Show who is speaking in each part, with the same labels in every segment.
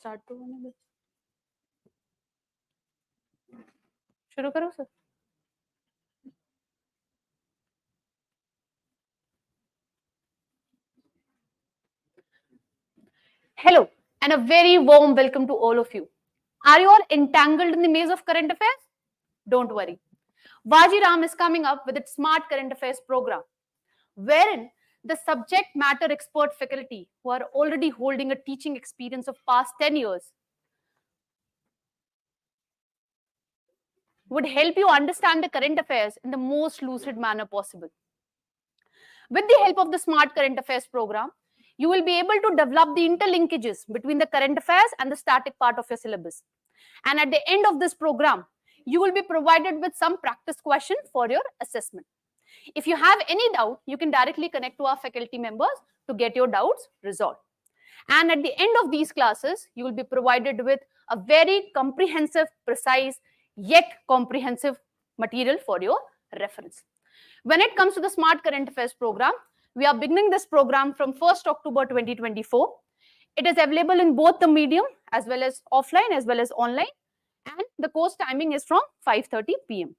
Speaker 1: Start तो होने दो, शुरू करो sir. Hello and a very warm welcome to all of you. Are you all entangled in the maze of current affairs? Don't worry. Vajiram is coming up with its Smart Current Affairs program, wherein the subject matter expert faculty who are already holding a teaching experience of past 10 years would help you understand the current affairs in the most lucid manner possible. With the help of the Smart Current Affairs program, you will be able to develop the interlinkages between the current affairs and the static part of your syllabus. And at the end of this program, you will be provided with some practice question for your assessment. If you have any doubt, you can directly connect to our faculty members to get your doubts resolved. And at the end of these classes, you will be provided with a very comprehensive, precise, yet comprehensive material for your reference. When it comes to the Smart Current Affairs program, we are beginning this program from 1st October 2024. It is available in both the medium as well as offline as well as online, and the course timing is from 5:30 p.m.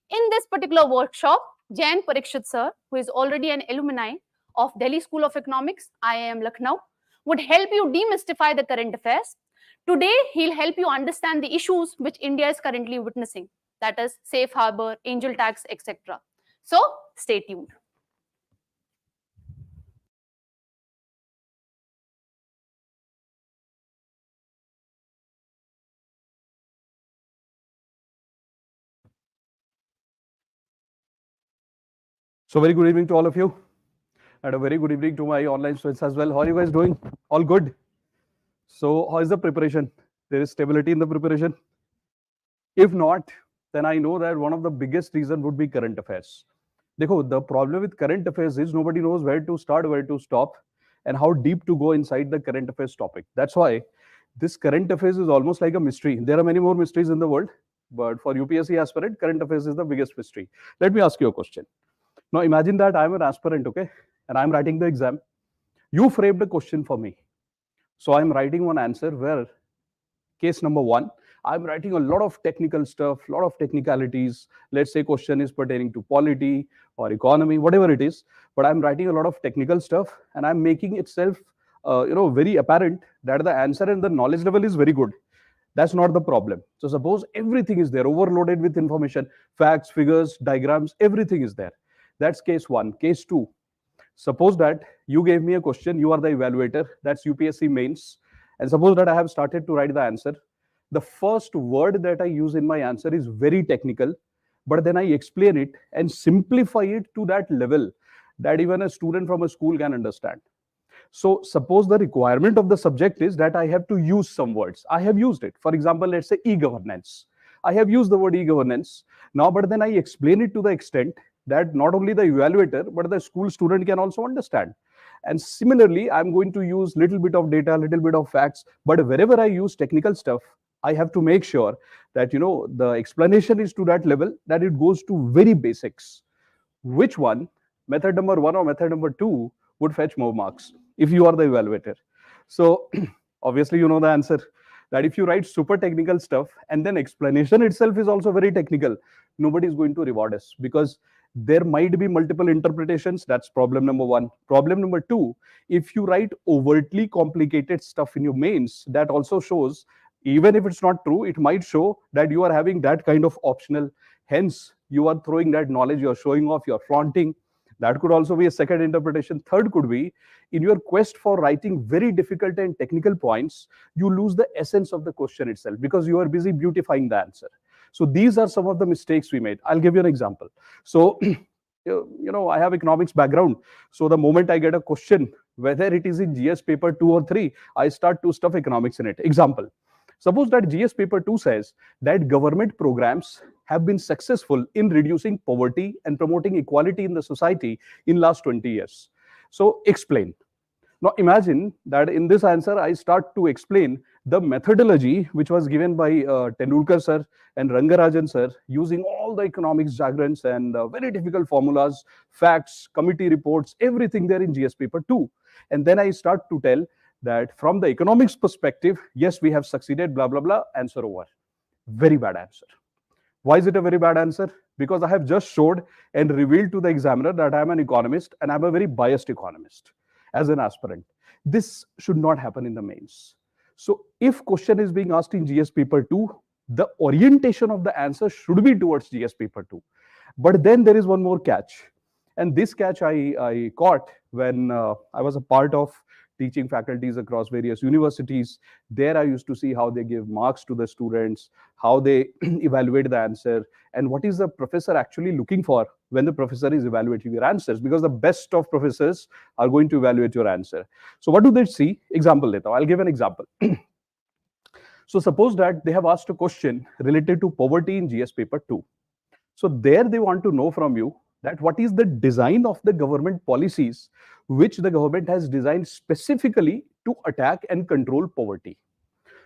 Speaker 1: In this particular workshop, Jain Parikshit sir, who is already an alumni of Delhi School of Economics, IIM Lucknow, would help you demystify the current affairs. Today, he'll help you understand the issues which India is currently witnessing, that is safe harbor, angel tax, etc. So, stay tuned.
Speaker 2: So very good evening to all of you, and a very good evening to my online students as well. How are you guys doing? All good? So how is the preparation? There is stability in the preparation? If not, then I know that one of the biggest reason would be current affairs. Dekho, the problem with current affairs is nobody knows where to start, where to stop, and how deep to go inside the current affairs topic. That's why this current affairs is almost like a mystery. There are many more mysteries in the world, but for UPSC aspirant, current affairs is the biggest mystery. Let me ask you a question. Now imagine that I'm an aspirant, okay, and I'm writing the exam. You framed a question for me. So I'm writing one answer where case number one, I'm writing a lot of technical stuff, lot of technicalities. Let's say question is pertaining to polity or economy, whatever it is. But I'm writing a lot of technical stuff, and I'm making itself, very apparent that the answer and the knowledge level is very good. That's not the problem. So suppose everything is there, overloaded with information, facts, figures, diagrams, everything is there. That's case one. Case two, suppose that you gave me a question, you are the evaluator, that's UPSC mains, and suppose that I have started to write the answer. The first word that I use in my answer is very technical, but then I explain it and simplify it to that level that even a student from a school can understand. So suppose the requirement of the subject is that I have to use some words. I have used it. For example, let's say e-governance. I have used the word e-governance now, but then I explain it to the extent that not only the evaluator, but the school student can also understand. And similarly, I'm going to use little bit of data, little bit of facts, but wherever I use technical stuff, I have to make sure that, the explanation is to that level, that it goes to very basics. Which one, method number one or method number two, would fetch more marks if you are the evaluator? So obviously, you know the answer, that if you write super technical stuff and then explanation itself is also very technical, nobody is going to reward us, because there might be multiple interpretations. That's problem number one. Problem number two, if you write overtly complicated stuff in your mains, that also shows, even if it's not true, it might show that you are having that kind of optional. Hence, you are throwing that knowledge, you're showing off, you're flaunting. That could also be a second interpretation. Third could be, in your quest for writing very difficult and technical points, you lose the essence of the question itself because you are busy beautifying the answer. So these are some of the mistakes we made. I'll give you an example. So, I have economics background. So the moment I get a question, whether it is in GS paper 2 or 3, I start to stuff economics in it. Example. Suppose that GS paper 2 says that government programs have been successful in reducing poverty and promoting equality in the society in last 20 years. So explain. Now imagine that in this answer, I start to explain the methodology which was given by Tendulkar sir and Rangarajan sir, using all the economics jargons and very difficult formulas, facts, committee reports, everything there in GS paper 2. And then I start to tell that from the economics perspective, yes, we have succeeded, blah, blah, blah, answer over. Very bad answer. Why is it a very bad answer? Because I have just showed and revealed to the examiner that I'm an economist and I'm a very biased economist as an aspirant. This should not happen in the mains. So if question is being asked in GS paper 2, the orientation of the answer should be towards GS paper 2. But then there is one more catch. And this catch I caught when I was a part of teaching faculties across various universities. There I used to see how they give marks to the students, how they evaluate the answer, and what is the professor actually looking for when the professor is evaluating your answers, because the best of professors are going to evaluate your answer. So what do they see? Example leta hu. I'll give an example. So suppose that they have asked a question related to poverty in GS paper 2. So there they want to know from you that what is the design of the government policies which the government has designed specifically to attack and control poverty.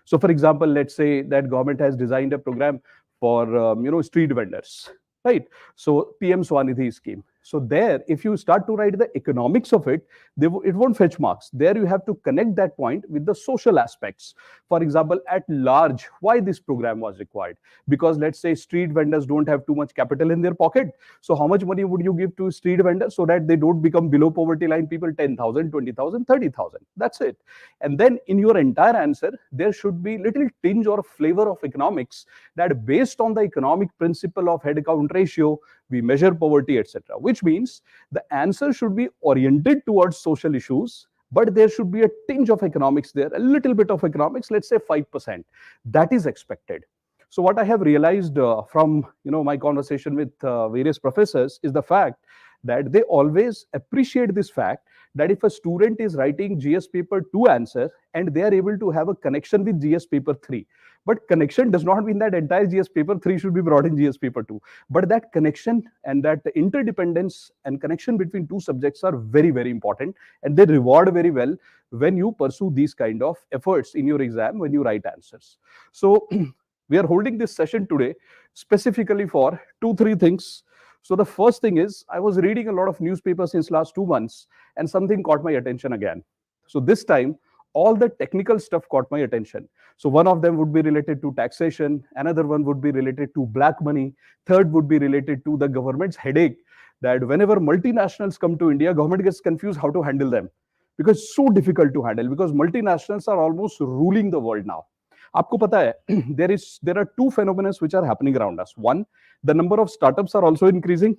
Speaker 2: So for example, let's say that government has designed a program for street vendors, right? So PM Swanidhi scheme. So there, if you start to write the economics of it, it won't fetch marks. There you have to connect that point with the social aspects. For example, at large, why this program was required? Because let's say street vendors don't have too much capital in their pocket. So how much money would you give to street vendors so that they don't become below poverty line people? 10,000, 20,000, 30,000. That's it. And then in your entire answer, there should be little tinge or flavor of economics, that based on the economic principle of head count ratio, we measure poverty, etc. Which means the answer should be oriented towards social issues, but there should be a tinge of economics there, a little bit of economics, let's say 5%. That is expected. So what I have realized from my conversation with various professors is the fact that they always appreciate this fact that if a student is writing GS paper 2 answer and they are able to have a connection with GS paper 3, but connection does not mean that entire GS paper 3 should be brought in GS paper 2. But that connection and that interdependence and connection between two subjects are very, very important, and they reward very well when you pursue these kind of efforts in your exam when you write answers. So we are holding this session today specifically for 2-3 things. So the first thing is, I was reading a lot of newspapers since last 2 months and something caught my attention again. So this time, all the technical stuff caught my attention. So one of them would be related to taxation, another one would be related to black money, third would be related to the government's headache, that whenever multinationals come to India, government gets confused how to handle them, because it's so difficult to handle, because multinationals are almost ruling the world now. आपको पता है, there are two phenomena which are happening around us. One, the number of startups are also increasing,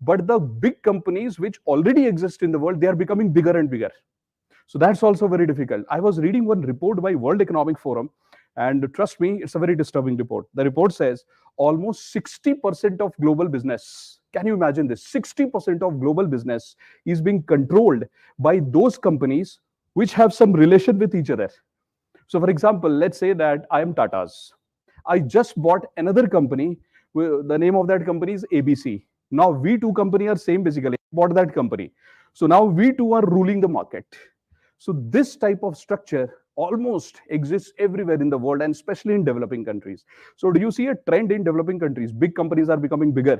Speaker 2: but the big companies which already exist in the world, they are becoming bigger and bigger. So that's also very difficult. I was reading one report by World Economic Forum, and trust me, it's a very disturbing report. The report says almost 60% of global business, can you imagine this? 60% of global business is being controlled by those companies which have some relation with each other. So for example, let's say that I am Tata's. I just bought another company. The name of that company is ABC. Now we two company are same basically. Bought that company. So now we two are ruling the market. So this type of structure almost exists everywhere in the world, and especially in developing countries. So do you see a trend in developing countries? Big companies are becoming bigger.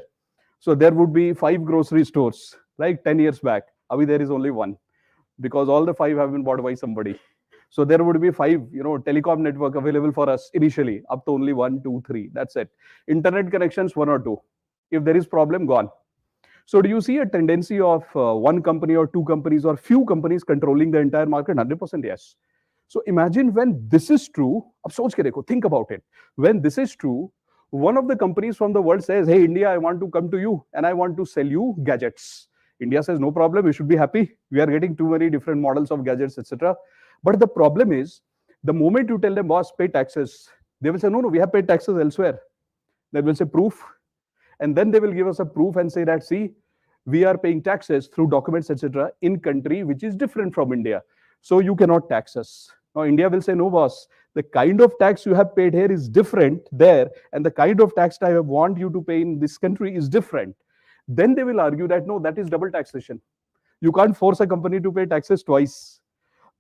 Speaker 2: So there would be 5 grocery stores like 10 years back. Now there is only one, because all the 5 have been bought by somebody. So there would be 5, telecom network available for us initially. Up to only 1, 2, 3. That's it. Internet connections 1 or 2. If there is problem, gone. So do you see a tendency of one company or 2 companies or few companies controlling the entire market? 100% yes. So imagine when this is true. Ab soch ke dekho, think about it. When this is true, one of the companies from the world says, hey, India, I want to come to you and I want to sell you gadgets. India says, no problem, you should be happy. We are getting too many different models of gadgets, etc. But the problem is, the moment you tell them, boss, pay taxes, they will say, no, we have paid taxes elsewhere. They will say, proof. And then they will give us a proof and say that, see, we are paying taxes through documents, etc., in country which is different from India. So you cannot tax us. Now, India will say, no, boss, the kind of tax you have paid here is different there, and the kind of tax I want you to pay in this country is different. Then they will argue that, no, that is double taxation. You can't force a company to pay taxes twice.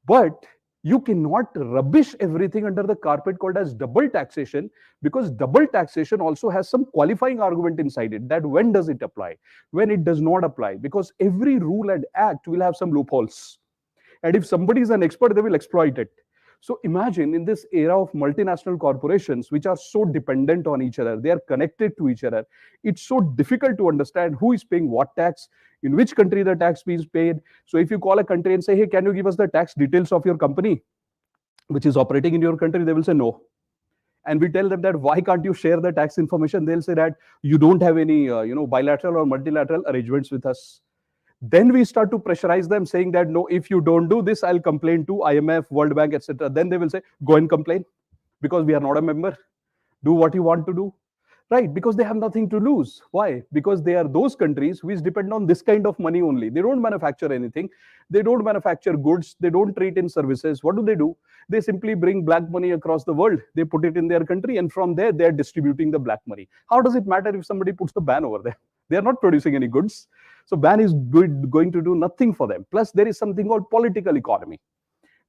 Speaker 2: But you cannot rubbish everything under the carpet called as double taxation, because double taxation also has some qualifying argument inside it, that when does it apply, when it does not apply, because every rule and act will have some loopholes. And if somebody is an expert, they will exploit it. So imagine in this era of multinational corporations, which are so dependent on each other, they are connected to each other. It's so difficult to understand who is paying what tax, in which country the tax is paid. So if you call a country and say, hey, can you give us the tax details of your company, which is operating in your country, they will say no. And we tell them that why can't you share the tax information? They'll say that you don't have any bilateral or multilateral arrangements with us. Then we start to pressurize them, saying that no, if you don't do this, I'll complain to IMF, World Bank, etc. Then they will say, go and complain, because we are not a member. Do what you want to do. Right, because they have nothing to lose. Why? Because they are those countries which depend on this kind of money only. They don't manufacture anything. They don't manufacture goods. They don't trade in services. What do? They simply bring black money across the world. They put it in their country, and from there, they are distributing the black money. How does it matter if somebody puts the ban over there? They are not producing any goods. So ban is going to do nothing for them. Plus, there is something called political economy.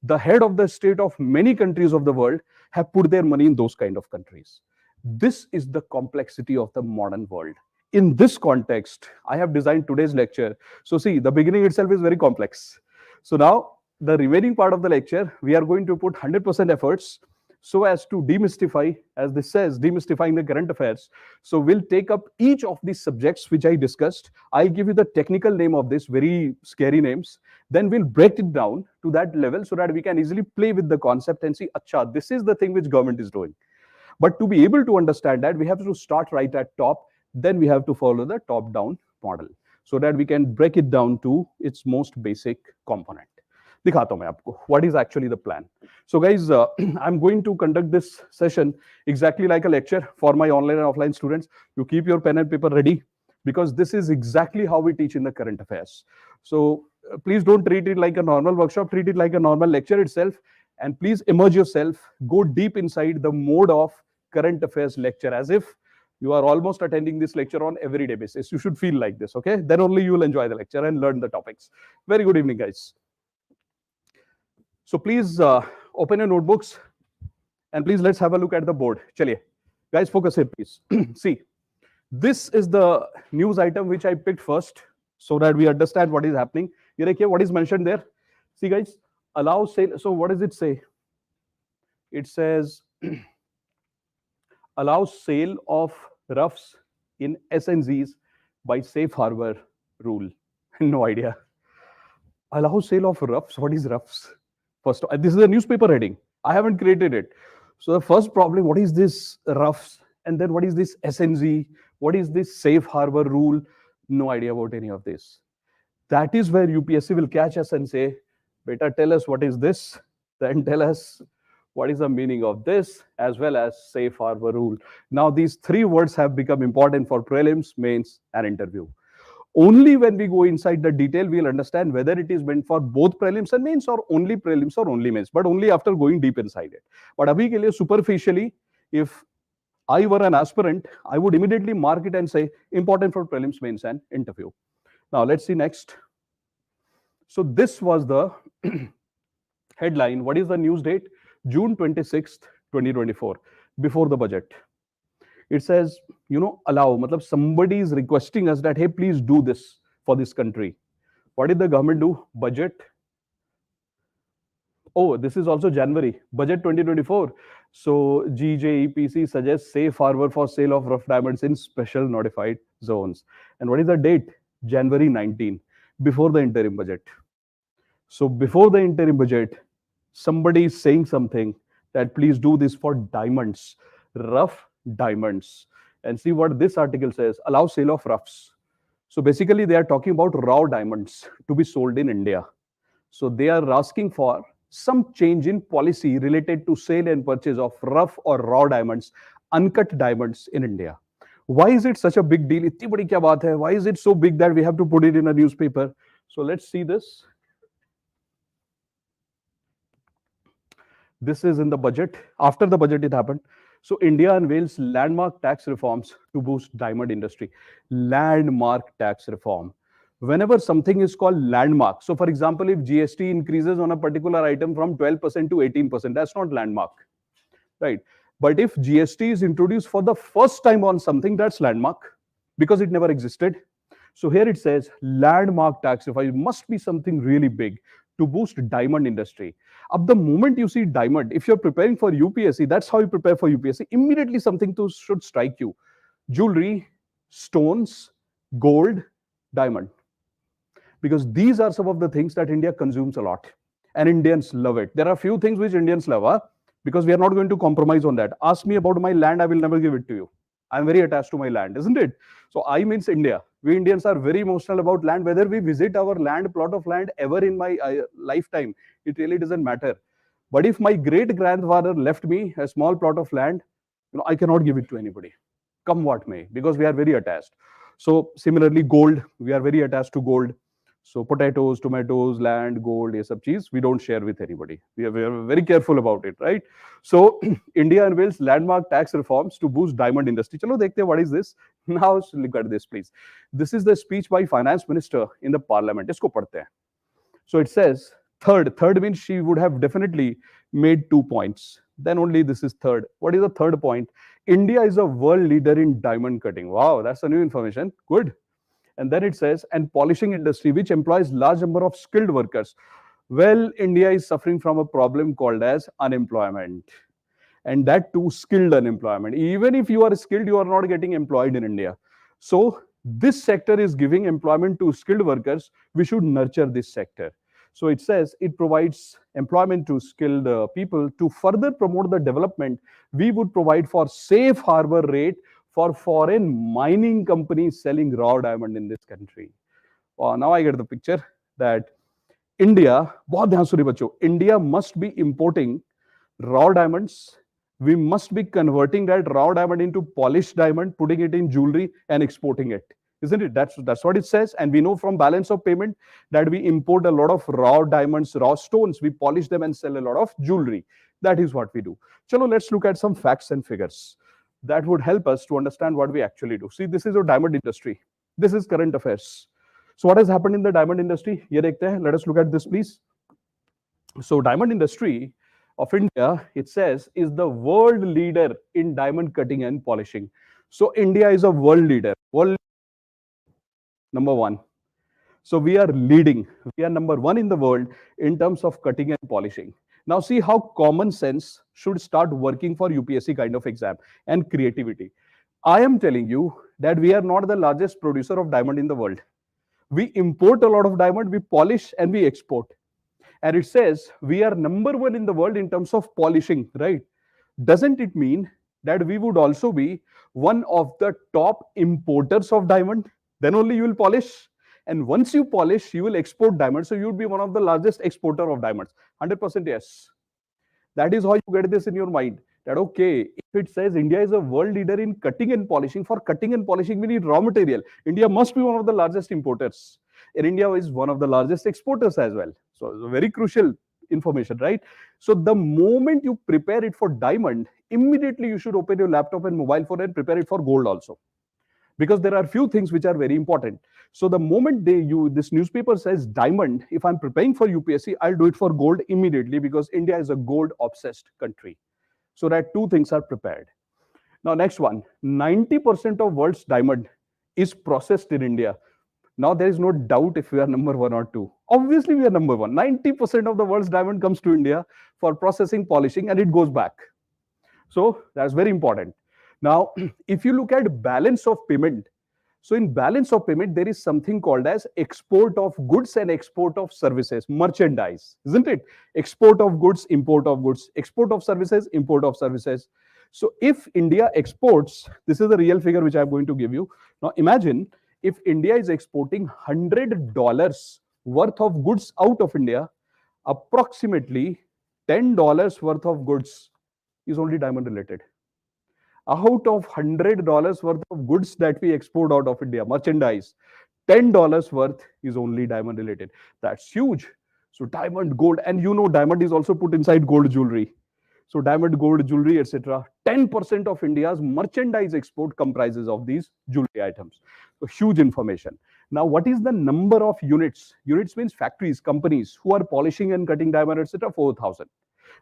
Speaker 2: The head of the state of many countries of the world have put their money in those kind of countries. This is the complexity of the modern world. In this context, I have designed today's lecture. So see, the beginning itself is very complex. So now, the remaining part of the lecture, we are going to put 100% efforts so as to demystify, as this says, demystifying the current affairs. So we'll take up each of these subjects which I discussed. I'll give you the technical name of this, very scary names. Then we'll break it down to that level so that we can easily play with the concept and see, acha, this is the thing which government is doing. But to be able to understand that, we have to start right at top. Then we have to follow the top-down model so that we can break it down to its most basic component. दिखाता हूं मैं आपको what is actually the plan. So guys, I'm going to conduct this session exactly like a lecture for my online and offline students. You keep your pen and paper ready, because this is exactly how we teach in the current affairs. So please don't treat it like a normal workshop, treat it like a normal lecture itself. And please immerse yourself, go deep inside the mode of current affairs lecture, as if you are almost attending this lecture on everyday basis. You should feel like this, okay? Then only you will enjoy the lecture and learn the topics. Very good evening, guys. So please open your notebooks and please let's have a look at the board. Chaliye. Guys, focus here, please. See, this is the news item which I picked first so that we understand what is happening. Here, what is mentioned there? See, guys, allow sale. So what does it say? It says allow sale of roughs in SNZs by safe harbor rule. No idea. Allow sale of roughs. What is roughs? First, this is a newspaper heading. I haven't created it. So the first problem, what is this roughs? And then what is this SNZ? What is this safe harbor rule? No idea about any of this. That is where UPSC will catch us and say, beta, tell us what is this, then tell us what is the meaning of this, as well as safe harbor rule. Now, these three words have become important for prelims, mains, and interview. Only when we go inside the detail, we'll understand whether it is meant for both prelims and mains, or only prelims or only mains, but only after going deep inside it. But abhi ke liye, superficially, if I were an aspirant, I would immediately mark it and say, important for prelims, mains, and interview. Now, let's see next. So this was the headline. What is the news date? June 26th, 2024, before the budget. It says, allow, matlab somebody is requesting us that, hey, please do this for this country. What did the government do? Budget. Oh, this is also January, budget 2024. So GJEPC suggests safe harbor for sale of rough diamonds in special notified zones. And what is the date? January 19, before the interim budget. So before the interim budget, somebody is saying something that please do this for diamonds, rough diamonds. And see what this article says, allow sale of roughs. So basically they are talking about raw diamonds to be sold in India. So they are asking for some change in policy related to sale and purchase of rough or raw diamonds, uncut diamonds in India. Why is it such a big deal? Itni badi kya baat hai? Why is it so big that we have to put it in a newspaper? So let's see this. This is in the budget. After the budget, it happened. So India unveils landmark tax reforms to boost diamond industry. Landmark tax reform. Whenever something is called landmark, so for example, if GST increases on a particular item from 12% to 18%, that's not landmark, right? But if GST is introduced for the first time on something, that's landmark because it never existed. So here it says landmark tax reform. It must be something really big to boost diamond industry. Up the moment you see diamond, if you're preparing for UPSC, that's how you prepare for UPSC. Immediately something should strike you: jewelry, stones, gold, diamond, because these are some of the things that India consumes a lot and Indians love it. There are few things which Indians love, because we are not going to compromise on that. Ask me about my land, I will never give it to you. I'm very attached to my land, isn't it? So I means India. We Indians are very emotional about land. Whether we visit our land, plot of land ever in my lifetime, it really doesn't matter. But if my great grandfather left me a small plot of land, I cannot give it to anybody, come what may, because we are very attached. So similarly, gold, we are very attached to gold. So potatoes, tomatoes, land, gold, ये सब चीज we don't share with anybody. We are very careful about it, right? So India unveils landmark tax reforms to boost diamond industry. चलो देखते हैं what is this. Now look at this, please. This is the speech by finance minister in the parliament. इसको पढ़ते हैं. So it says third means she would have definitely made 2 points. Then only this is third. What is the third point? India is a world leader in diamond cutting. Wow, that's a new information. Good. And then it says, and polishing industry, which employs large number of skilled workers. Well, India is suffering from a problem called as unemployment. And that too, skilled unemployment. Even if you are skilled, you are not getting employed in India. So this sector is giving employment to skilled workers. We should nurture this sector. So it says it provides employment to skilled people. To further promote the development, we would provide for safe harbor rate for foreign mining companies selling raw diamond in this country. Now I get the picture that India, बहुत ध्यान सुनिए बच्चों, India must be importing raw diamonds. We must be converting that raw diamond into polished diamond, putting it in jewelry and exporting it. Isn't it? That's what it says. And we know from balance of payment that we import a lot of raw diamonds, raw stones. We polish them and sell a lot of jewelry. That is what we do. Chalo, let's look at some facts and figures that would help us to understand what we actually do. See, this is your diamond industry. This is current affairs. So what has happened in the diamond industry? Ye dekhte hain. Let us look at this, please. So diamond industry of India, it says, is the world leader in diamond cutting and polishing. So India is a world leader. World number one. So we are leading. We are number one in the world in terms of cutting and polishing. Now see how common sense should start working for UPSC kind of exam and creativity. I am telling you that we are not the largest producer of diamond in the world. We import a lot of diamond, we polish and we export. And it says we are number one in the world in terms of polishing, right? Doesn't it mean that we would also be one of the top importers of diamond? Then only you will polish. And once you polish, you will export diamonds. So you would be one of the largest exporter of diamonds. 100% yes. That is how you get this in your mind. That okay, if it says India is a world leader in cutting and polishing, for cutting and polishing we need raw material. India must be one of the largest importers. And India is one of the largest exporters as well. So it's a very crucial information, right? So the moment you prepare it for diamond, immediately you should open your laptop and mobile phone and prepare it for gold also. Because there are few things which are very important. So the moment this newspaper says diamond, if I'm preparing for UPSC, I'll do it for gold immediately, because India is a gold obsessed country. So that two things are prepared. Now next one, 90% of world's diamond is processed in India. Now there is no doubt if we are number one or two. Obviously we are number one. 90% of the world's diamond comes to India for processing, polishing, and it goes back. So that's very important. Now, if you look at balance of payment, so in balance of payment, there is something called as export of goods and export of services, merchandise, isn't it? Export of goods, import of goods, export of services, import of services. So if India exports, this is the real figure which I'm going to give you. Now imagine if India is exporting $100 worth of goods out of India, approximately $10 worth of goods is only diamond related. Out of $100 worth of goods that we export out of India, merchandise, $10 worth is only diamond related. That's huge. So diamond, gold, and you know diamond is also put inside gold jewelry. So diamond, gold, jewelry, etc. 10% of India's merchandise export comprises of these jewelry items. So huge information. Now, what is the number of units? Units means factories, companies who are polishing and cutting diamond, etc. 4,000.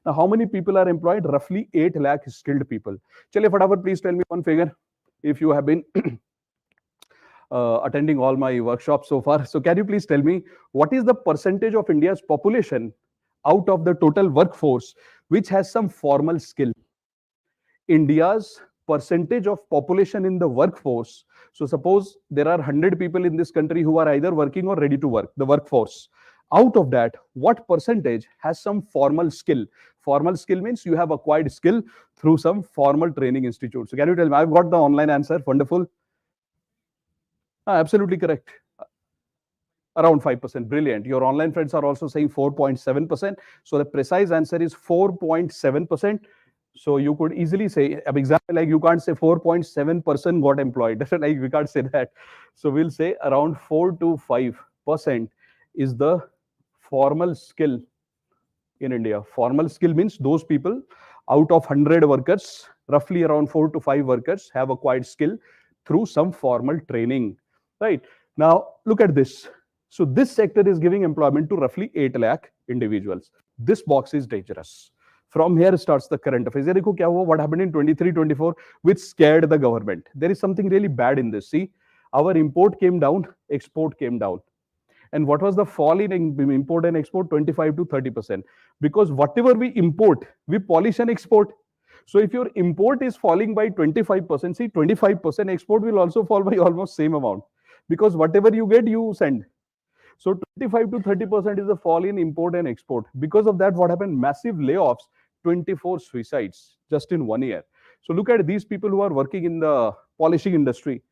Speaker 2: Now, how many people are employed? Roughly 8 lakh skilled people. Chale, fatapat, please tell me one figure. If you have been attending all my workshops so far. So can you please tell me what is the percentage of India's population out of the total workforce which has some formal skill? India's percentage of population in the workforce. So suppose there are 100 people in this country who are either working or ready to work, the workforce. Out of that, what percentage has some formal skill? Formal skill means you have acquired skill through some formal training institute. So can you tell me? I've got the online answer. Wonderful. Absolutely correct. Around 5%. Brilliant. Your online friends are also saying 4.7%. So the precise answer is 4.7%. So you could easily say, exactly like you can't say 4.7% got employed. Like we can't say that. So we'll say around 4 to 5% is the formal skill in India. Formal skill means those people out of 100 workers, roughly around 4 to 5 workers have acquired skill through some formal training. Right. Now look at this. So this sector is giving employment to roughly 8 lakh individuals. This box is dangerous. From here starts the current affairs. What happened in 23-24 which scared the government? There is something really bad in this. See, our import came down, export came down. And what was the fall in import and export? 25 to 30%. Because whatever we import, we polish and export. So if your import is falling by 25%, see 25% export will also fall by almost same amount. Because whatever you get, you send. So 25 to 30% is the fall in import and export. Because of that, what happened? Massive layoffs, 24 suicides just in 1 year. So look at these people who are working in the polishing industry,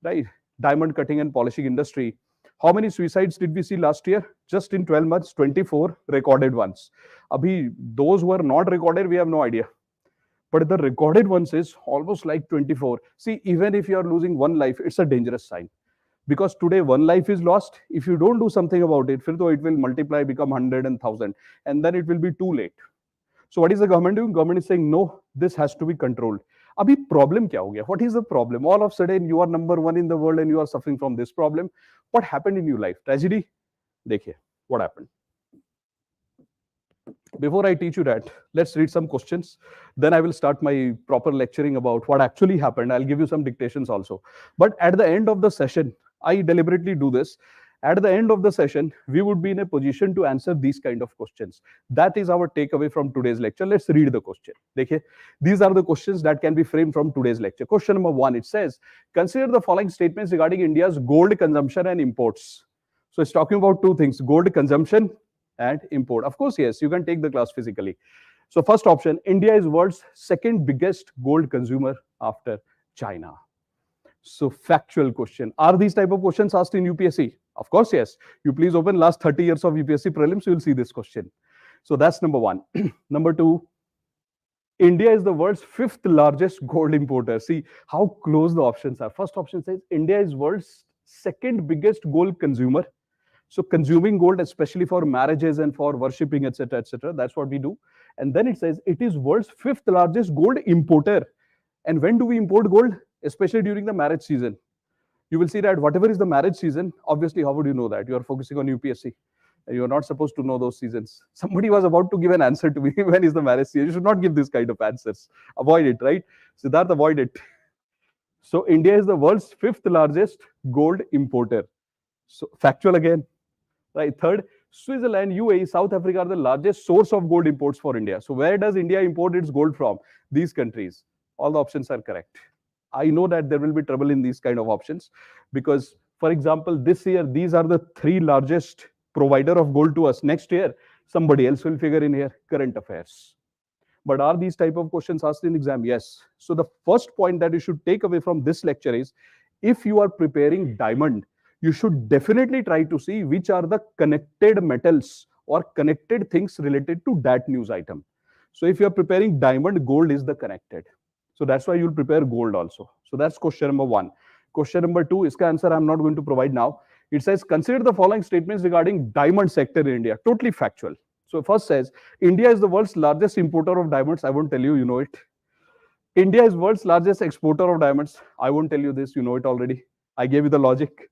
Speaker 2: right? Diamond cutting and polishing industry. How many suicides did we see last year? Just in 12 months, 24 recorded ones. Abhi, those who are not recorded, we have no idea. But the recorded ones is almost like 24. See, even if you are losing one life, it's a dangerous sign. Because today one life is lost. If you don't do something about it, it will multiply, become 100 and 1,000. And then it will be too late. So what is the government doing? Government is saying, no, this has to be controlled. Abhi problem kya ho gaya? What is the problem? All of a sudden, you are number one in the world and you are suffering from this problem. What happened in your life? Tragedy? Dekhiye, what happened? Before I teach you that, let's read some questions. Then I will start my proper lecturing about what actually happened. I'll give you some dictations also. But at the end of the session, I deliberately do this. At the end of the session, we would be in a position to answer these kind of questions. That is our takeaway from today's lecture. Let's read the question. Dekhiye, these are the questions that can be framed from today's lecture. Question number 1, it says, consider the following statements regarding India's gold consumption and imports. So it's talking about two things, gold consumption and import. Of course, yes, you can take the class physically. So first option, India is world's second biggest gold consumer after China. So factual question. Are these type of questions asked in UPSC? Of course, yes. You please open last 30 years of UPSC prelims, you will see this question. So that's number 1. Number 2, India is the world's 5th largest gold importer. See how close the options are. First option says India is world's 2nd biggest gold consumer. So consuming gold, especially for marriages and for worshipping, etc., etc. That's what we do. And then it says it is world's 5th largest gold importer. And when do we import gold? Especially during the marriage season. You will see that whatever is the marriage season, obviously, how would you know that? You are focusing on UPSC. You are not supposed to know those seasons. Somebody was about to give an answer to me. When is the marriage season? You should not give this kind of answers. Avoid it, right? Siddharth, avoid it. So India is the world's 5th largest gold importer. So factual again. Right. Third, Switzerland, UAE, South Africa are the largest source of gold imports for India. So where does India import its gold from? These countries. All the options are correct. I know that there will be trouble in these kind of options because, for example, this year, these are the 3 largest provider of gold to us. Next year, somebody else will figure in here, current affairs. But are these type of questions asked in exam? Yes. So the first point that you should take away from this lecture is, if you are preparing diamond, you should definitely try to see which are the connected metals or connected things related to that news item. So if you are preparing diamond, gold is the connected. So that's why you'll prepare gold also. So that's question number 1. Question number 2, iska answer I'm not going to provide now. It says, consider the following statements regarding diamond sector in India. Totally factual. So first says, India is the world's largest importer of diamonds. I won't tell you, you know it. India is world's largest exporter of diamonds. I won't tell you this, you know it already. I gave you the logic.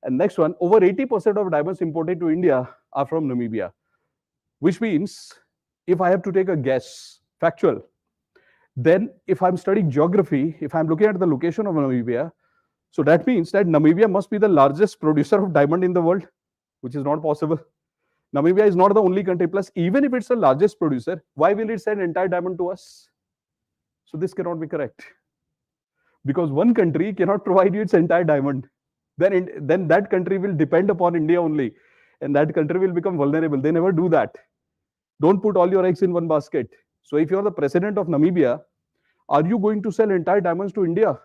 Speaker 2: And next one, over 80% of diamonds imported to India are from Namibia. Which means, if I have to take a guess, factual, then if I'm studying geography, if I'm looking at the location of Namibia, So that means that Namibia must be the largest producer of diamond in the world, which is not possible. Namibia is not the only country. Plus, even if it's the largest producer, why will it send entire diamond to us? So this cannot be correct. Because one country cannot provide you its entire diamond. Then that country will depend upon India only. And that country will become vulnerable. They never do that. Don't put all your eggs in one basket. So if you're the president of Namibia, are you going to sell entire diamonds to India?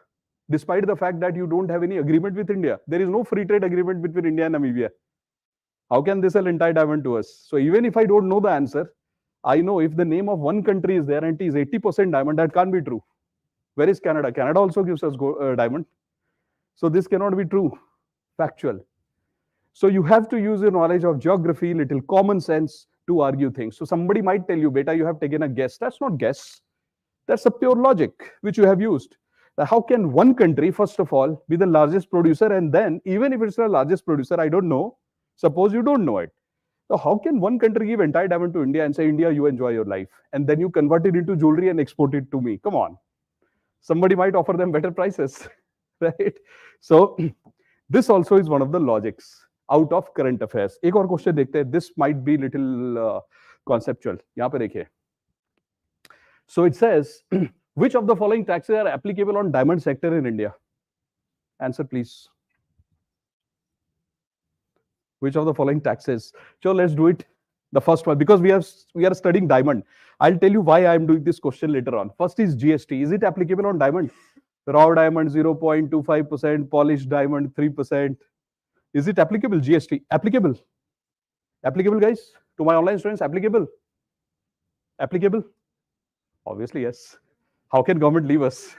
Speaker 2: Despite the fact that you don't have any agreement with India. There is no free trade agreement between India and Namibia. How can they sell entire diamond to us? So even if I don't know the answer, I know if the name of one country is there and it is 80% diamond, that can't be true. Where is Canada? Canada also gives us diamond. So this cannot be true, factual. So you have to use your knowledge of geography, little common sense to argue things. So somebody might tell you, beta, you have taken a guess. That's not guess. That's a pure logic which you have used. Now, how can one country, first of all, be the largest producer? And then, even if it's the largest producer, I don't know. Suppose you don't know it. So how can one country give entire diamond to India and say, India, you enjoy your life? And then you convert it into jewelry and export it to me. Come on. Somebody might offer them better prices, right? So this also is one of the logics out of current affairs. एक और question देखते हैं. This might be little conceptual. यहाँ पे देखिए. So it says, which of the following taxes are applicable on diamond sector in India? Answer, please. Which of the following taxes? So let's do it. The first one, because we are studying diamond. I'll tell you why I am doing this question later on. First is GST. Is it applicable on diamond? Raw diamond 0.25%, polished diamond 3%. Is it applicable? GST applicable? Applicable, guys? To my online students, applicable? Applicable? Obviously, yes. How can government leave us?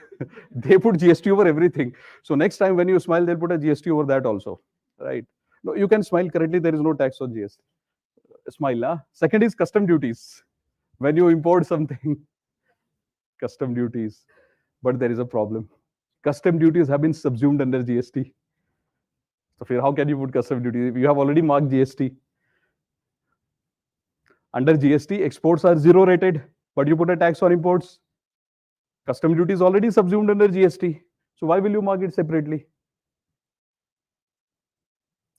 Speaker 2: They put GST over everything. So next time when you smile, they'll put a GST over that also, right? No, you can smile. Currently, there is no tax on GST. Smile, huh? Second is custom duties. When you import something, custom duties. But there is a problem. Custom duties have been subsumed under GST. So how can you put custom duties? You have already marked GST. Under GST, exports are zero rated, but you put a tax on imports. Custom duty is already subsumed under GST. So why will you mark it separately?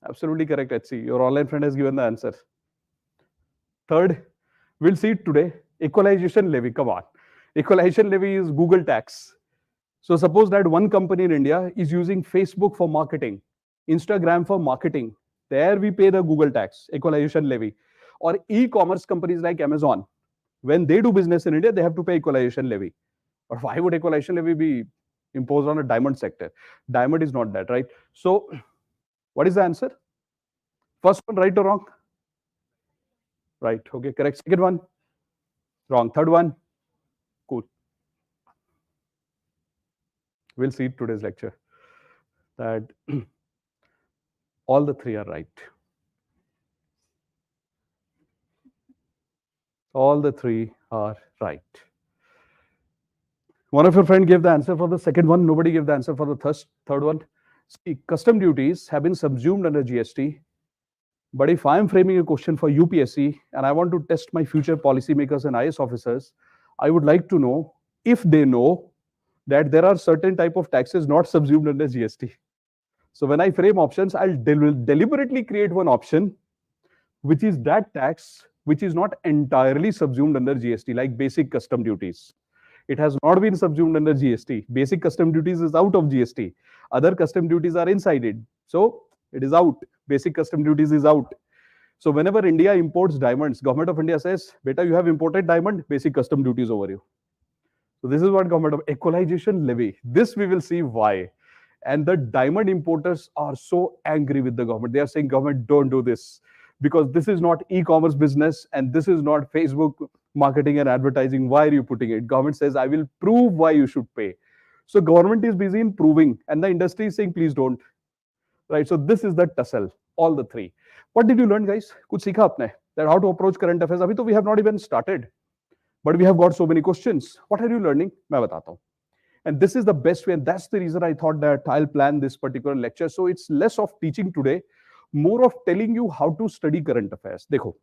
Speaker 2: Absolutely correct, HC. Your online friend has given the answer. Third, we'll see it today. Equalization levy. Come on. Equalization levy is Google tax. So suppose that one company in India is using Facebook for marketing, Instagram for marketing. There we pay the Google tax, equalization levy. Or e-commerce companies like Amazon, when they do business in India, they have to pay equalization levy. But why would equalization levy be imposed on a diamond sector? Diamond is not that, right? So what is the answer? First one, right or wrong? Right. Okay, correct. Second one, wrong. Third one, cool. We'll see today's lecture that all the three are right. All the three are right. One of your friends gave the answer for the second one. Nobody gave the answer for the third one. See, custom duties have been subsumed under GST. But if I am framing a question for UPSC and I want to test my future policymakers and IAS officers, I would like to know if they know that there are certain type of taxes not subsumed under GST. So when I frame options, I'll deliberately create one option, which is that tax which is not entirely subsumed under GST, like basic custom duties. It has not been subsumed under GST. Basic custom duties is out of GST. Other custom duties are inside it. So it is out. Basic custom duties is out. So whenever India imports diamonds, Government of India says, beta, you have imported diamond, basic custom duties over you. So this is what Government of Equalization levy. This we will see why. And the diamond importers are so angry with the government. They are saying, government, don't do this. Because this is not e-commerce business and this is not Facebook marketing and advertising. Why are you putting it? Government says, I will prove why you should pay. So government is busy in proving and the industry is saying, please don't. Right? So this is the tussle, all the three. What did you learn, guys? Kuch sikha apne? That how to approach current affairs. Abhi to we have not even started. But we have got so many questions. What are you learning? Main batata hu. And this is the best way. And that's the reason I thought that I'll plan this particular lecture. So it's less of teaching today, more of telling you how to study current affairs. Dekho.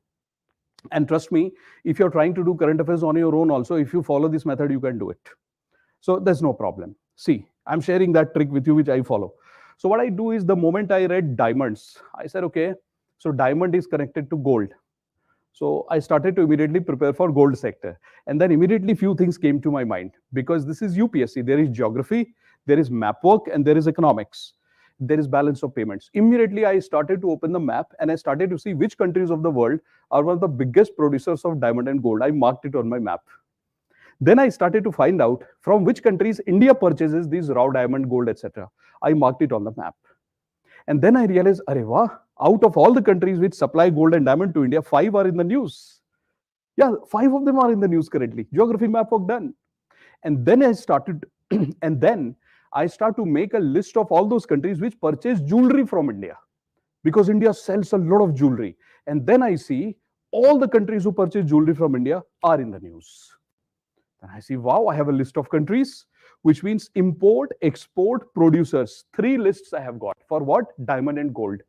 Speaker 2: And trust me, if you're trying to do current affairs on your own also, if you follow this method, you can do it. So there's no problem. See, I'm sharing that trick with you, which I follow. So what I do is, the moment I read diamonds, I said, okay, so diamond is connected to gold. So I started to immediately prepare for gold sector. And then immediately few things came to my mind, because this is UPSC. There is geography, there is map work, and there is economics. There is balance of payments. Immediately I started to open the map and I started to see which countries of the world are one of the biggest producers of diamond and gold. I marked it on my map. Then I started to find out from which countries India purchases these raw diamond, gold, etc. I marked it on the map. And then I realized, arey wah, out of all the countries which supply gold and diamond to India, 5 are in the news. Yeah, 5 of them are in the news currently. Geography map work done. And then I started, and then I start to make a list of all those countries which purchase jewelry from India, because India sells a lot of jewelry. And then I see all the countries who purchase jewelry from India are in the news. And I see, wow, I have a list of countries, which means import, export, producers. 3 lists I have got. For what? Diamond and gold.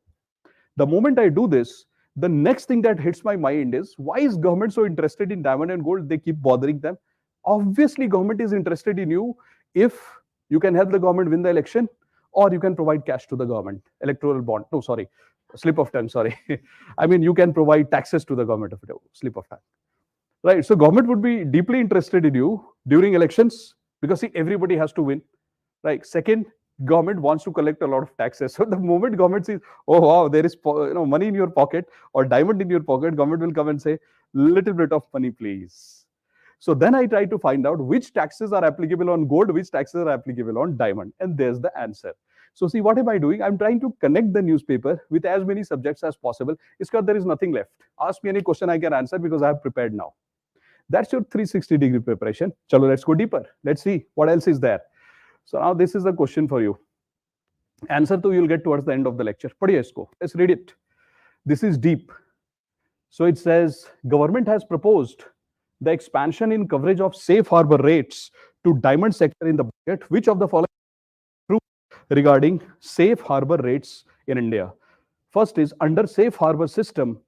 Speaker 2: The moment I do this, the next thing that hits my mind is, why is government so interested in diamond and gold? They keep bothering them. Obviously, government is interested in you if you can help the government win the election, or you can provide cash to the government. Electoral bond. No, sorry. Slip of tongue, sorry. I mean, you can provide taxes to the government of it. Slip of tongue. Right. So government would be deeply interested in you during elections, because see, everybody has to win. Right. Second, government wants to collect a lot of taxes. So the moment government sees, oh wow, there is money in your pocket or diamond in your pocket, government will come and say, little bit of money, please. So then I try to find out which taxes are applicable on gold, which taxes are applicable on diamond, and there's the answer. So see, what am I doing? I'm trying to connect the newspaper with as many subjects as possible. It's because there is nothing left. Ask me any question, I can answer, because I have prepared now. That's your 360-degree preparation. Chalo, let's go deeper. Let's see what else is there. So now this is the question for you. Answer to you'll get towards the end of the lecture. Padhiye isko. Let's read it. This is deep. So it says, government has proposed the expansion in coverage of safe harbor rates to diamond sector in the budget. Which of the following is true regarding safe harbor rates in India? First is, under safe harbor system,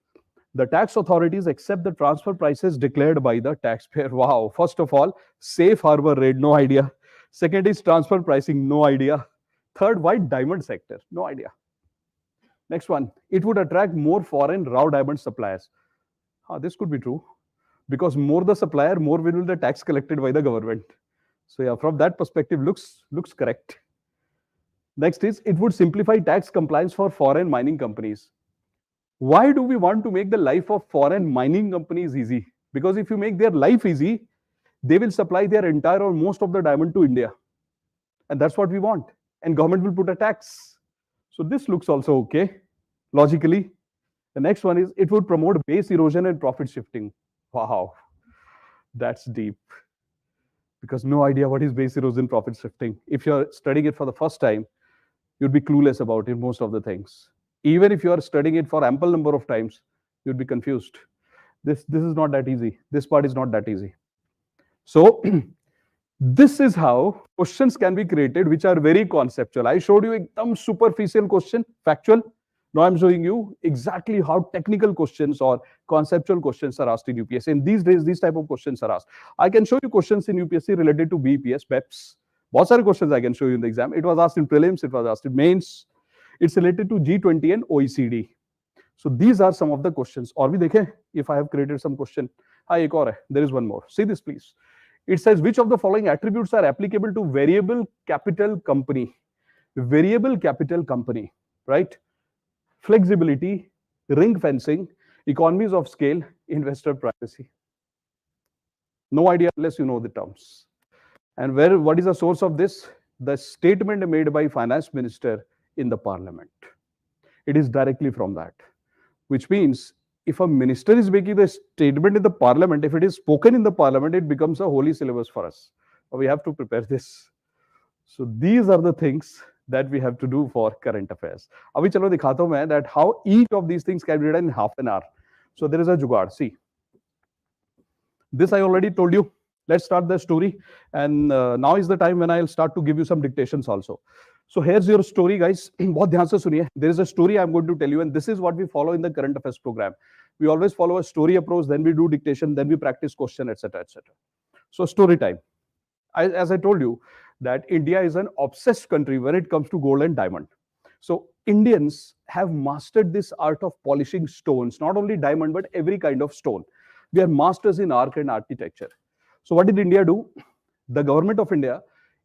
Speaker 2: the tax authorities accept the transfer prices declared by the taxpayer. Wow. First of all, safe harbor rate, no idea. Second is transfer pricing, no idea. Third, why diamond sector? No idea. Next one, it would attract more foreign raw diamond suppliers. This could be true, because more the supplier, more will be the tax collected by the government. So yeah, from that perspective, looks correct. Next is, it would simplify tax compliance for foreign mining companies. Why do we want to make the life of foreign mining companies easy? Because if you make their life easy, they will supply their entire or most of the diamond to India. And that's what we want. And government will put a tax. So this looks also okay, logically. The next one is, it would promote base erosion and profit shifting. Wow, that's deep. Because no idea what is base erosion, profit shifting. If you're studying it for the first time, you'd be clueless about it, most of the things. Even if you are studying it for ample number of times, you'd be confused. This is not that easy. This part is not that easy. So this is how questions can be created, which are very conceptual. I showed you ekdam superficial question, factual. Now I'm showing you exactly how technical questions or conceptual questions are asked in UPSC. And these days, these type of questions are asked. I can show you questions in UPSC related to BPS, BEPS. What are questions I can show you in the exam? It was asked in prelims, it was asked in mains. It's related to G20 and OECD. So these are some of the questions. Or we dekhe, if I have created some question. Ek aur hai. There is one more. See this, please. It says, which of the following attributes are applicable to variable capital company? Variable capital company, right? Flexibility, ring fencing, economies of scale, investor privacy. No idea unless you know the terms. And what is the source of this? The statement made by finance minister in the parliament. It is directly from that, which means if a minister is making the statement in the parliament, if it is spoken in the parliament, it becomes a holy syllabus for us. We have to prepare this. So these are the things that we have to do for current affairs. Abhi chalo dikhata hu main that how each of these things can be done in half an hour. So there is a jugaad. See, this I already told you. Let's start the story. And now is the time when I'll start to give you some dictations also. So here's your story, guys. बहुत ध्यान से सुनिए. There is a story I'm going to tell you, and this is what we follow in the current affairs program. We always follow a story approach, then we do dictation, then we practice question, etc., etc. So story time. As I told you, that India is an obsessed country when it comes to gold and diamond. So Indians have mastered this art of polishing stones, not only diamond, but every kind of stone. We are masters in art and architecture. So what did India do? The government of India,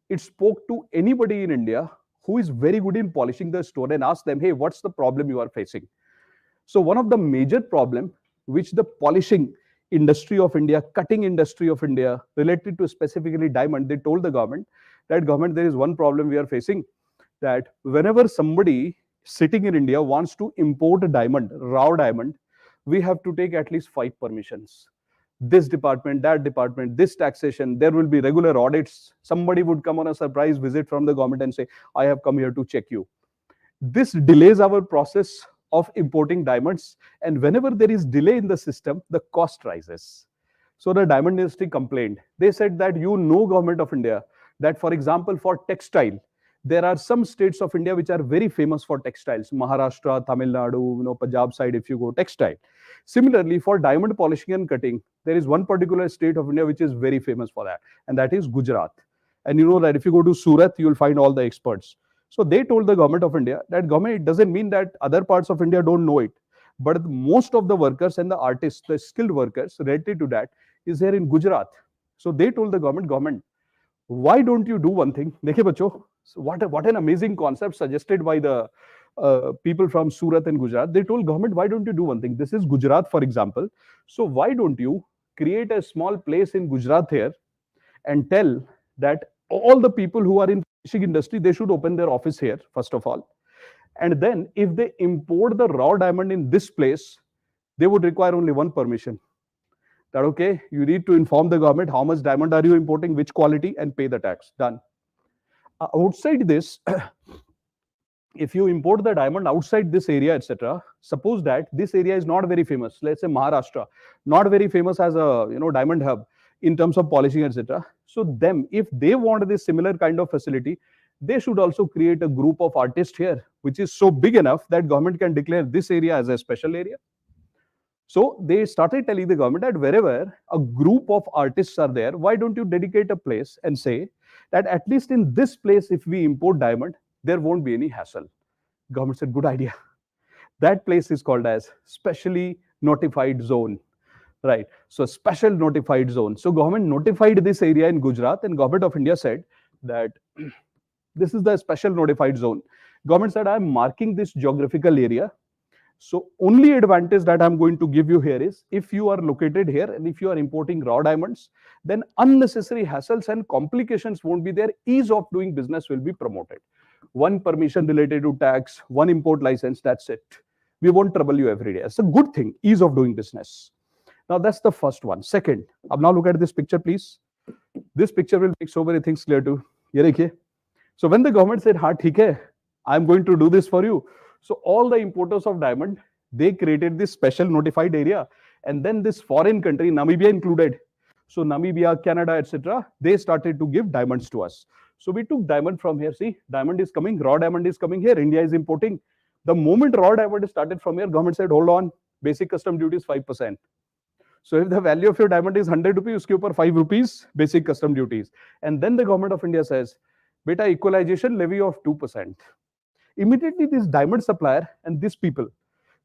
Speaker 2: it spoke to anybody in India who is very good in polishing the stone and asked them, hey, what's the problem you are facing? So one of the major problem which the polishing industry of India, cutting industry of India, related to specifically diamond, they told the government that government, there is one problem we are facing, that whenever somebody sitting in India wants to import a diamond, raw diamond, we have to take at least 5 permissions. This department, that department, this taxation, there will be regular audits. Somebody would come on a surprise visit from the government and say, I have come here to check you. This delays our process of importing diamonds. And whenever there is delay in the system, the cost rises. So the diamond industry complained. They said that, government of India, that for example, for textile, there are some states of India which are very famous for textiles. Maharashtra, Tamil Nadu, Punjab side, if you go, textile. Similarly, for diamond polishing and cutting, there is one particular state of India which is very famous for that, and that is Gujarat. And you know that if you go to Surat, you will find all the experts. So they told the government of India that government, it doesn't mean that other parts of India don't know it, but most of the workers and the artists, the skilled workers related to that is here in Gujarat. So they told the government, why don't you do one thing? Dekhe bacho, so what an amazing concept suggested by the people from Surat and Gujarat. They told government, why don't you do one thing? This is Gujarat, for example. So why don't you create a small place in Gujarat here and tell that all the people who are in fishing industry, they should open their office here, first of all. And then if they import the raw diamond in this place, they would require only one permission. That, okay, you need to inform the government how much diamond are you importing, which quality, and pay the tax. Done. Outside this, if you import the diamond outside this area, etc., suppose that this area is not very famous, let's say Maharashtra, not very famous as a diamond hub in terms of polishing, etc. So them, if they want this similar kind of facility, they should also create a group of artists here, which is so big enough that government can declare this area as a special area. So they started telling the government that wherever a group of artists are there, why don't you dedicate a place and say that at least in this place, if we import diamond, there won't be any hassle. Government said, good idea. That place is called as specially notified zone. Right. So special notified zone. So government notified this area in Gujarat, and government of India said that this is the special notified zone. Government said, I'm marking this geographical area. So only advantage that I'm going to give you here is if you are located here and if you are importing raw diamonds, then unnecessary hassles and complications won't be there. Ease of doing business will be promoted. One permission related to tax, one import license, that's it. We won't trouble you every day. It's a good thing, ease of doing business. Now that's the first one. Second, now look at this picture, please. This picture will make so many things clear to you. So when the government said, "Ha, theek hai, I'm going to do this for you," so all the importers of diamond, they created this special notified area, and then this foreign country, Namibia included. So Namibia, Canada, etc., they started to give diamonds to us. So we took diamond from here. See, diamond is coming, raw diamond is coming here. India is importing. The moment raw diamond started from here, government said, hold on, basic custom duty is 5%. So if the value of your diamond is 100 rupees, uske upar 5 rupees basic custom duties. And then the government of India says, beta, equalization levy of 2%. Immediately this diamond supplier and these people,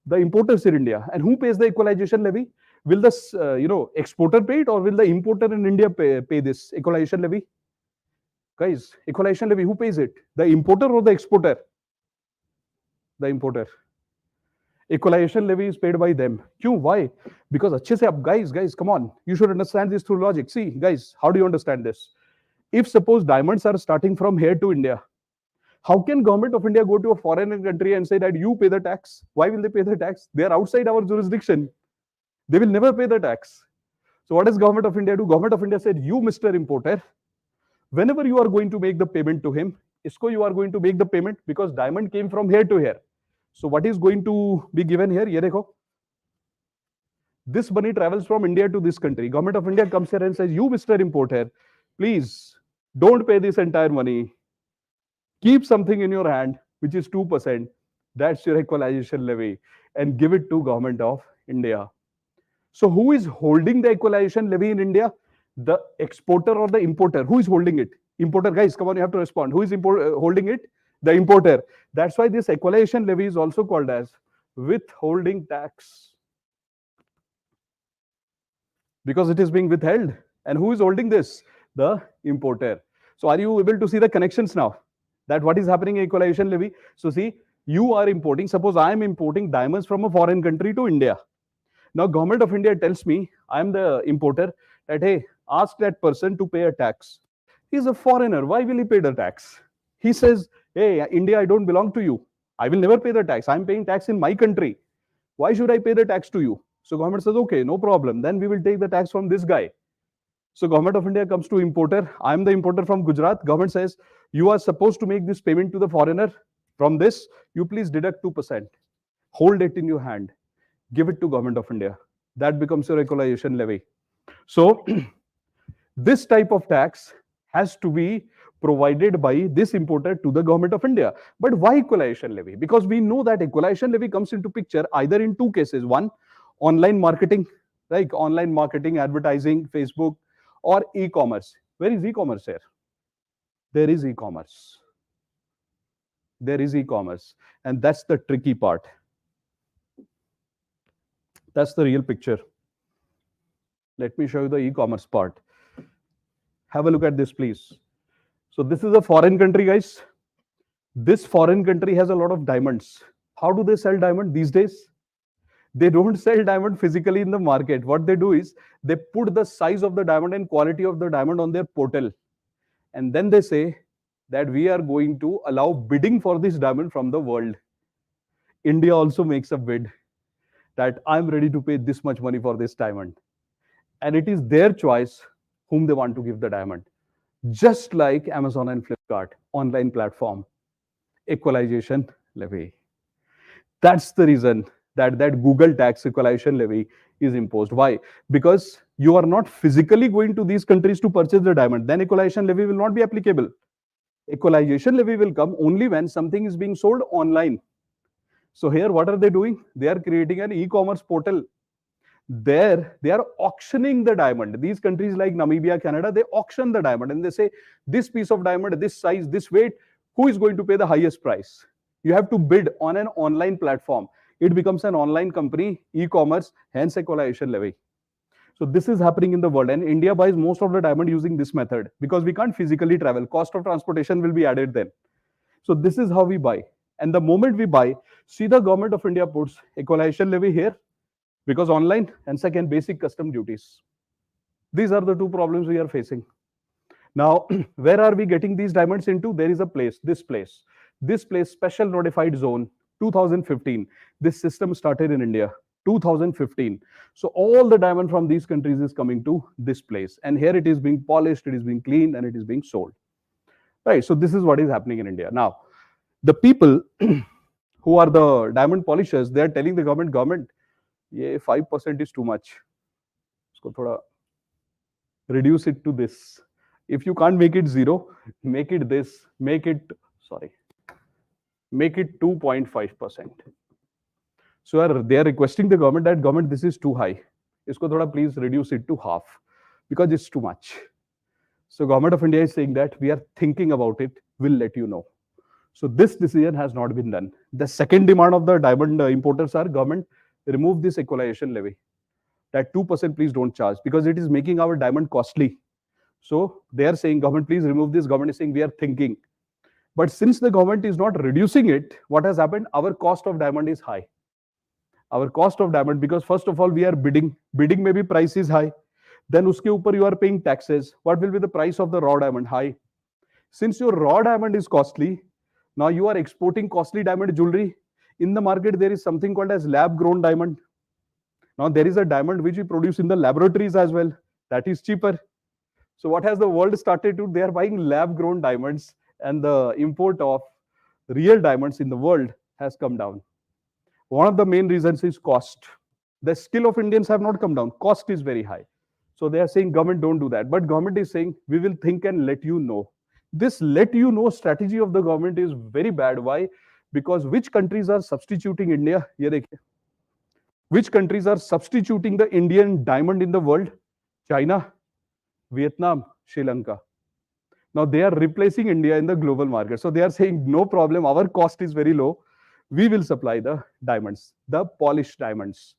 Speaker 2: the importers in India, and who pays the equalization levy? Will the exporter pay it, or will the importer in India pay this equalization levy? Guys, equalization levy, who pays it? The importer or the exporter? The importer. Equalization levy is paid by them. Kyun? Why? Because अच्छे से, guys, come on. You should understand this through logic. See, guys, how do you understand this? If suppose diamonds are starting from here to India, how can government of India go to a foreign country and say that you pay the tax? Why will they pay the tax? They are outside our jurisdiction. They will never pay the tax. So what does government of India do? Government of India said, you, Mr. Importer, whenever you are going to make the payment to him, you are going to make the payment because diamond came from here to here. So what is going to be given here? Ye dekho. This money travels from India to this country. Government of India comes here and says, you, Mr. Importer, please don't pay this entire money. Keep something in your hand, which is 2%. That's your equalization levy, and give it to government of India. So who is holding the equalization levy in India? The exporter or the importer? Who is holding it? Importer, guys, come on, you have to respond. Who is holding it? the importer. That's why this equalization levy is also called as withholding tax, because it is being withheld. And who is holding this? The importer. So are you able to see the connections now? That what is happening in equalization levy? So see, you are importing, suppose I am importing diamonds from a foreign country to India. Now government of India tells me, I am the importer, that hey, ask that person to pay a tax. He's a foreigner, why will he pay the tax? He says, hey, India, I don't belong to you. I will never pay the tax. I'm paying tax in my country. Why should I pay the tax to you? So government says, okay, no problem. Then we will take the tax from this guy. So government of India comes to importer. I'm the importer from Gujarat. Government says, you are supposed to make this payment to the foreigner. From this, you please deduct 2%. Hold it in your hand. Give it to government of India. That becomes your equalization levy. So this type of tax has to be provided by this importer to the government of India. But why equalization levy? Because we know that equalization levy comes into picture either in two cases. One, online marketing, like online marketing, advertising, Facebook, or e-commerce. Where is e-commerce here? There is e-commerce. There is e-commerce. And that's the tricky part. That's the real picture. Let me show you the e-commerce part. Have a look at this, please. So this is a foreign country, guys. This foreign country has a lot of diamonds. How do they sell diamond these days? They don't sell diamond physically in the market. What they do is they put the size of the diamond and quality of the diamond on their portal. And then they say that we are going to allow bidding for this diamond from the world. India also makes a bid that I'm ready to pay this much money for this diamond. And it is their choice whom they want to give the diamond. Just like Amazon and Flipkart, online platform, equalization levy. That's the reason that Google tax equalization levy is imposed. Why? Because you are not physically going to these countries to purchase the diamond. Then equalization levy will not be applicable. Equalization levy will come only when something is being sold online. So here, what are they doing? They are creating an e-commerce portal. There, they are auctioning the diamond. These countries like Namibia, Canada, they auction the diamond and they say, this piece of diamond, this size, this weight, who is going to pay the highest price? You have to bid on an online platform. It becomes an online company, e-commerce, hence equalization levy. So this is happening in the world, and India buys most of the diamond using this method because we can't physically travel. Cost of transportation will be added then. So this is how we buy. And the moment we buy, see, the government of India puts equalization levy here because online, and second, basic custom duties. These are the two problems we are facing. Now, where are we getting these diamonds into? There is a place, this place, special notified zone, 2015. This system started in India, 2015. So all the diamond from these countries is coming to this place. And here it is being polished, it is being cleaned, and it is being sold. Right, so this is what is happening in India. Now, the people who are the diamond polishers, they are telling the government, yeah, 5% is too much. So thoda reduce it to this. If you can't make it 0, make it this, make it 2.5%. So they are requesting the government that government, this is too high. Isko thoda please reduce it to half because it's too much. So government of India is saying that we are thinking about it, we'll let you know. So this decision has not been done. The second demand of the diamond importers are, government, remove this equalization levy. That 2% please don't charge because it is making our diamond costly. So they are saying, government, please remove this. Government is saying, we are thinking. But since the government is not reducing it, what has happened? Our cost of diamond is high. Our cost of diamond, because first of all, we are bidding. Bidding maybe price is high. Then uske upar you are paying taxes. What will be the price of the raw diamond? High. Since your raw diamond is costly, now you are exporting costly diamond jewelry. In the market, there is something called as lab-grown diamond. Now there is a diamond which we produce in the laboratories as well. That is cheaper. So what has the world started to? They are buying lab-grown diamonds, and the import of real diamonds in the world has come down. One of the main reasons is cost. The skill of Indians have not come down. Cost is very high. So they are saying, government, don't do that. But government is saying, we will think and let you know. This let you know strategy of the government is very bad. Why? Because which countries are substituting India? Which countries are substituting the Indian diamond in the world? China, Vietnam, Sri Lanka. Now they are replacing India in the global market. So they are saying, no problem, our cost is very low. We will supply the diamonds, the polished diamonds.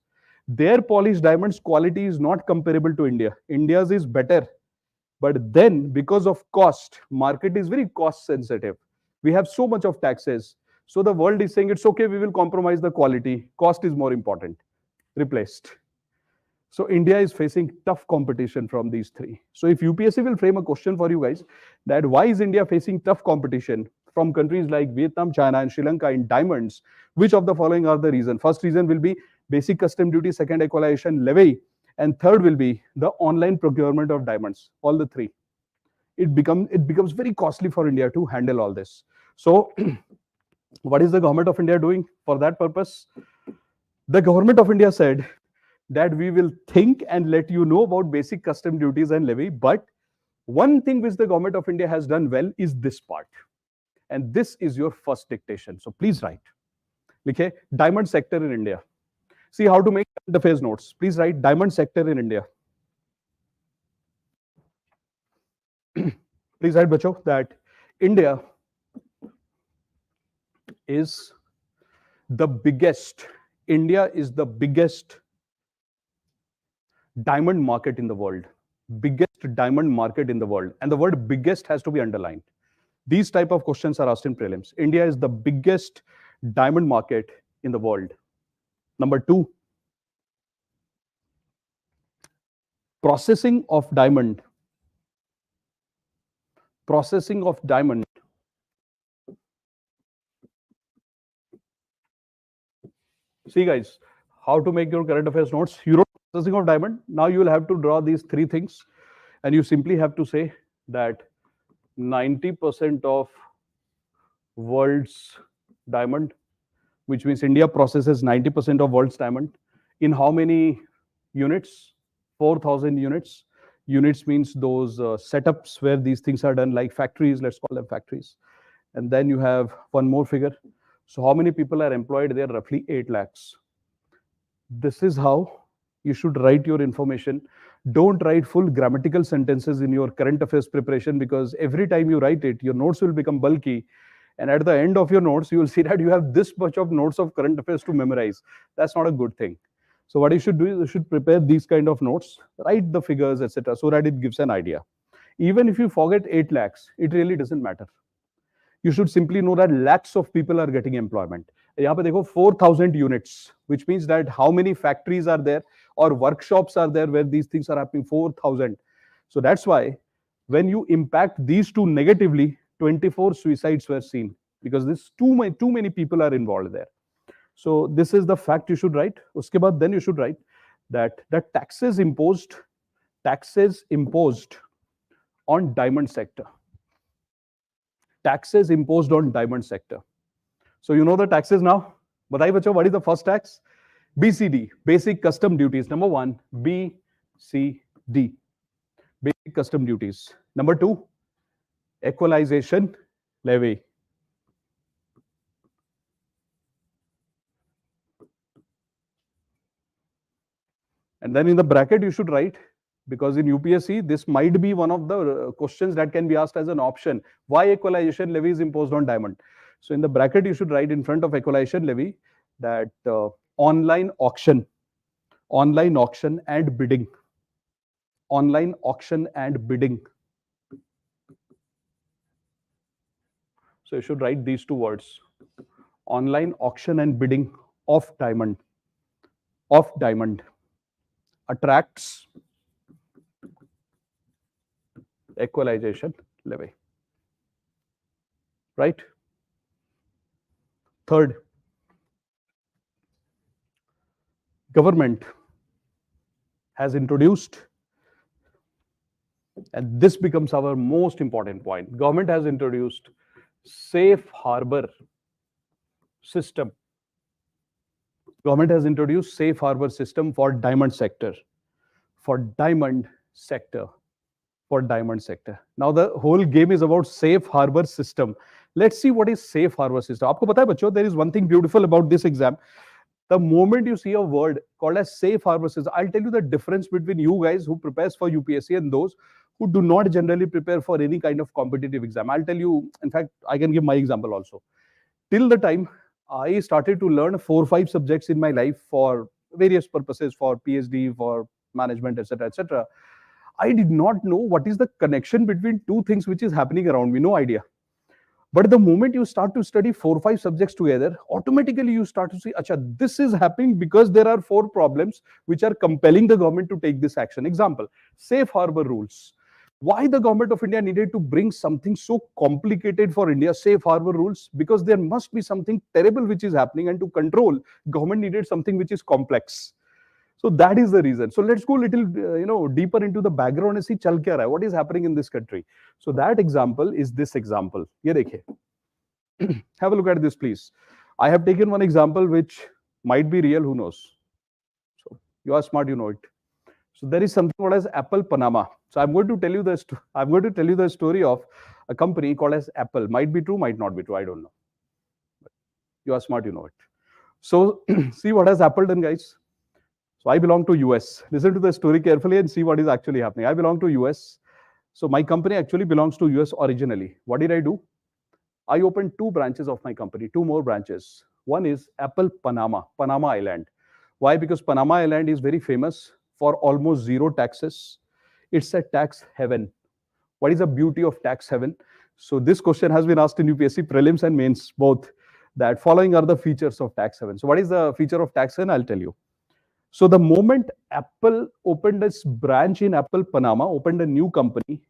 Speaker 2: Their polished diamonds quality is not comparable to India. India's is better. But then because of cost, market is very cost sensitive. We have so much of taxes. So the world is saying it's okay, we will compromise the quality. Cost is more important. Replaced. So India is facing tough competition from these three. So if UPSC will frame a question for you guys that why is India facing tough competition from countries like Vietnam, China, and Sri Lanka in diamonds, which of the following are the reason? First reason will be basic custom duty, second equalization levy, and third will be the online procurement of diamonds. All the three. It becomes very costly for India to handle all this. So what is the government of India doing for that purpose? The government of India said that we will think and let you know about basic custom duties and levy. But one thing which the government of India has done well is this part. And this is your first dictation. So please write. Okay, diamond sector in India. See how to make current affairs notes. Please write diamond sector in India. Please write, bacho, that India is the biggest. India is the biggest diamond market in the world. Biggest diamond market in the world. And the word biggest has to be underlined. These type of questions are asked in prelims. India is the biggest diamond market in the world. Number two, processing of diamond. Processing of diamond. See guys, how to make your current affairs notes. You wrote processing of diamond. Now you will have to draw these three things. And you simply have to say that 90% of world's diamond, which means India processes 90% of world's diamond. In how many units? 4,000 units. Units means those setups where these things are done, like factories, let's call them factories. And then you have one more figure. So how many people are employed there? Roughly 8 lakhs. This is how you should write your information. Don't write full grammatical sentences in your current affairs preparation, because every time you write it, your notes will become bulky. And at the end of your notes, you will see that you have this much of notes of current affairs to memorize. That's not a good thing. So what you should do is you should prepare these kind of notes, write the figures, etc., so that it gives an idea. Even if you forget 8 lakhs, it really doesn't matter. You should simply know that lakhs of people are getting employment. यहाँ पे देखो 4,000 units, which means that how many factories are there or workshops are there where these things are happening? 4,000. So that's why when you impact these two negatively, 24 suicides were seen, because this too many people are involved there. So this is the fact you should write. Uske baad then you should write that the taxes imposed on diamond sector. Taxes imposed on diamond sector. So you know the taxes now. Bataiye bachcho, what is the first tax? BCD, basic custom duties. Number 1, BCD, basic custom duties. Number 2, equalization levy. And then in the bracket you should write, because in UPSC this might be one of the questions that can be asked as an option. Why equalization levy is imposed on diamond? So in the bracket you should write in front of equalization levy that online auction and bidding. Online auction and bidding. So you should write these two words. Online auction and bidding of diamond. Attracts equalization levy. Right? Third, government has introduced, and this becomes our most important point, government has introduced safe harbor system. Government has introduced safe harbor system for diamond sector. Now the whole game is about safe harbor system. Let's see what is safe harbor system. आपको पता है बच्चों, there is one thing beautiful about this exam. The moment you see a word called as safe harbor system, I'll tell you the difference between you guys who prepares for UPSC and those who do not generally prepare for any kind of competitive exam. I'll tell you, in fact, I can give my example also. Till the time I started to learn 4 or 5 subjects in my life for various purposes, for PhD, for management, etc., etc., I did not know what is the connection between two things which is happening around me. No idea. But the moment you start to study 4 or 5 subjects together, automatically you start to see, acha, this is happening because there are 4 problems which are compelling the government to take this action. Example, safe harbor rules. Why the government of India needed to bring something so complicated for India, safe harbor rules? Because there must be something terrible which is happening, and to control, government needed something which is complex. So that is the reason. So let's go a little, deeper into the background and see chal kya raha hai, what is happening in this country. So that example is this example. Ye dekhiye. Have a look at this, please. I have taken one example which might be real, who knows. So you are smart, you know it. So there is something called as Apple Panama. So I'm going to tell you the story of a company called as Apple. Might be true, might not be true. I don't know. But you are smart, you know it. So see what has Apple done, guys. So I belong to US. Listen to the story carefully and see what is actually happening. I belong to US. So my company actually belongs to US originally. What did I do? I opened 2 branches of my company, 2 more branches. One is Apple Panama, Panama Island. Why? Because Panama Island is very famous for almost 0 taxes. It's a tax heaven. What is the beauty of tax heaven? So this question has been asked in UPSC Prelims and Mains both, that following are the features of tax heaven. So what is the feature of tax heaven? I'll tell you. So the moment Apple opened its branch in Apple Panama, opened a new company,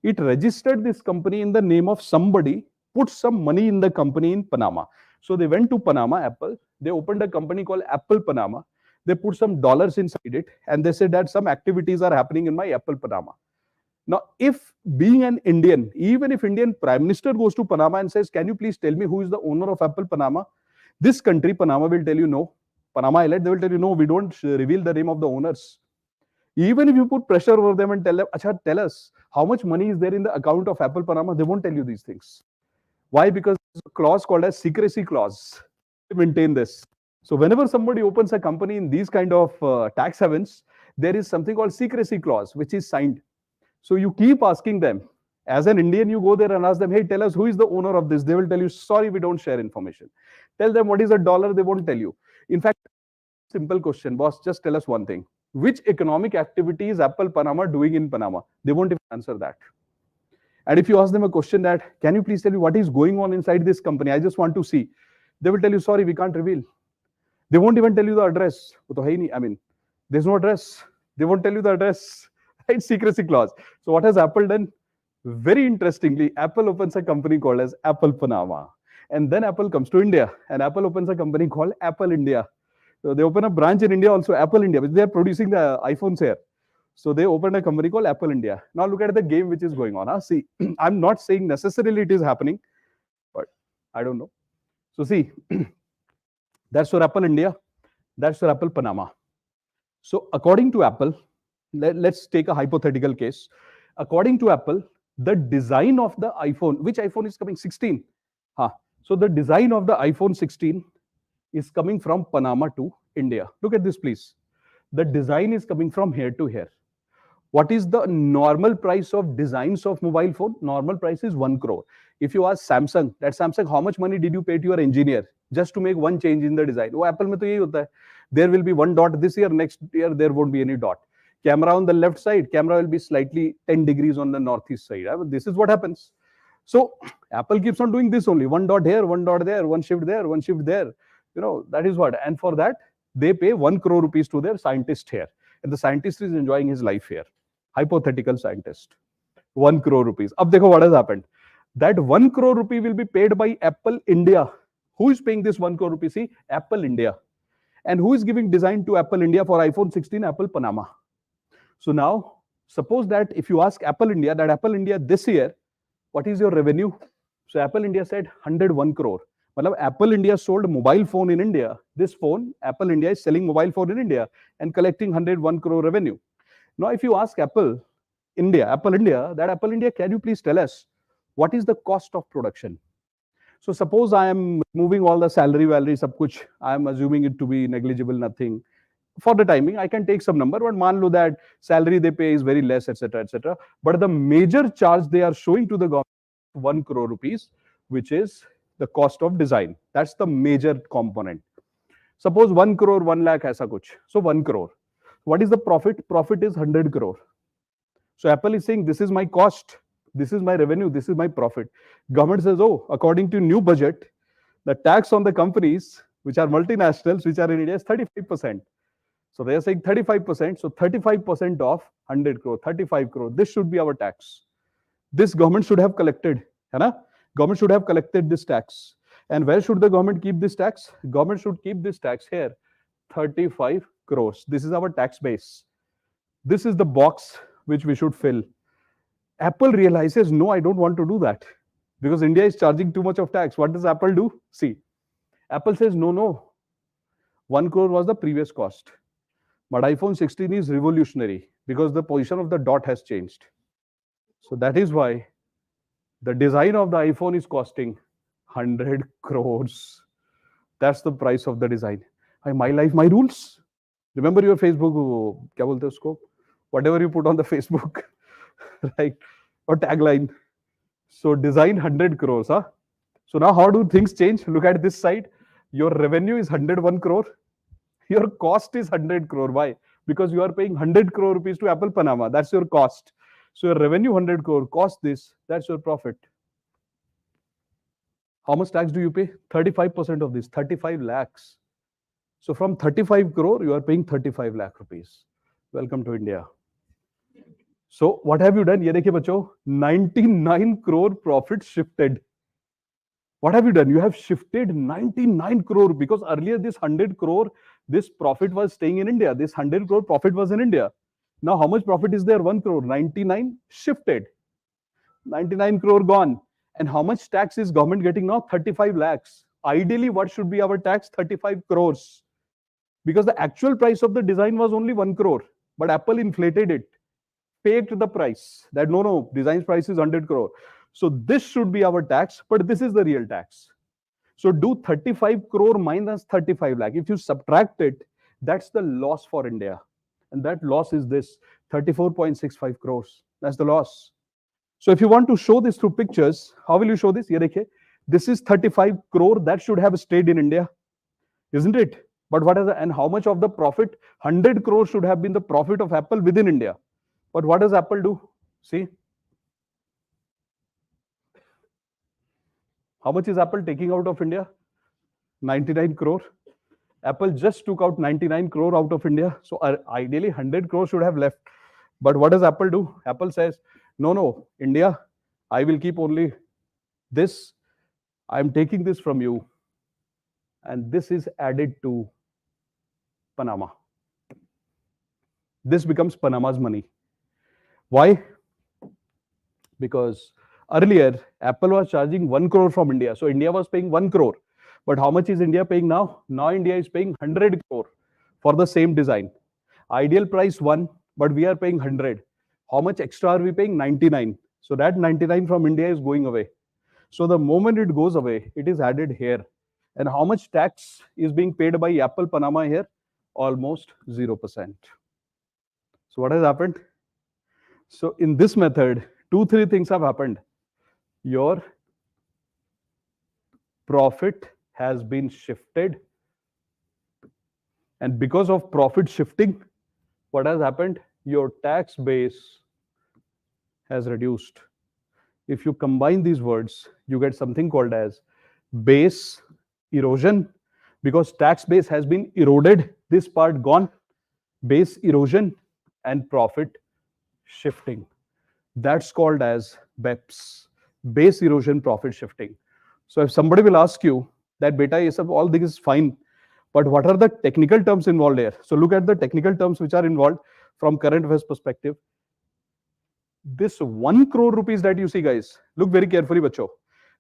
Speaker 2: it registered this company in the name of somebody, put some money in the company in Panama. So they went to Panama, Apple, they opened a company called Apple Panama, they put some dollars inside it, and they said that some activities are happening in my Apple Panama. Now, if being an Indian, even if Indian Prime Minister goes to Panama and says, can you please tell me who is the owner of Apple Panama? This country, Panama, will tell you no. Panama Island, they will tell you, no, we don't reveal the name of the owners. Even if you put pressure over them and tell them, Acha, tell us how much money is there in the account of Apple Panama, they won't tell you these things. Why? Because there's a clause called as secrecy clause. They maintain this. So whenever somebody opens a company in these kind of tax havens, there is something called secrecy clause, which is signed. So you keep asking them. As an Indian, you go there and ask them, hey, tell us who is the owner of this. They will tell you, sorry, we don't share information. Tell them what is a dollar, they won't tell you. In fact, simple question, boss, just tell us one thing. Which economic activity is Apple Panama doing in Panama? They won't even answer that. And if you ask them a question that, can you please tell me what is going on inside this company? I just want to see. They will tell you, sorry, we can't reveal. They won't even tell you the address. I mean, there's no address. They won't tell you the address. Right? Secrecy clause. So what has Apple done? Very interestingly, Apple opens a company called as Apple Panama. And then Apple comes to India and Apple opens a company called Apple India. So they open a branch in India also, Apple India, which they are producing the iPhones here. So they opened a company called Apple India. Now look at the game which is going on. Huh? See, I'm not saying necessarily it is happening, but I don't know. So see, that's for Apple India. That's for Apple Panama. So according to Apple, let's take a hypothetical case. According to Apple, the design of the iPhone, which iPhone is coming? 16. So the design of the iPhone 16 is coming from Panama to India. Look at this, please. The design is coming from here to here. What is the normal price of designs of mobile phone? Normal price is 1 crore. If you ask Samsung, that Samsung, how much money did you pay to your engineer just to make one change in the design? Oh, Apple mein to yahi hota hai. There will be one dot this year, next year there won't be any dot. Camera on the left side, camera will be slightly 10 degrees on the northeast side. This is what happens. So Apple keeps on doing this only. One dot here, one dot there, one shift there, one shift there. That is what. And for that, they pay 1 crore rupees to their scientist here. And the scientist is enjoying his life here. Hypothetical scientist. 1 crore rupees. Ab dekho what has happened. That 1 crore rupee will be paid by Apple India. Who is paying this 1 crore rupees? See, Apple India. And who is giving design to Apple India for iPhone 16? Apple Panama. So now, suppose that if you ask Apple India, that Apple India this year, what is your revenue? So Apple India said 101 crore. Matlab Apple India sold mobile phone in India. This phone, Apple India is selling mobile phone in India and collecting 101 crore revenue. Now, if you ask Apple India, that Apple India, can you please tell us what is the cost of production? So suppose I am moving all the salary, sab kuch, I am assuming it to be negligible, nothing. for the timing, I can take some number, but मान लो that salary they pay is very less, etc., etc. But the major charge they are showing to the government, 1 crore rupees, which is the cost of design. That's the major component. Suppose 1 crore, 1 lakh, ऐसा कुछ. So 1 crore. What is the profit? Profit is 100 crore. So Apple is saying, this is my cost, this is my revenue, this is my profit. Government says, oh, according to new budget, the tax on the companies which are multinationals, which are in India, is 35%. So they are saying 35%. So 35% of 100 crore, 35 crore. This should be our tax. This government should have collected. है ना? Government should have collected this tax. And where should the government keep this tax? Government should keep this tax here, 35 crores. This is our tax base. This is the box which we should fill. Apple realizes, no, I don't want to do that because India is charging too much of tax. What does Apple do? See, Apple says, no, 1 crore was the previous cost. But iPhone 16 is revolutionary because the position of the dot has changed. So that is why the design of the iPhone is costing 100 crores. That's the price of the design. My life, my rules. Remember your Facebook, क्या बोलते हैं उसको? Whatever you put on the Facebook, right? Or tagline. So design 100 crores, huh? So now how do things change? Look at this side. Your revenue is 101 crore. Your cost is 100 crore. Why? Because you are paying 100 crore rupees to Apple Panama. That's your cost. So your revenue 100 crore, cost this, that's your profit. How much tax do you pay? 35% of this, 35 lakhs. So from 35 crore, you are paying 35 lakh rupees. Welcome to India. So what have you done? ये देखिए बच्चों, 99 crore profit shifted. What have you done? You have shifted 99 crore because earlier this 100 crore, this profit was staying in India. This 100 crore profit was in India. Now how much profit is there? 1 crore. 99 shifted. 99 crore gone. And how much tax is government getting now? 35 lakhs. Ideally, what should be our tax? 35 crores. Because the actual price of the design was only 1 crore. But Apple inflated it. Paid the price. That no, design's price is 100 crore. So this should be our tax, but this is the real tax. So do 35 crore minus 35 lakh. If you subtract it, that's the loss for India. And that loss is this, 34.65 crores. That's the loss. So if you want to show this through pictures, how will you show this? This is 35 crore that should have stayed in India, isn't it? But what is and how much of the profit? 100 crore should have been the profit of Apple within India. But what does Apple do? See, how much is Apple taking out of India? 99 crore. Apple just took out 99 crore out of India. So ideally 100 crore should have left. But what does Apple do? Apple says, no, India, I will keep only this. I'm taking this from you. And this is added to Panama. This becomes Panama's money. Why? Because earlier, Apple was charging 1 crore from India. So India was paying 1 crore. But how much is India paying now? Now India is paying 100 crore for the same design. Ideal price 1, but we are paying 100. How much extra are we paying? 99. So that 99 from India is going away. So the moment it goes away, it is added here. And how much tax is being paid by Apple Panama here? Almost 0%. So what has happened? So in this method, 2-3 things have happened. Your profit has been shifted. And because of profit shifting, what has happened? Your tax base has reduced. If you combine these words, you get something called as base erosion, because tax base has been eroded, this part gone, base erosion and profit shifting. That's called as BEPS, base erosion profit shifting. So if somebody will ask you that, beta, all this is fine, but what are the technical terms involved here? So look at the technical terms which are involved from current affairs perspective. This 1 crore rupees that you see, guys, look very carefully, bacho.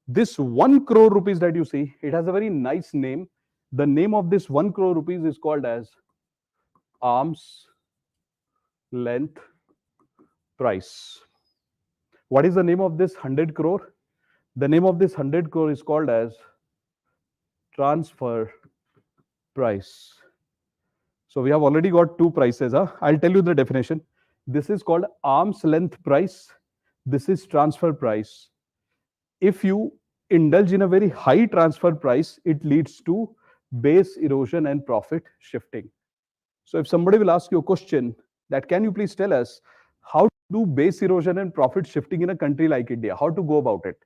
Speaker 2: This 1 crore rupees that you see, it has a very nice name. The name of this 1 crore rupees is called as arm's length price. What is the name of this 100 crore? The name of this 100 crore is called as transfer price. So we have already got two prices. I'll tell you the definition. This is called arm's length price. This is transfer price. If you indulge in a very high transfer price, it leads to base erosion and profit shifting. So if somebody will ask you a question that, can you please tell us how to do base erosion and profit shifting in a country like India, how to go about it?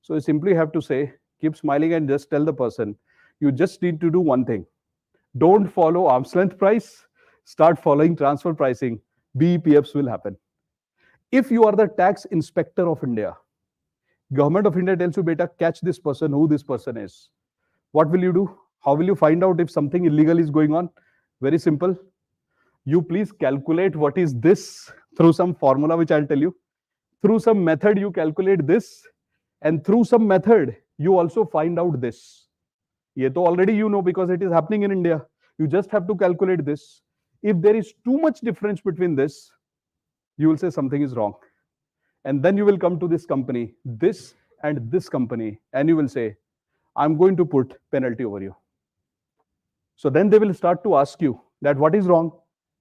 Speaker 2: So you simply have to say, keep smiling and just tell the person, you just need to do one thing. Don't follow arm's length price, start following transfer pricing. BEPFs will happen. If you are the tax inspector of India, government of India tells you, beta, catch this person, who this person is. What will you do? How will you find out if something illegal is going on? Very simple. You please calculate what is this through some formula, which I'll tell you. Through some method, you calculate this. And through some method, you also find out this. Ye to already you know, because it is happening in India. You just have to calculate this. If there is too much difference between this, you will say something is wrong. And then you will come to this company, this and this company, and you will say, I'm going to put penalty over you. So then they will start to ask you that what is wrong?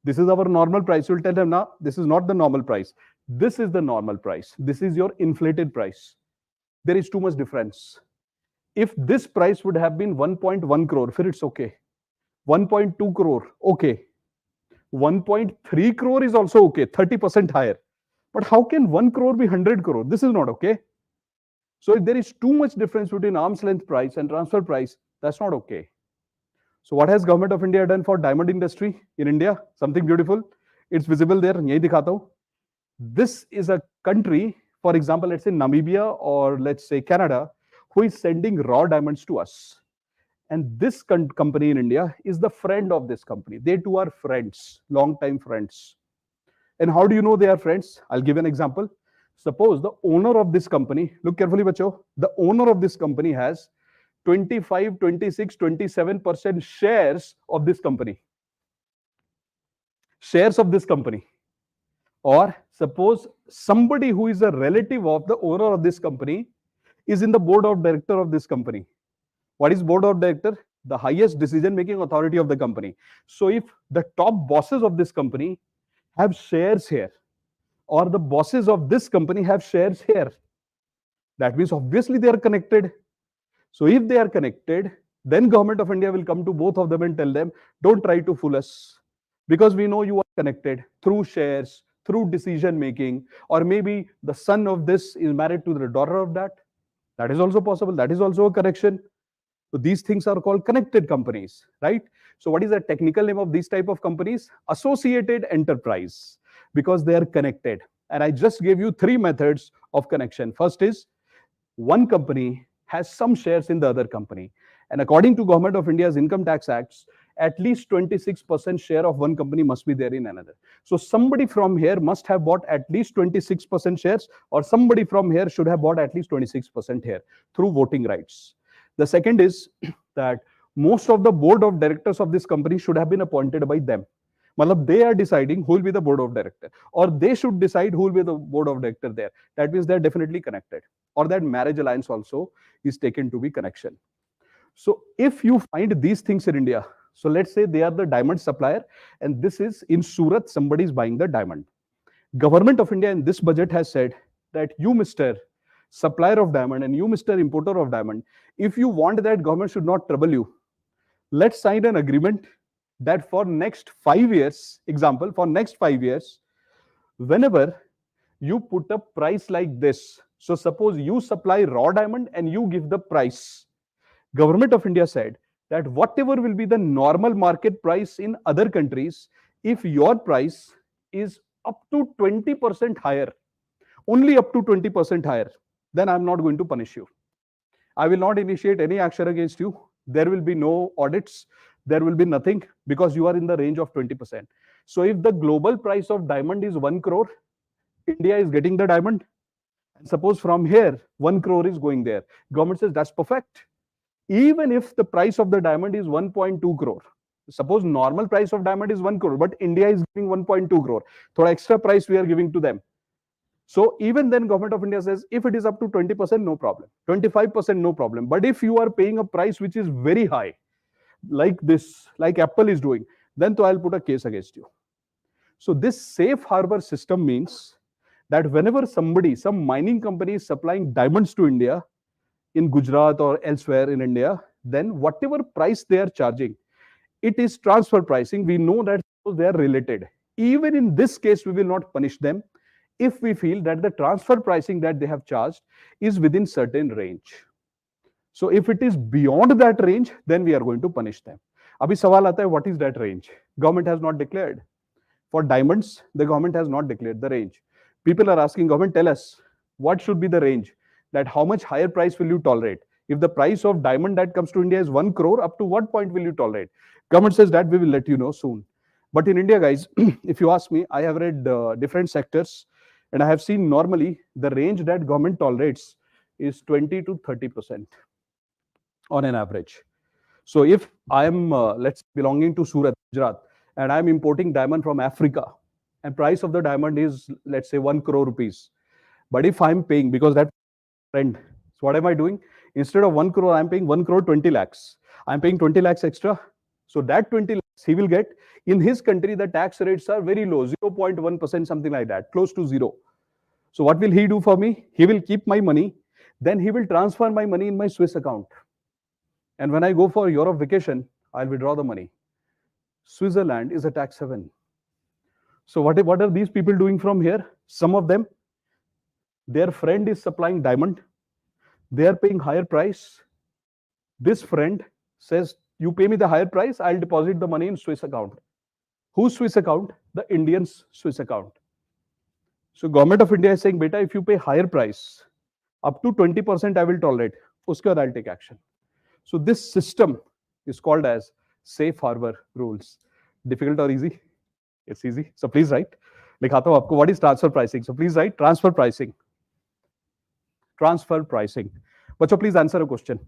Speaker 2: This is our normal price. You will tell them, no, this is not the normal price. This is the normal price. This is your inflated price. There is too much difference. If this price would have been 1.1 crore, फिर it's okay. 1.2 crore, okay. 1.3 crore is also okay, 30% higher. But how can 1 crore be 100 crore? This is not okay. So if there is too much difference between arm's length price and transfer price, that's not okay. So what has Government of India done for diamond industry in India? Something beautiful. It's visible there. Yahi dikhata hu. This is a country, for example, let's say Namibia or let's say Canada, who is sending raw diamonds to us. And this company in India is the friend of this company. They two are friends, long-time friends. And how do you know they are friends? I'll give an example. Suppose the owner of this company, look carefully, bacho, the owner of this company has 25, 26, 27% shares of this company. Shares of this company. Or suppose somebody who is a relative of the owner of this company is in the board of director of this company. What is board of director? The highest decision-making authority of the company. So if the top bosses of this company have shares here, or the bosses of this company have shares here, that means obviously they are connected. So if they are connected, then Government of India will come to both of them and tell them, don't try to fool us, because we know you are connected through shares, through decision-making, or maybe the son of this is married to the daughter of that. That is also possible. That is also a connection. So these things are called connected companies, right? So what is the technical name of these type of companies? Associated enterprise, because they are connected. And I just gave you three methods of connection. First is one company has some shares in the other company. And according to Government of India's Income Tax Acts, at least 26% share of one company must be there in another. So somebody from here must have bought at least 26% shares, or somebody from here should have bought at least 26% here through voting rights. The second is that most of the board of directors of this company should have been appointed by them. Matlab, they are deciding who will be the board of director, or they should decide who will be the board of director there. That means they're definitely connected, or that marriage alliance also is taken to be connection. So if you find these things in India, so let's say they are the diamond supplier, and this is in Surat, somebody is buying the diamond. Government of India in this budget has said that you, Mr. supplier of diamond, and you, Mr. importer of diamond, if you want that government should not trouble you, let's sign an agreement that for next 5 years, example, for next 5 years, whenever you put a price like this, so suppose you supply raw diamond and you give the price, Government of India said that whatever will be the normal market price in other countries, if your price is up to 20% higher, only up to 20% higher, then I'm not going to punish you. I will not initiate any action against you. There will be no audits. There will be nothing, because you are in the range of 20%. So if the global price of diamond is 1 crore, India is getting the diamond. And suppose from here, 1 crore is going there. Government says that's perfect. Even if the price of the diamond is 1.2 crore. Suppose normal price of diamond is 1 crore, but India is giving 1.2 crore. Thoda extra price we are giving to them. So even then Government of India says, if it is up to 20%, no problem. 25%, no problem. But if you are paying a price which is very high, like this, like Apple is doing, then I'll put a case against you. So this safe harbor system means that whenever some mining company is supplying diamonds to India, in Gujarat or elsewhere in India, then whatever price they are charging, it is transfer pricing. We know that they are related. Even in this case, we will not punish them if we feel that the transfer pricing that they have charged is within certain range. So if it is beyond that range, then we are going to punish them. Abhi sawal aata hai, what is that range? Government has not declared. For diamonds, the government has not declared the range. People are asking government, tell us what should be the range, that how much higher price will you tolerate? If the price of diamond that comes to India is 1 crore, up to what point will you tolerate? Government says that we will let you know soon. But in India, guys, if you ask me, I have read different sectors, and I have seen normally the range that government tolerates is 20 to 30% on an average. So if I am, let's belonging to Surat, Gujarat, and I'm importing diamond from Africa, and price of the diamond is, let's say, 1 crore rupees. But if I'm paying, because that friend, so what am I doing? Instead of 1 crore, I'm paying 1 crore 20 lakhs. I'm paying 20 lakhs extra. So that 20 lakhs he will get. In his country, the tax rates are very low, 0.1%, something like that, close to zero. So what will he do for me? He will keep my money. Then he will transfer my money in my Swiss account. And when I go for Europe vacation, I'll withdraw the money. Switzerland is a tax haven. So what are these people doing from here? Some of them, their friend is supplying diamond. They are paying higher price. This friend says, you pay me the higher price, I'll deposit the money in Swiss account. Whose Swiss account? The Indian's Swiss account. So government of India is saying, beta, if you pay higher price, up to 20% I will tolerate. Uske baad I'll take action. So this system is called as safe harbor rules. Difficult or easy? It's easy. So please write. लिखाता हूं आपको, what is transfer pricing? So please write transfer pricing. Transfer pricing. Bachcho, please answer a question.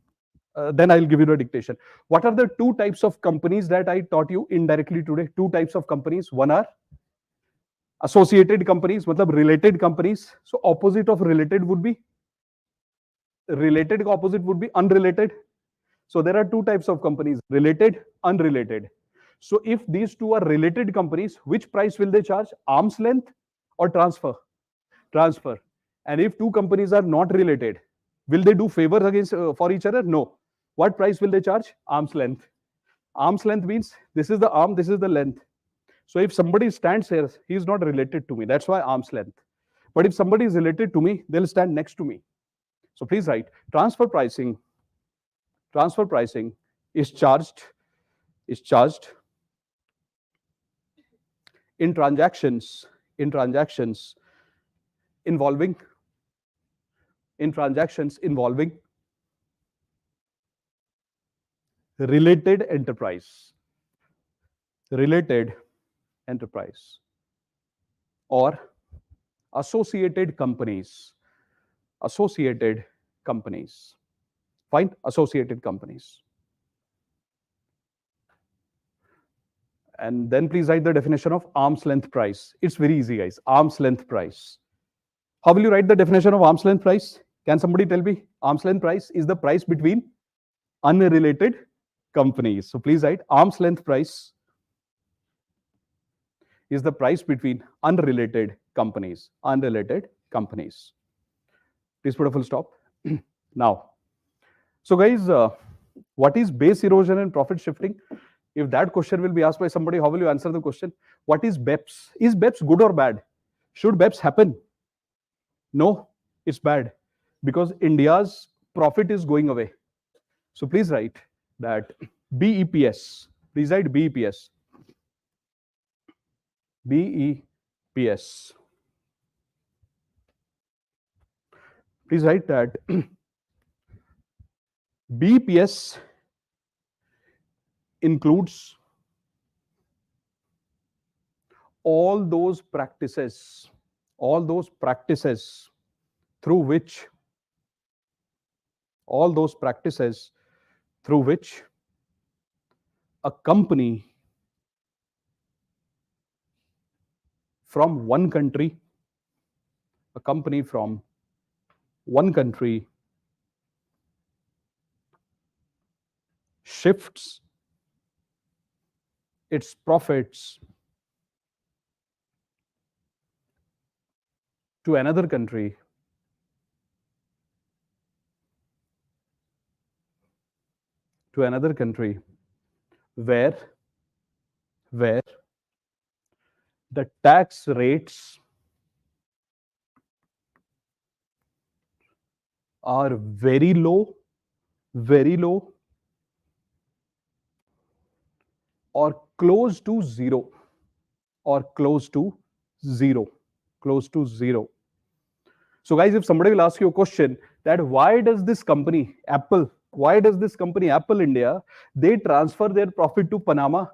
Speaker 2: Then I'll give you the dictation. What are the two types of companies that I taught you indirectly today? Two types of companies. One are associated companies, matlab related companies. So opposite of related would be opposite would be unrelated. So there are two types of companies, related, unrelated. So if these two are related companies, which price will they charge? Arm's length or transfer? Transfer. And if two companies are not related, will they do favors against for each other? No. What price will they charge? Arm's length. Arm's length means this is the arm, this is the length. So if somebody stands here, he is not related to me. That's why arm's length. But if somebody is related to me, they'll stand next to me. So please write transfer pricing. Transfer pricing is charged in transactions involving related enterprise or associated companies. Fine, associated companies. And then please write the definition of arm's length price. It's very easy, guys. Arm's length price. How will you write the definition of arm's length price? Can somebody tell me? Arm's length price is the price between unrelated companies. So please write arm's length price is the price between unrelated companies. Please put a full stop. Now, so guys, what is base erosion and profit shifting? If that question will be asked by somebody, how will you answer the question? What is BEPS? Is BEPS good or bad? Should BEPS happen? No, it's bad because India's profit is going away. So please write that BEPS. Please write BEPS. BEPS. Please write that BEPS includes all those practices through which a company from one country shifts its profits to another country where the tax rates are very low, or close to zero, or close to zero, close to zero. So guys, if somebody will ask you a question that why does this company Apple, India, they transfer their profit to Panama?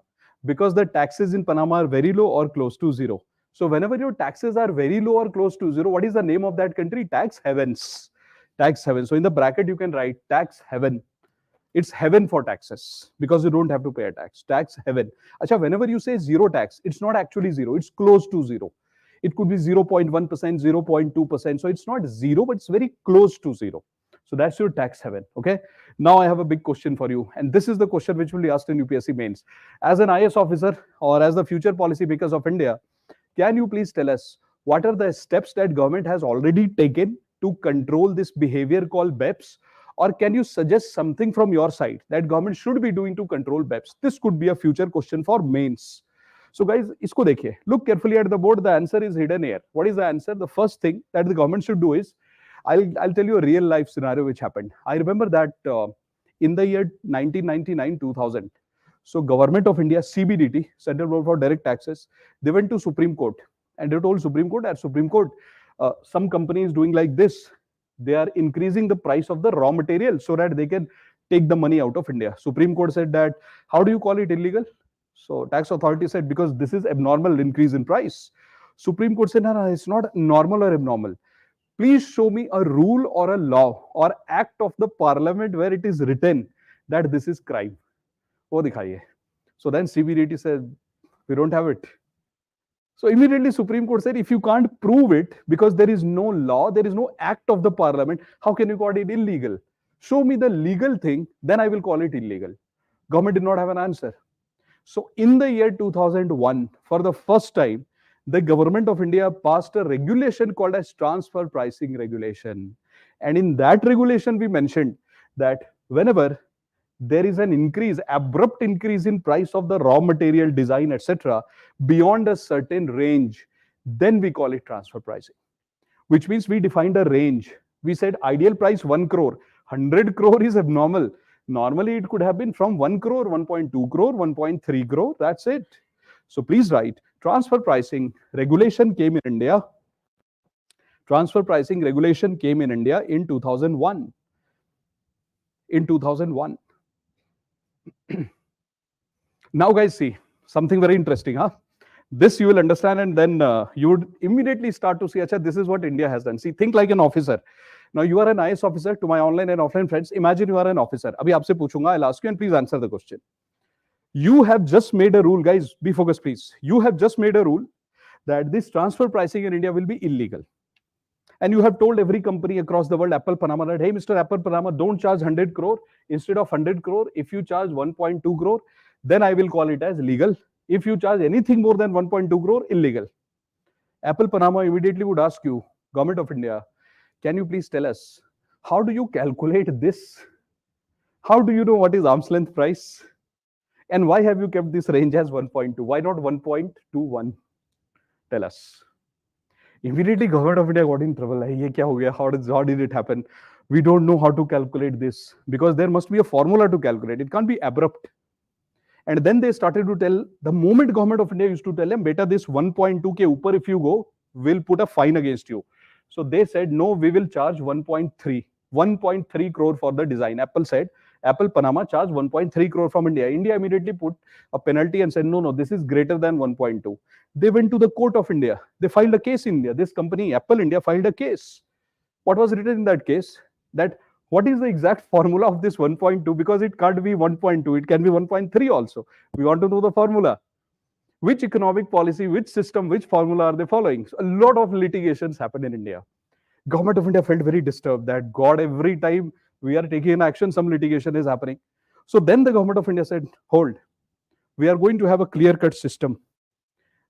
Speaker 2: Because the taxes in Panama are very low or close to zero. So whenever your taxes are very low or close to zero, what is the name of that country? Tax havens. Tax haven. So in the bracket you can write tax haven. It's heaven for taxes because you don't have to pay a tax. Tax heaven. Acha, whenever you say zero tax, it's not actually zero, it's close to zero. It could be 0.1%, 0.2%. So it's not zero, but it's very close to zero. So that's your tax heaven. Okay. Now I have a big question for you. And this is the question which will be asked in UPSC mains. As an IAS officer or as the future policy makers of India, can you please tell us what are the steps that government has already taken to control this behavior called BEPS? Or can you suggest something from your side that government should be doing to control BEPS? This could be a future question for mains. So guys, isko dekhiye. Look carefully at the board. The answer is hidden here. What is the answer? The first thing that the government should do is, I'll tell you a real life scenario which happened. I remember that in the year 1999, 2000, so Government of India, CBDT, Central Board for Direct Taxes, they went to Supreme Court and they told Supreme Court, at Supreme Court, some companies doing like this, they are increasing the price of the raw material so that they can take the money out of India. Supreme Court said that, how do you call it illegal? So tax authority said, because this is abnormal increase in price. Supreme Court said, no, it's not normal or abnormal. Please show me a rule or a law or act of the parliament where it is written that this is crime. वो दिखाइए. So then CBDT said, we don't have it. So immediately Supreme Court said, if you can't prove it because there is no law, there is no act of the parliament, how can you call it illegal? Show me the legal thing, then I will call it illegal. Government did not have an answer. So in the year 2001, for the first time, the Government of India passed a regulation called as transfer pricing regulation. And in that regulation, we mentioned that whenever there is an increase, abrupt increase in price of the raw material, design, etc., beyond a certain range, then we call it transfer pricing, which means we defined a range. We said ideal price 1 crore, 100 crore is abnormal. Normally, it could have been from 1 crore, 1.2 crore, 1.3 crore. That's it. So please write, transfer pricing regulation came in India. Transfer pricing regulation came in India in 2001. In 2001. Now, guys, see something very interesting, huh? This you will understand, and then you would immediately start to see, acha, this is what India has done. See, think like an officer. Now, you are an IAS officer. To my online and offline friends, imagine you are an officer. Abhi aapse puchunga, I'll ask you, and please answer the question. You have just made a rule, guys. Be focused, please. You have just made a rule that this transfer pricing in India will be illegal. And you have told every company across the world, Apple Panama, that, hey, Mr. Apple Panama, don't charge 100 crore. Instead of 100 crore, if you charge 1.2 crore, then I will call it as legal. If you charge anything more than 1.2 crore, illegal. Apple Panama immediately would ask you, Government of India, can you please tell us, how do you calculate this? How do you know what is arm's length price? And why have you kept this range as 1.2? Why not 1.21? Tell us. Immediately, Government of India got in trouble. Ye kya ho gaya? How did it happen? We don't know how to calculate this because there must be a formula to calculate. It can't be abrupt. And then they started to tell, the moment Government of India used to tell them, beta, this 1.2 ke upar if you go, we'll put a fine against you. So they said, no, we will charge 1.3 crore for the design. Apple said, Apple Panama charged 1.3 crore from India. India immediately put a penalty and said, no, this is greater than 1.2. They went to the court of India. They filed a case in India. This company, Apple India, filed a case. What was written in that case? That what is the exact formula of this 1.2? Because it can't be 1.2. It can be 1.3 also. We want to know the formula. Which economic policy, which system, which formula are they following? So a lot of litigations happen in India. Government of India felt very disturbed that, God, every time we are taking an action, some litigation is happening. So then the Government of India said, hold, we are going to have a clear-cut system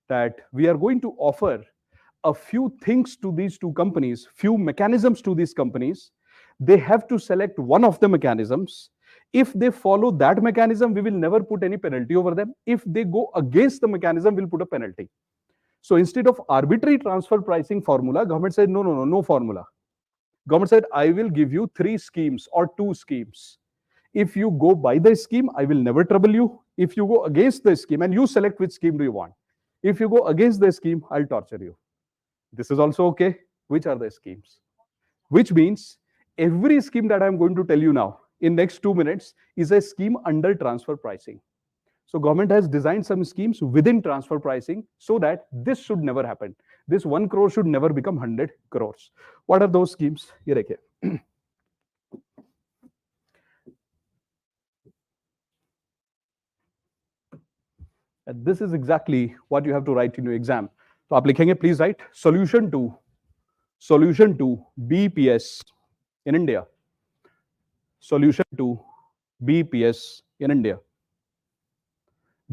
Speaker 2: that we are going to offer a few things to these two companies, few mechanisms to these companies. They have to select one of the mechanisms. If they follow that mechanism, we will never put any penalty over them. If they go against the mechanism, we'll put a penalty. So instead of arbitrary transfer pricing formula, government said, no formula. Government said, I will give you 3 schemes or 2 schemes. If you go by the scheme, I will never trouble you. If you go against the scheme, and you select which scheme do you want. If you go against the scheme, I'll torture you. This is also okay. Which are the schemes? Which means every scheme that I'm going to tell you now in next 2 minutes is a scheme under transfer pricing. So government has designed some schemes within transfer pricing so that this should never happen. This 1 crore should never become 100 crores. What are those schemes? Here देखिए. And this is exactly what you have to write in your exam. So आप लिखेंगे, please write solution to BPS in India. Solution to BPS in India.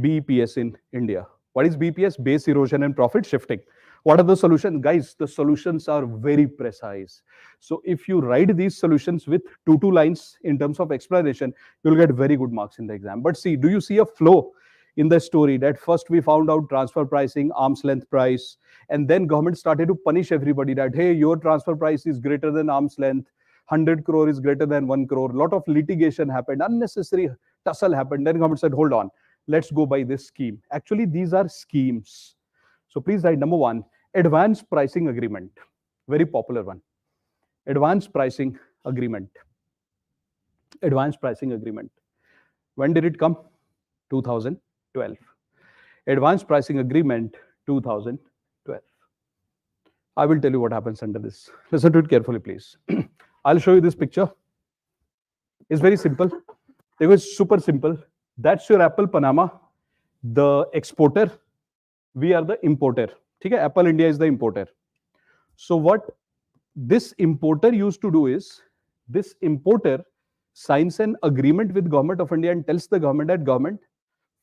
Speaker 2: BPS in India. What is BPS? Base erosion and profit shifting. What are the solutions? Guys, the solutions are very precise. So if you write these solutions with two lines in terms of explanation, you'll get very good marks in the exam. But see, do you see a flow in the story that first we found out transfer pricing, arm's length price, and then government started to punish everybody that, hey, your transfer price is greater than arm's length, 100 crore is greater than 1 crore. A lot of litigation happened, unnecessary tussle happened. Then government said, hold on, let's go by this scheme. Actually, these are schemes. So please write number 1, advanced pricing agreement. Very popular one. Advanced pricing agreement. Advanced pricing agreement. When did it come? 2012. Advanced pricing agreement 2012. I will tell you what happens under this. Listen to it carefully, please. I'll show you this picture. It's very simple. It was super simple. That's your Apple Panama, the exporter. We are the importer. Okay? Apple India is the importer. So what this importer used to do is, this importer signs an agreement with Government of India and tells the government that government,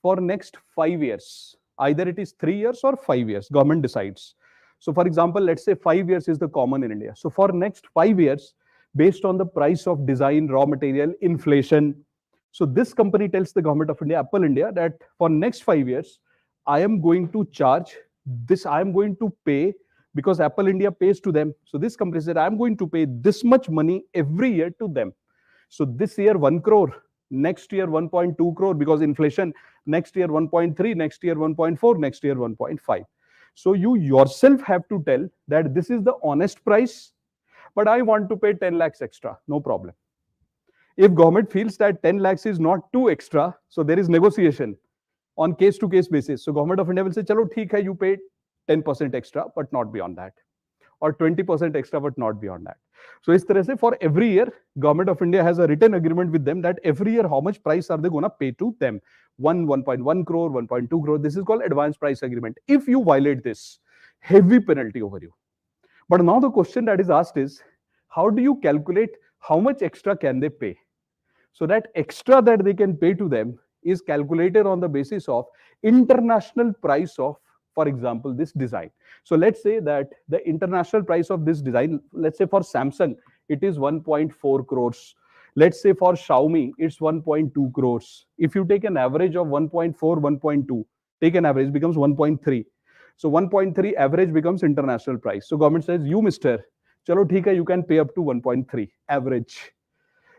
Speaker 2: for next 5 years, either it is 3 years or 5 years, government decides. So for example, let's say 5 years is the common in India. So for next 5 years, based on the price of design, raw material, inflation, so this company tells the Government of India, Apple India, that for next 5 years, I am going to charge this, I am going to pay, because Apple India pays to them. So this company said, I'm going to pay this much money every year to them. So this year 1 crore, next year 1.2 crore because inflation, next year 1.3, next year 1.4, next year 1.5. So you yourself have to tell that this is the honest price, but I want to pay 10 lakhs extra, no problem. If government feels that 10 lakhs is not too extra, so there is negotiation on case-to-case basis. So Government of India will say, chalo, theek hai, you pay 10% extra, but not beyond that. Or 20% extra, but not beyond that. So is tarah se, for every year, Government of India has a written agreement with them that every year how much price are they going to pay to them? 1.1 crore, 1.2 crore. This is called advanced price agreement. If you violate this, heavy penalty over you. But now the question that is asked is, how do you calculate how much extra can they pay? So that extra that they can pay to them is calculated on the basis of international price of, for example, this design. So let's say that the international price of this design, let's say for Samsung, it is 1.4 crores. Let's say for Xiaomi, it's 1.2 crores. If you take an average of 1.4, 1.2, take an average, becomes 1.3. So 1.3 average becomes international price. So government says, you mister, chalo theek hai, you can pay up to 1.3 average.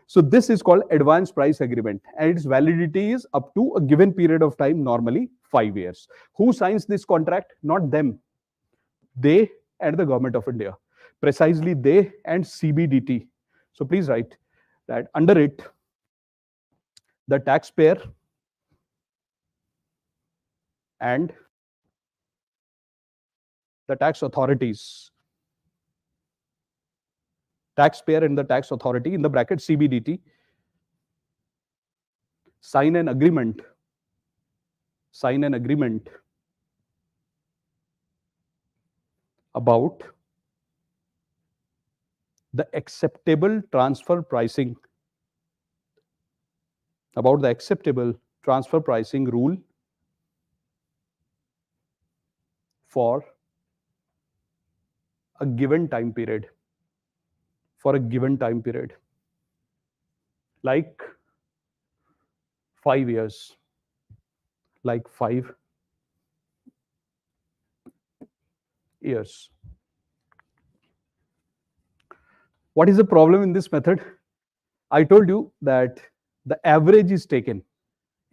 Speaker 2: So this is called advanced price agreement, and its validity is up to a given period of time, normally 5 years. Who signs this contract? Not them. They and the Government of India. Precisely they and CBDT. So please write that under it, the taxpayer and the tax authorities. Taxpayer and the tax authority, in the bracket CBDT, sign an agreement about the acceptable transfer pricing, rule for a given time period. For a given time period. Like 5 years. Like 5 years. What is the problem in this method? I told you that the average is taken.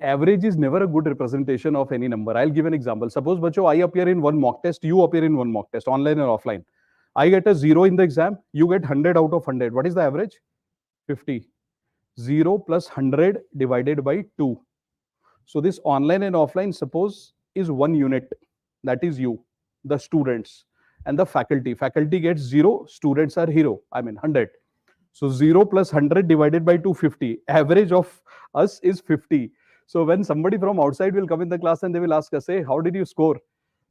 Speaker 2: Average is never a good representation of any number. I'll give an example. Suppose, bacho, I appear in one mock test, you appear in one mock test, online and offline. I get a 0 in the exam, you get 100 out of 100. What is the average? 50. 0 plus 100 divided by 2. So this online and offline, suppose, is 1 unit. That is you, the students, and the faculty. Faculty gets 0, students are 0. I mean 100. So 0 plus 100 divided by 250. Average of us is 50. So when somebody from outside will come in the class and they will ask us, hey, how did you score?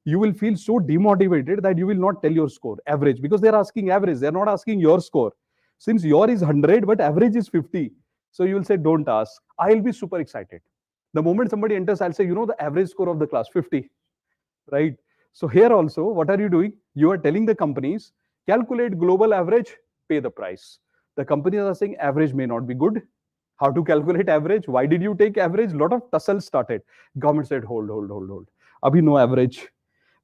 Speaker 2: You will feel so demotivated that you will not tell your score, average, because they're asking average. They're not asking your score. Since your is 100, but average is 50. So you will say, don't ask. I'll be super excited. The moment somebody enters, I'll say, the average score of the class, 50, right? So here also, what are you doing? You are telling the companies, calculate global average, pay the price. The companies are saying average may not be good. How to calculate average? Why did you take average? Lot of tussle started. Government said, hold. Abhi no average.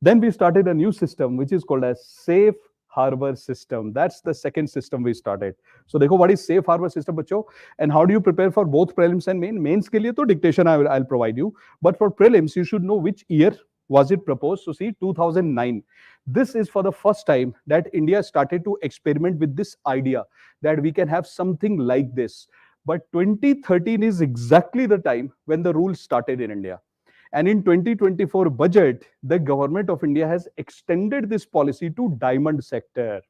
Speaker 2: Then we started a new system, which is called as safe harbor system. That's the second system we started. So dekho, what is safe harbor system, bacho? And how do you prepare for both prelims and main? Mains ke liye to dictation I'll provide you. But for prelims, you should know which year was it proposed. So see, 2009. This is for the first time that India started to experiment with this idea that we can have something like this. But 2013 is exactly the time when the rules started in India. And in 2024 budget, the government of India has extended this policy to diamond sector.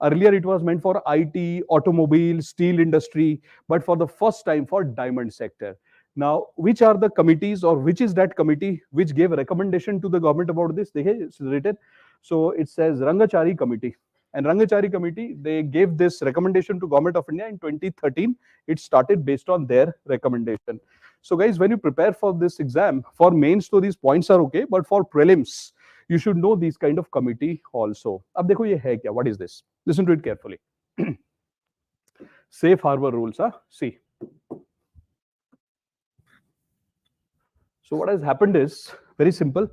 Speaker 2: Earlier, it was meant for IT, automobile, steel industry, but for the first time for diamond sector. Now, which are the committees, or which is that committee which gave a recommendation to the government about this? It's written. So it says Rangachari Committee. And Rangachari Committee, they gave this recommendation to Government of India in 2013. It started based on their recommendation. So guys, when you prepare for this exam, for mains, so these points are okay, but for prelims, you should know these kind of committee also. Ab dekho ye hai kya? What is this? Listen to it carefully. Safe harbor rules, see. So what has happened is very simple.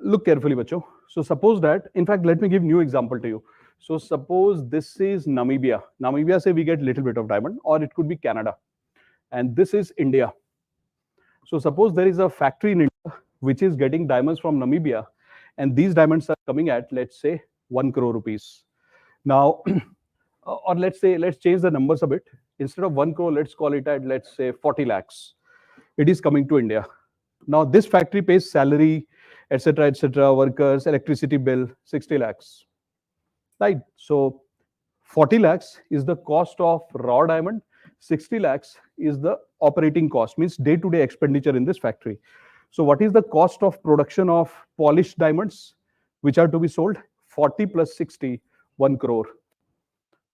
Speaker 2: Look carefully, bacho. So suppose that, in fact, let me give new example to you. So suppose this is Namibia. Namibia, say we get little bit of diamond, or it could be Canada. And this is India. So suppose there is a factory in India which is getting diamonds from Namibia, and these diamonds are coming at, let's say, 1 crore rupees. Now, or let's change the numbers a bit. Instead of 1 crore, let's call it at, let's say, 40 lakhs. It is coming to India. Now, this factory pays salary, etc., workers, electricity bill, 60 lakhs. Right? So 40 lakhs is the cost of raw diamond. 60 lakhs is the operating cost, means day-to-day expenditure in this factory. So what is the cost of production of polished diamonds which are to be sold? 40 plus 60, 1 crore.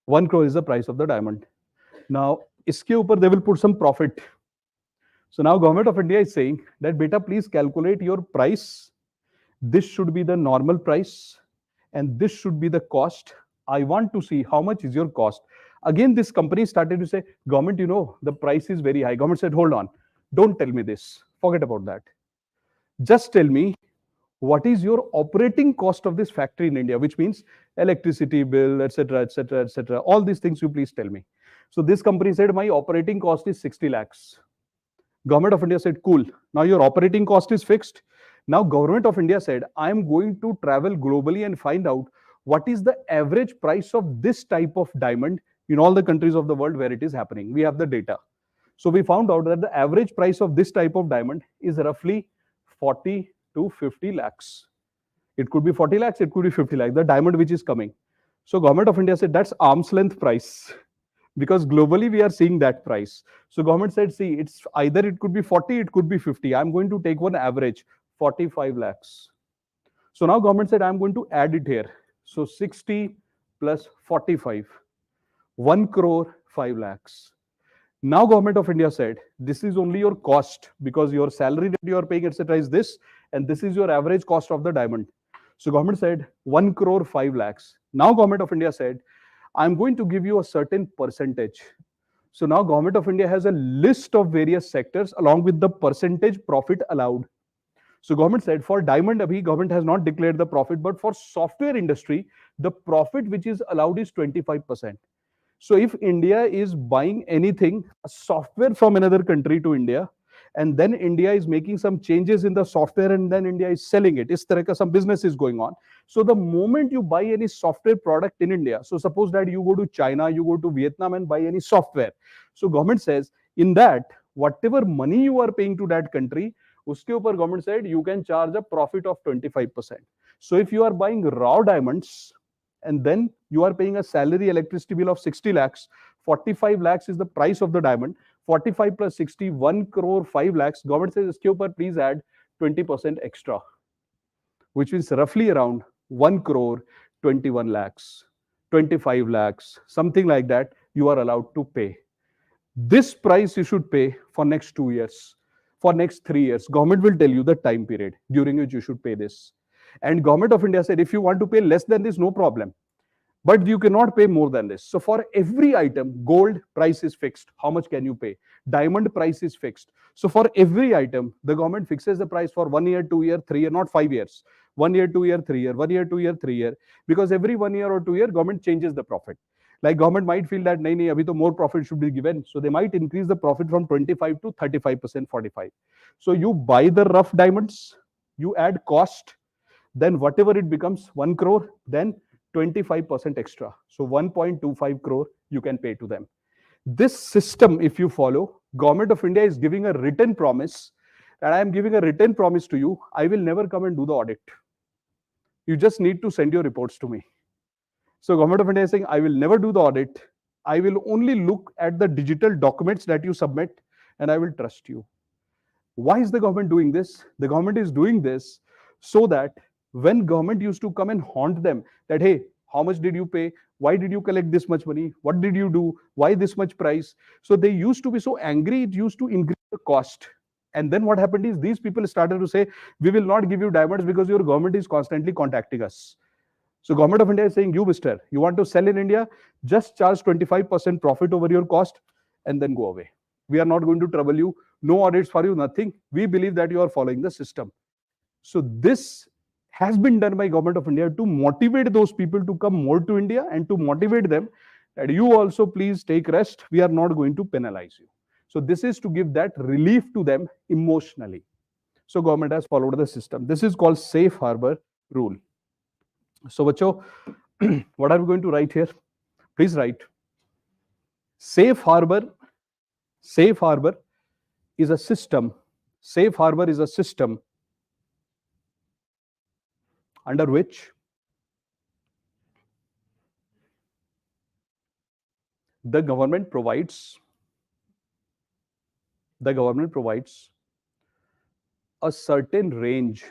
Speaker 2: 1 crore is the price of the diamond. Now, iske upar they will put some profit. So now Government of India is saying that, beta, please calculate your price. This should be the normal price, and this should be the cost. I want to see how much is your cost. Again, this company started to say, government, the price is very high. Government said, hold on, don't tell me this. Forget about that. Just tell me what is your operating cost of this factory in India, which means electricity bill, etc., All these things you please tell me. So this company said, my operating cost is 60 lakhs. Government of India said, cool. Now your operating cost is fixed. Now Government of India said, I am going to travel globally and find out what is the average price of this type of diamond in all the countries of the world where it is happening. We have the data. So we found out that the average price of this type of diamond is roughly 40 to 50 lakhs. It could be 40 lakhs, it could be 50 lakhs, the diamond which is coming. So Government of India said, that's arm's length price. Because globally we are seeing that price. So government said, see, it's either it could be 40, it could be 50. I'm going to take one average, 45 lakhs. So now government said, I'm going to add it here. So 60 plus 45, 1 crore, 5 lakhs. Now Government of India said, this is only your cost, because your salary that you are paying, etc., is this, and this is your average cost of the diamond. So government said 1 crore 5 lakhs. Now government of India said, I'm going to give you a certain percentage. So now government of India has a list of various sectors along with the percentage profit allowed. So government said for diamond abhi government has not declared the profit, but for software industry the profit which is allowed is 25%. So if India is buying anything, a software from another country to India, and then India is making some changes in the software and then India is selling it, is tarah ka some business is going on. So the moment you buy any software product in India, so suppose that you go to China, you go to Vietnam and buy any software. So government says in that whatever money you are paying to that country, uske upar government said you can charge a profit of 25%. So if you are buying raw diamonds and then you are paying a salary electricity bill of 60 lakhs, 45 lakhs is the price of the diamond, 45 plus 60, 1 crore 5 lakhs, government says iske upar please add 20% extra, which is roughly around 1 crore 21 lakhs, 25 lakhs, something like that you are allowed to pay. This price you should pay for next 2 years, for next 3 years. Government will tell you the time period during which you should pay this. And government of India said if you want to pay less than this, no problem, but you cannot pay more than this. So for every item, gold price is fixed. How much can you pay? Diamond price is fixed. So for every item, the government fixes the price for 1 year, 2 year, 3 year, not 5 years. 1 year, 2 year, 3 year, 1 year, 2 year, 3 year. Because every 1 year or 2 year, government changes the profit. Like government might feel that nahi, abhi to more profit should be given. So they might increase the profit from 25 to 35%, 45. So you buy the rough diamonds, you add cost, then whatever it becomes 1 crore, then 25% extra. So 1.25 crore you can pay to them. This system, if you follow, government of India is giving a written promise, and I am giving a written promise to you, I will never come and do the audit. You just need to send your reports to me. So government of India is saying, I will never do the audit. I will only look at the digital documents that you submit and I will trust you. Why is the government doing this? The government is doing this so that when government used to come and haunt them that, hey, how much did you pay? Why did you collect this much money? What did you do? Why this much price? So they used to be so angry, it used to increase the cost. And then what happened is these people started to say, we will not give you diamonds because your government is constantly contacting us. So government of India is saying, you mister, you want to sell in India, just charge 25% profit over your cost and then go away. We are not going to trouble you. No audits for you, nothing. We believe that you are following the system. So this has been done by government of India to motivate those people to come more to India and to motivate them that you also please take rest. We are not going to penalize you. So this is to give that relief to them emotionally. So government has followed the system. This is called safe harbor rule. So bacho, what are we going to write here? Please write. Safe harbor is a system. Safe harbor is a system under which the government provides a certain range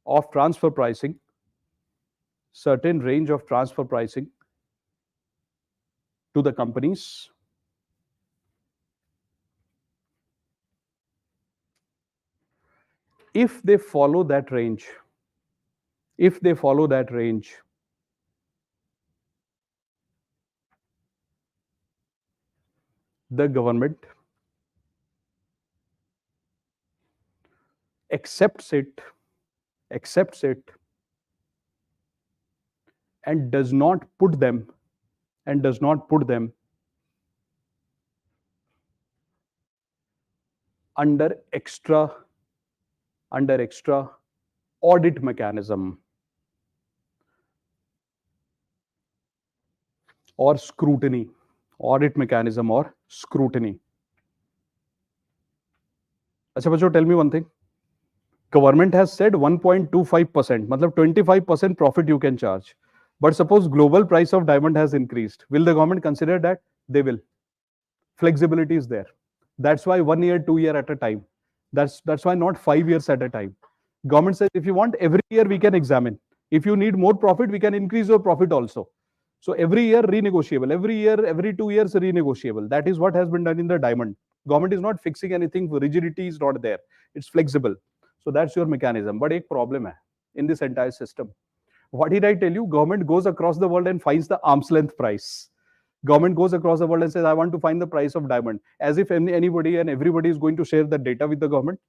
Speaker 2: of transfer pricing, to the companies if they follow that range. The government accepts it and does not put them under extra audit mechanism or scrutiny. Acha bacho, tell me one thing. Government has said 1.25%, matlab 25% profit you can charge. But suppose global price of diamond has increased. Will the government consider that? They will. Flexibility is there. That's why 1 year, 2 year at a time. That's why not 5 years at a time. Government says if you want, every year we can examine. If you need more profit, we can increase your profit also. So every year renegotiable, every year, every 2 years renegotiable. That is what has been done in the diamond. Government is not fixing anything. Rigidity is not there. It's flexible. So that's your mechanism. But एक problem है in this entire system. What did I tell you? Government goes across the world and finds the arm's length price. Government goes across the world and says, I want to find the price of diamond, as if anybody and everybody is going to share the data with the government.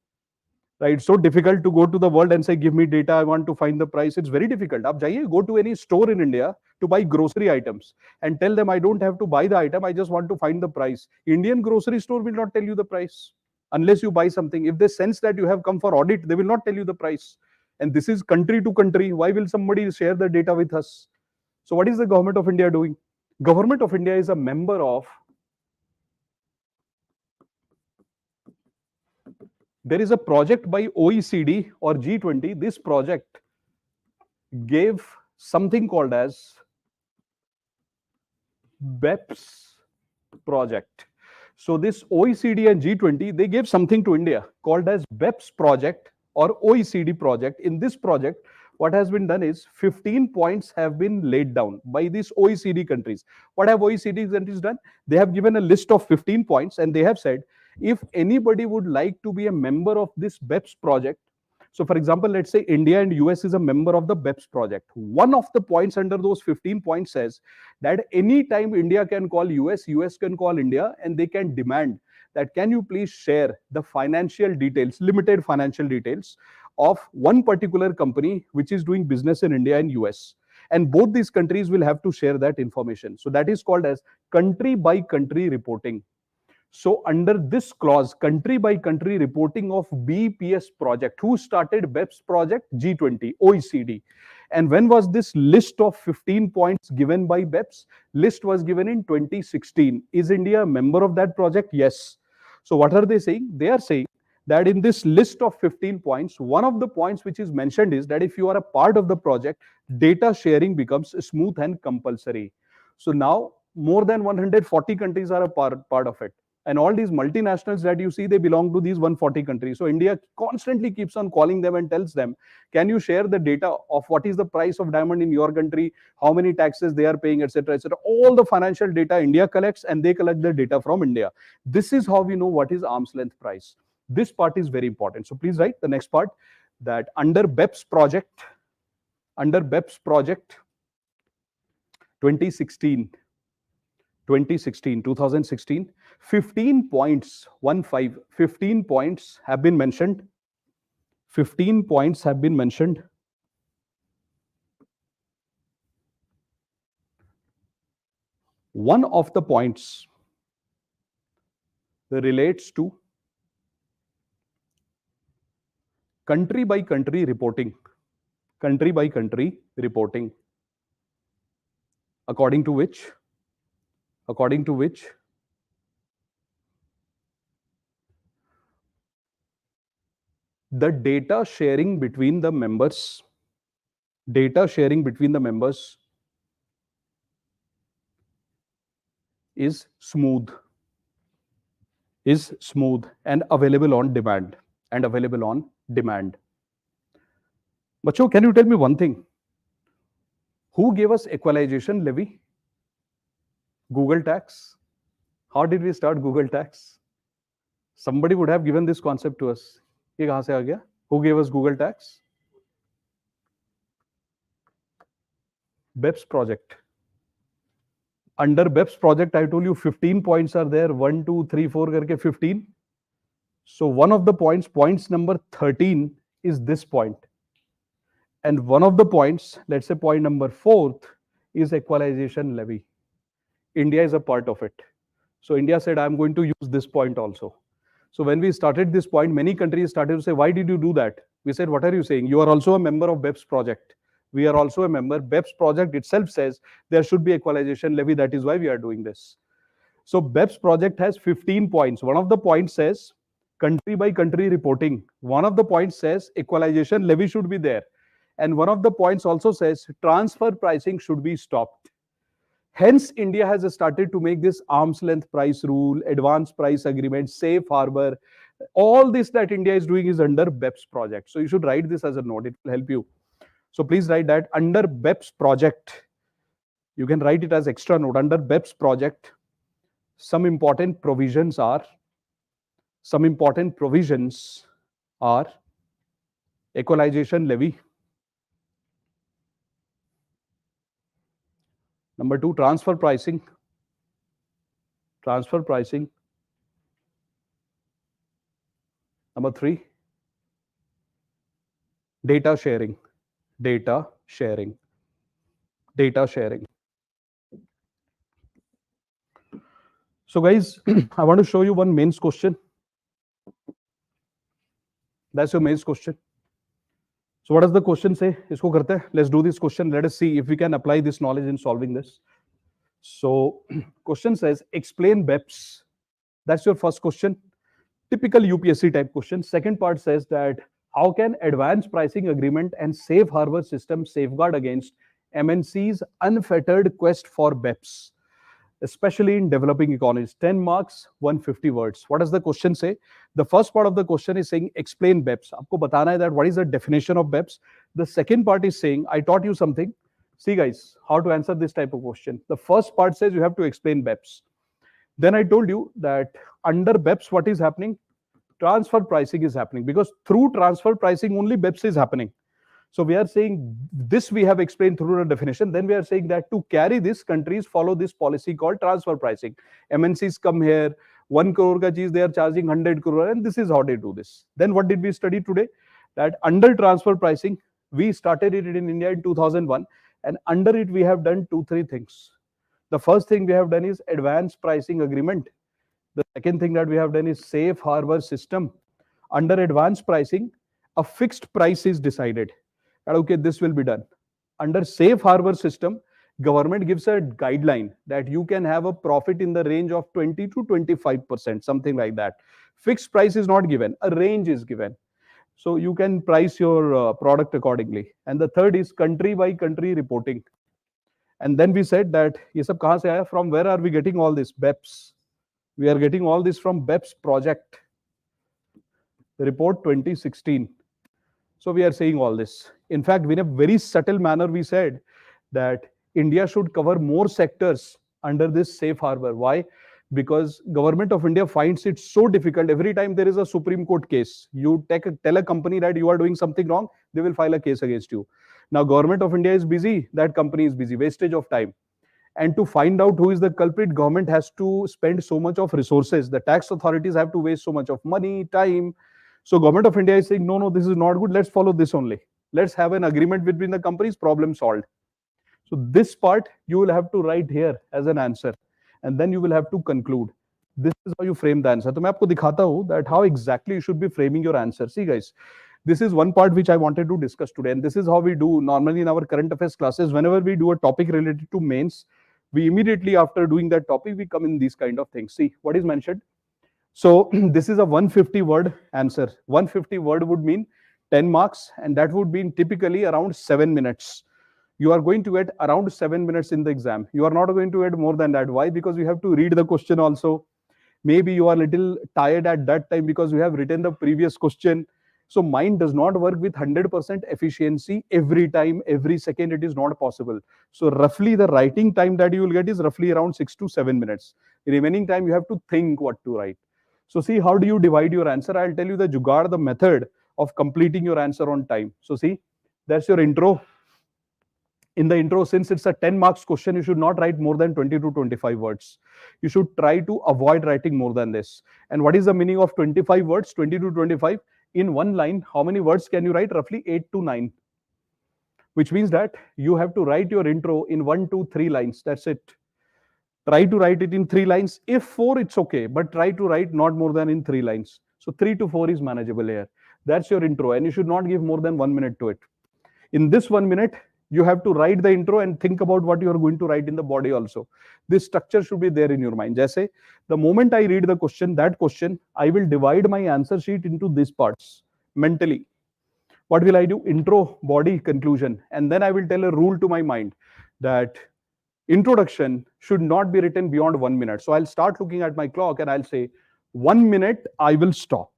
Speaker 2: Right? It's so difficult to go to the world and say, give me data, I want to find the price. It's very difficult. Ab jaiye, go to any store in India to buy grocery items and tell them, I don't have to buy the item, I just want to find the price. Indian grocery store will not tell you the price unless you buy something. If they sense that you have come for audit, they will not tell you the price. And this is country to country. Why will somebody share the data with us? So what is the government of India doing? Government of India is a member of, there is a project by OECD or G20. This project gave something called as BEPS project. So this OECD and G20, they gave something to India called as BEPS project or OECD project. In this project, what has been done is 15 points have been laid down by these OECD countries. What have OECD countries done? They have given a list of 15 points and they have said, if anybody would like to be a member of this BEPS project, so for example, let's say India and US is a member of the BEPS project. One of the points under those 15 points says that anytime India can call US, US can call India, and they can demand that can you please share the financial details, limited financial details of one particular company which is doing business in India and US. And both these countries will have to share that information. So that is called as country by country reporting. So under this clause, country by country reporting of BPS project, who started BEPS project? G20, OECD. And when was this list of 15 points given by BEPS? List was given in 2016. Is India a member of that project? Yes. So what are they saying? They are saying that in this list of 15 points, one of the points which is mentioned is that if you are a part of the project, data sharing becomes smooth and compulsory. So now more than 140 countries are a part of it. And all these multinationals that you see, they belong to these 140 countries. So India constantly keeps on calling them and tells them, can you share the data of what is the price of diamond in your country, how many taxes they are paying, etc., etc. All the financial data India collects, and they collect the data from India. This is how we know what is arm's length price. This part is very important. So please write the next part, that under BEPS project 2016, 15 points, 15 points have been mentioned. 15 points have been mentioned. One of the points relates to country by country reporting. Country by country reporting. According to which the data sharing between the members is smooth and available on demand. Bacho, can you tell me one thing? Who gave us equalization levy? Google tax. How did we start Google tax? Somebody would have given this concept to us. ये कहां से आ गया? Who gave us Google tax? BEPS project. Under BEPS project, I told you 15 points are there. 1, 2, 3, 4 करके 15. So one of the points, points number 13 is this point. And one of the points, let's say point number 4th, is equalization levy. India is a part of it. So India said, I'm going to use this point also. So when we started this point, many countries started to say, why did you do that? We said, what are you saying? You are also a member of BEPS project. We are also a member. BEPS project itself says there should be equalization levy. That is why we are doing this. So BEPS project has 15 points. One of the points says country by country reporting. One of the points says equalization levy should be there. And one of the points also says transfer pricing should be stopped. Hence, India has started to make this arm's length price rule, advance price agreement, safe harbor. All this that India is doing is under BEPS project. So you should write this as a note. It will help you. So please write that under BEPS project. You can write it as extra note. Under BEPS project, some important provisions are equalization levy. Number 2, transfer pricing. Transfer pricing. Number 3, data sharing. Data sharing. Data sharing. So guys, I want to show you one mains question. That's your mains question. So what does the question say? Isko karte hain. Let's do this question. Let us see if we can apply this knowledge in solving this. So question says, explain BEPS. That's your first question. Typical UPSC type question. Second part says that how can advanced pricing agreement and safe harbor system safeguard against MNC's unfettered quest for BEPS, especially in developing economies? 10 marks, 150 words. What does the question say? The first part of the question is saying explain BEPS. Aapko batana hai that what is the definition of BEPS. The second part is saying I taught you something. See guys, how to answer this type of question. The first part says you have to explain BEPS. Then I told you that under BEPS, what is happening? Transfer pricing is happening, because through transfer pricing only BEPS is happening. So we are saying this we have explained through the definition. Then we are saying that to carry this, countries follow this policy called transfer pricing. MNCs come here, 1 crore ka cheez they are charging 100 crore, and this is how they do this. Then what did we study today? That under transfer pricing, we started it in India in 2001, and under it we have done 2-3 things. The first thing we have done is advanced pricing agreement. The second thing that we have done is safe harbor system. Under advanced pricing, a fixed price is decided. And okay, this will be done. Under safe harbor system, government gives a guideline that you can have a profit in the range of 20 to 25%, something like that. Fixed price is not given, a range is given. So you can price your product accordingly. And the third is country by country reporting. And then we said that ye sab kahan se aaya? From where are we getting all this? BEPS. We are getting all this from BEPS project report 2016. So we are saying all this. In fact, in a very subtle manner, we said that India should cover more sectors under this safe harbor. Why? Because government of India finds it so difficult. Every time there is a Supreme Court case, you tell a company that you are doing something wrong, they will file a case against you. Now government of India is busy, that company is busy, wastage of time. And to find out who is the culprit, government has to spend so much of resources. The tax authorities have to waste so much of money, time. So government of India is saying, no, this is not good. Let's follow this only. Let's have an agreement between the companies, problem solved. So this part you will have to write here as an answer. And then you will have to conclude. This is how you frame the answer. So मैं आपको दिखाता हूँ that how exactly you should be framing your answer. See guys, this is one part which I wanted to discuss today. And this is how we do normally in our current affairs classes. Whenever we do a topic related to mains, we immediately after doing that topic, we come in these kind of things. See what is mentioned. So this is a 150 word answer. 150 word would mean 10 marks, and that would mean typically around 7 minutes. You are going to get around 7 minutes in the exam. You are not going to get more than that. Why? Because you have to read the question also. Maybe you are a little tired at that time because you have written the previous question. So mind does not work with 100% efficiency every time, every second. It is not possible. So roughly the writing time that you will get is roughly around 6 to 7 minutes. The remaining time you have to think what to write. So see, how do you divide your answer? I'll tell you the jugaad, the method of completing your answer on time. So see, that's your intro. In the intro, since it's a 10 marks question, you should not write more than 20 to 25 words. You should try to avoid writing more than this. And what is the meaning of 25 words, 20 to 25? In one line, how many words can you write? Roughly 8 to 9. Which means that you have to write your intro in 1 to 3 lines. That's it. Try to write it in 3 lines. If 4, it's okay. But try to write not more than in 3 lines. So 3 to 4 is manageable here. That's your intro. And you should not give more than 1 minute to it. In this 1 minute, you have to write the intro and think about what you are going to write in the body also. This structure should be there in your mind. Jaise, the moment I read the question, that question, I will divide my answer sheet into these parts mentally. What will I do? Intro, body, conclusion. And then I will tell a rule to my mind that introduction should not be written beyond 1 minute. So I'll start looking at my clock and I'll say 1 minute, I will stop.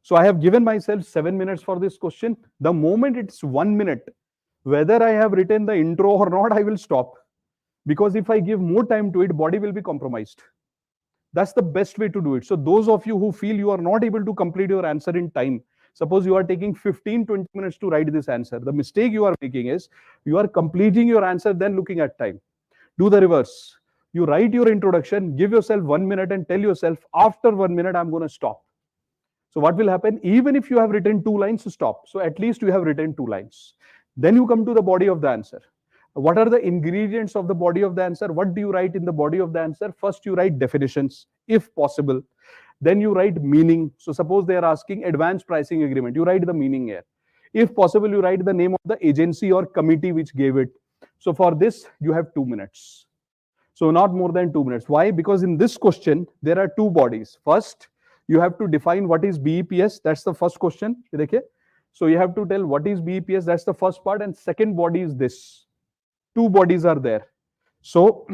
Speaker 2: So I have given myself 7 minutes for this question. The moment it's 1 minute, whether I have written the intro or not, I will stop. Because if I give more time to it, body will be compromised. That's the best way to do it. So those of you who feel you are not able to complete your answer in time, Suppose you are taking 15-20 minutes to write this answer. The mistake you are making is you are completing your answer, then looking at time. Do the reverse. You write your introduction, give yourself 1 minute and tell yourself, after 1 minute, I'm going to stop. So what will happen? Even if you have written 2 lines, stop. So at least you have written 2 lines. Then you come to the body of the answer. What are the ingredients of the body of the answer? What do you write in the body of the answer? First, you write definitions, if possible. Then you write meaning. So suppose they are asking advanced pricing agreement. You write the meaning here. If possible, you write the name of the agency or committee which gave it. So for this, you have 2 minutes. So not more than 2 minutes. Why? Because in this question, there are 2 bodies. First, you have to define what is BEPS. That's the first question. So you have to tell what is BEPS. That's the first part. And second body is this. 2 bodies are there. So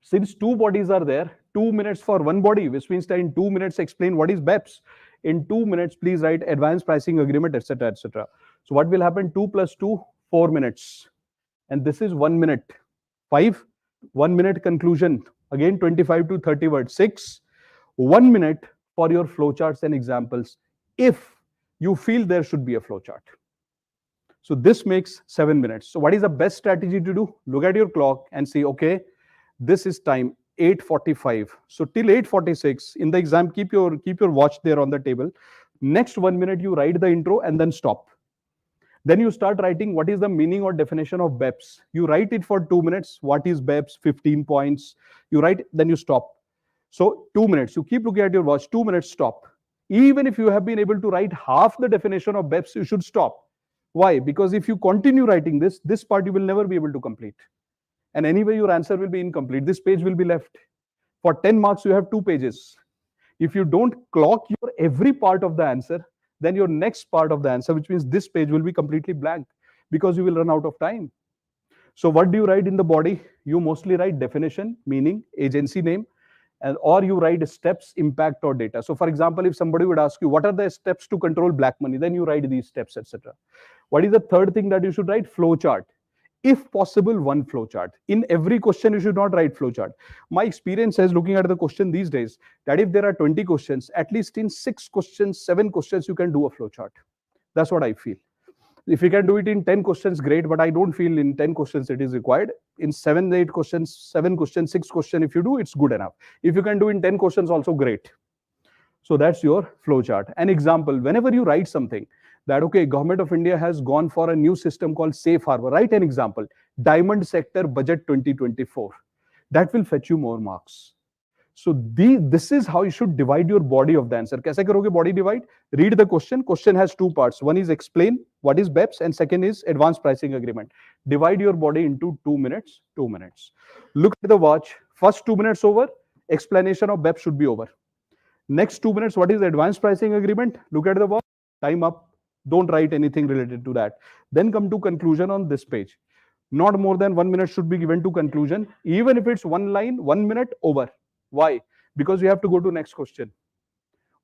Speaker 2: since 2 bodies are there, 2 minutes for 1 body, which means that in 2 minutes explain what is BEPS. In 2 minutes, please write advanced pricing agreement, etc., etc. So what will happen? 2 plus 2, 4 minutes. And this is 1 minute. 5, 1 minute conclusion. Again, 25 to 30 words. 6, 1 minute for your flowcharts and examples, if you feel there should be a flowchart. So this makes 7 minutes. So what is the best strategy to do? Look at your clock and say, okay, this is time 8:45. So till 8:46 in the exam, keep your watch there on the table. Next 1 minute, you write the intro and then stop. Then you start writing what is the meaning or definition of BEPS. You write it for 2 minutes. What is BEPS? 15 points. You write, then you stop. So 2 minutes. You keep looking at your watch. 2 minutes, stop. Even if you have been able to write half the definition of BEPS, you should stop. Why? Because if you continue writing this part you will never be able to complete. And anyway, your answer will be incomplete. This page will be left. For 10 marks, you have 2 pages. If you don't clock your every part of the answer, then your next part of the answer, which means this page, will be completely blank because you will run out of time. So what do you write in the body? You mostly write definition, meaning, agency name, and or you write steps, impact, or data. So for example, if somebody would ask you, what are the steps to control black money? Then you write these steps, etc. What is the third thing that you should write? Flow chart. If possible, 1 flow chart. In every question, you should not write flow chart. My experience says, looking at the question these days, that if there are 20 questions, at least in 6 questions, 7 questions, you can do a flow chart. That's what I feel. If you can do it in 10 questions, great, but I don't feel in 10 questions it is required. In 7, 8 questions, 7 questions, 6 questions, if you do, it's good enough. If you can do in 10 questions, also great. So that's your flow chart. An example, whenever you write something, that, okay, Government of India has gone for a new system called Safe Harbor. Write an example, Diamond Sector Budget 2024. That will fetch you more marks. So this is how you should divide your body of the answer. Kaise karoge body divide? Read the question. Question has 2 parts. One is explain what is BEPS, and second is advanced pricing agreement. Divide your body into 2 minutes, 2 minutes. Look at the watch. First 2 minutes over, explanation of BEPS should be over. Next 2 minutes, what is advanced pricing agreement? Look at the watch. Time up. Don't write anything related to that. Then come to conclusion on this page. Not more than 1 minute should be given to conclusion. Even if it's 1 line, 1 minute, over. Why? Because you have to go to next question.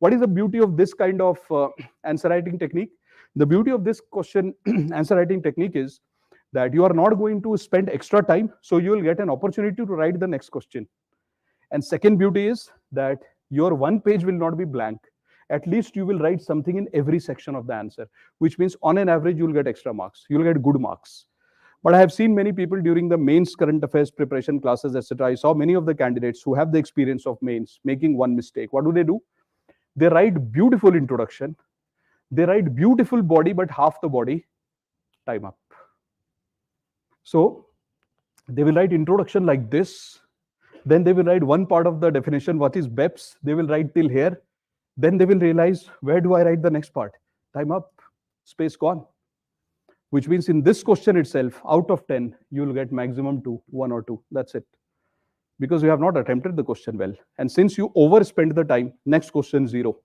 Speaker 2: What is the beauty of this kind of answer writing technique? The beauty of this question answer writing technique is that you are not going to spend extra time, so you will get an opportunity to write the next question. And second beauty is that your 1 page will not be blank. At least you will write something in every section of the answer, which means on an average, you'll get extra marks. You'll get good marks. But I have seen many people during the mains current affairs preparation classes, etc. I saw many of the candidates who have the experience of mains making one mistake. What do? They write beautiful introduction. They write beautiful body, but half the body, time up. So they will write introduction like this. Then they will write one part of the definition, what is BEPS. They will write till here. Then they will realize, where do I write the next part? Time up, space gone. Which means in this question itself, out of 10, you will get maximum 2, 1 or 2. That's it. Because you have not attempted the question well. And since you overspend the time, next question 0.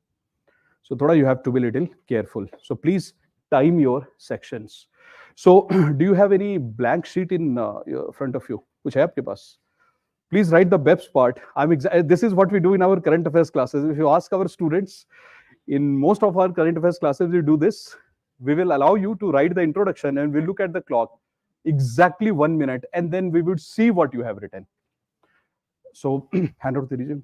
Speaker 2: So thoda you have to be a little careful. So please time your sections. So do you have any blank sheet in front of you? Which hai aapke paas? Please write the BEPS part. This is what we do in our current affairs classes. If you ask our students, in most of our current affairs classes, we do this. We will allow you to write the introduction and we'll look at the clock exactly 1 minute and then we would see what you have written. So hand out the region.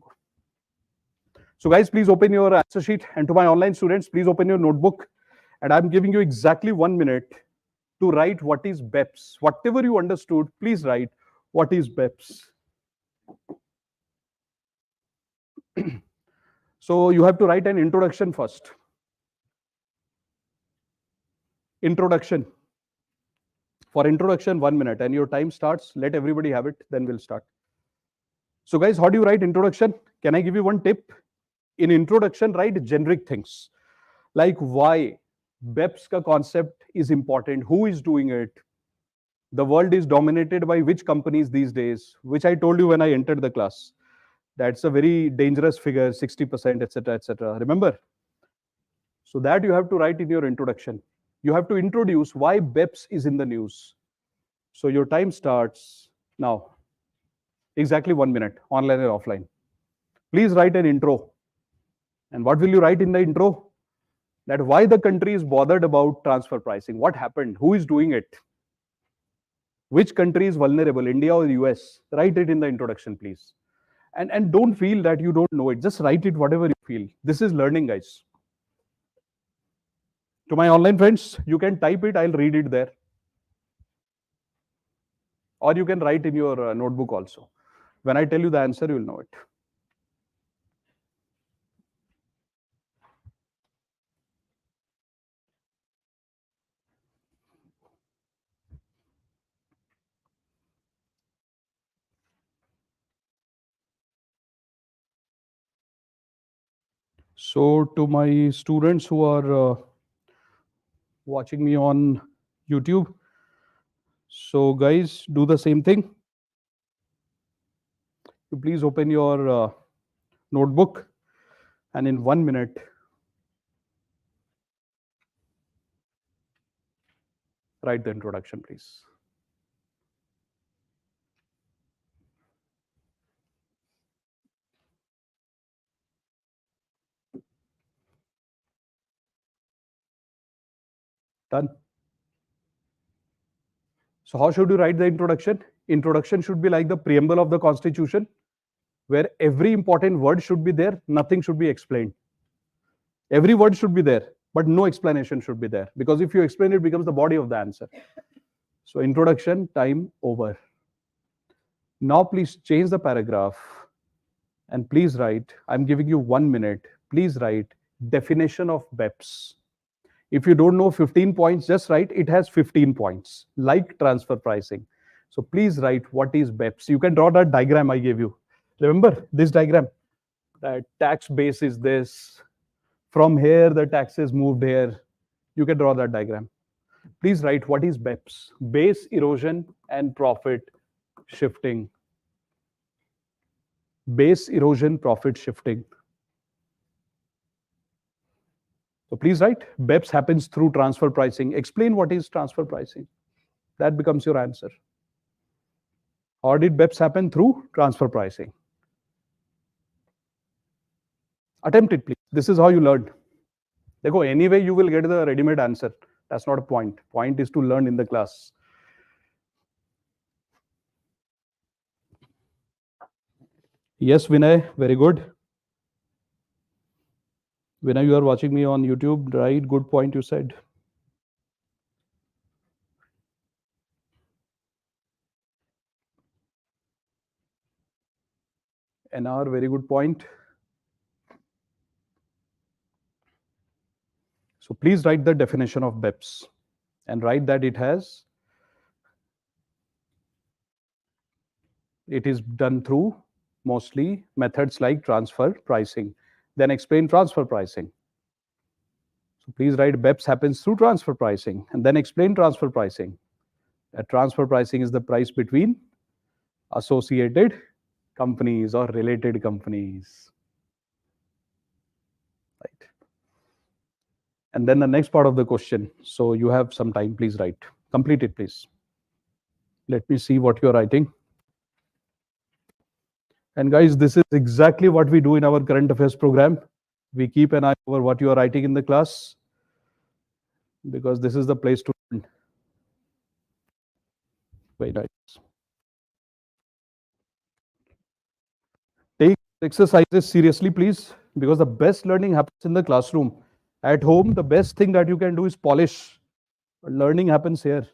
Speaker 2: So guys, please open your answer sheet, and to my online students, please open your notebook, and I'm giving you exactly 1 minute to write what is BEPS. Whatever you understood, please write what is BEPS. So you have to write an introduction first. Introduction. For introduction, 1 minute, and your time starts. Let everybody have it, then we'll start. So guys, how do you write introduction? Can I give you one tip? In introduction, write generic things like why BEPS ka concept is important, who is doing it, the world is dominated by which companies these days, which I told you when I entered the class. That's a very dangerous figure, 60%, etc., etc. Remember? So that you have to write in your introduction. You have to introduce why BEPS is in the news. So your time starts now. Exactly 1 minute, online and offline. Please write an intro. And what will you write in the intro? That why the country is bothered about transfer pricing. What happened? Who is doing it? Which country is vulnerable, India or US? Write it in the introduction, please. And don't feel that you don't know it. Just write it whatever you feel. This is learning, guys. To my online friends, you can type it. I'll read it there. Or you can write in your notebook also. When I tell you the answer, you'll know it. So to my students who are watching me on YouTube, so guys, do the same thing. You please open your notebook, and in 1 minute, write the introduction, please. Done. So how should you write the introduction? Introduction should be like the preamble of the Constitution, where every important word should be there, nothing should be explained. Every word should be there, but no explanation should be there, because if you explain, it becomes the body of the answer. So introduction, time over. Now please change the paragraph and please write, I'm giving you 1 minute, please write definition of BEPS. If you don't know 15 points, just write it has 15 points, like transfer pricing. So please write what is BEPS. You can draw that diagram I gave you. Remember this diagram? That tax base is this. From here, the taxes moved here. You can draw that diagram. Please write what is BEPS. Base erosion and profit shifting. Base erosion, profit shifting. So please write, BEPS happens through transfer pricing. Explain what is transfer pricing. That becomes your answer. Or did BEPS happen through transfer pricing? Attempt it, please. This is how you learn. Dekho, anyway, you will get the ready-made answer. That's not a point. Point is to learn in the class. Yes, Vinay, very good. Vinay, you are watching me on YouTube, right? Good point you said. NR, very good point. So please write the definition of BEPS and write that it is done through mostly methods like transfer pricing. Then explain transfer pricing. So please write BEPS happens through transfer pricing and then explain transfer pricing. That transfer pricing is the price between associated companies or related companies. Right. And then the next part of the question. So you have some time, please write. Complete it, please. Let me see what you're writing. And guys, this is exactly what we do in our current affairs program. We keep an eye over what you are writing in the class, because this is the place to learn. Very nice. Take exercises seriously, please. because the best learning happens in the classroom. At home, the best thing that you can do is polish. But learning happens here.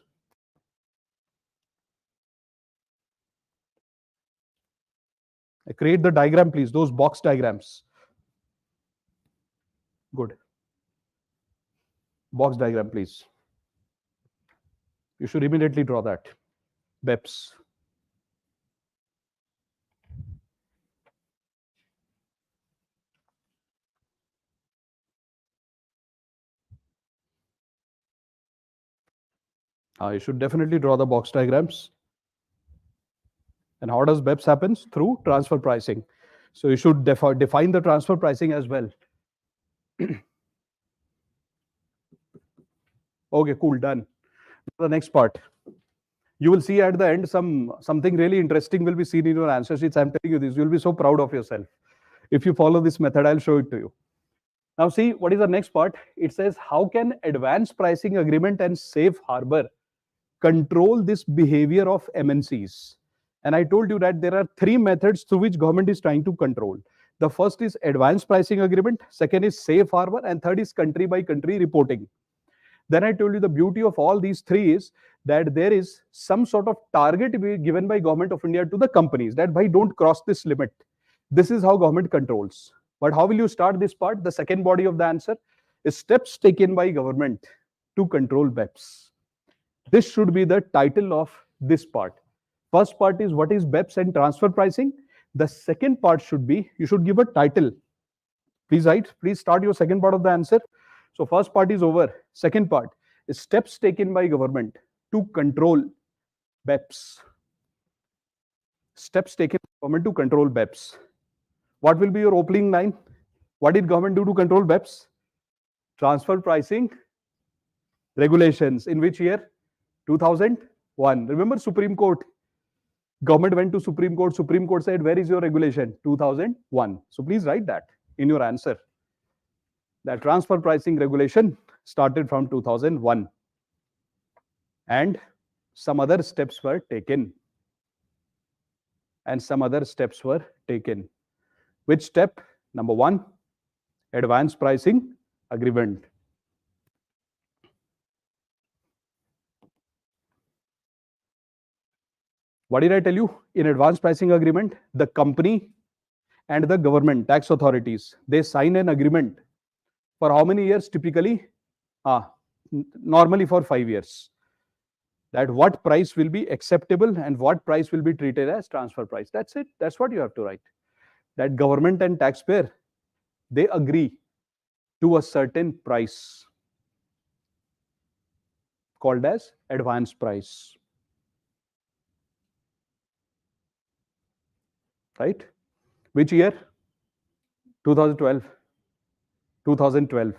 Speaker 2: Create the diagram, please, those box diagrams. Good. Box diagram, please. You should immediately draw that. BEPS. You should definitely draw the box diagrams. And how does BEPS happens? Through transfer pricing. So you should define the transfer pricing as well. Okay, cool, done. The next part. You will see at the end something really interesting will be seen in your answer sheets. I'm telling you this. You'll be so proud of yourself. If you follow this method, I'll show it to you. Now see, what is the next part? It says, how can advanced pricing agreement and safe harbor control this behavior of MNCs? And I told you that there are three methods through which government is trying to control. The first is advanced pricing agreement, second is safe harbor, and third is country by country reporting. Then I told you the beauty of all these three is that there is some sort of target given by Government of India to the companies that by don't cross this limit. This is how government controls. But how will you start this part? The second body of the answer is steps taken by government to control BEPS. This should be the title of this part. First part is what is BEPS and transfer pricing. The second part should be, you should give a title. Please write, please start your second part of the answer. So first part is over. Second part is steps taken by government to control BEPS. Steps taken by government to control BEPS. What will be your opening line? What did government do to control BEPS? Transfer pricing regulations. In which year? 2001. Remember Supreme Court? Government went to Supreme Court. Supreme Court said, where is your regulation? 2001. So please write that in your answer. That transfer pricing regulation started from 2001. And some other steps were taken. Which step? Number one, advanced pricing agreement. What did I tell you? In advanced pricing agreement, the company and the government, tax authorities, they sign an agreement. For how many years typically? Normally for 5 years. That what price will be acceptable and what price will be treated as transfer price. That's it. That's what you have to write. That government and taxpayer, they agree to a certain price called as advance price. Right? Which year? 2012. 2012.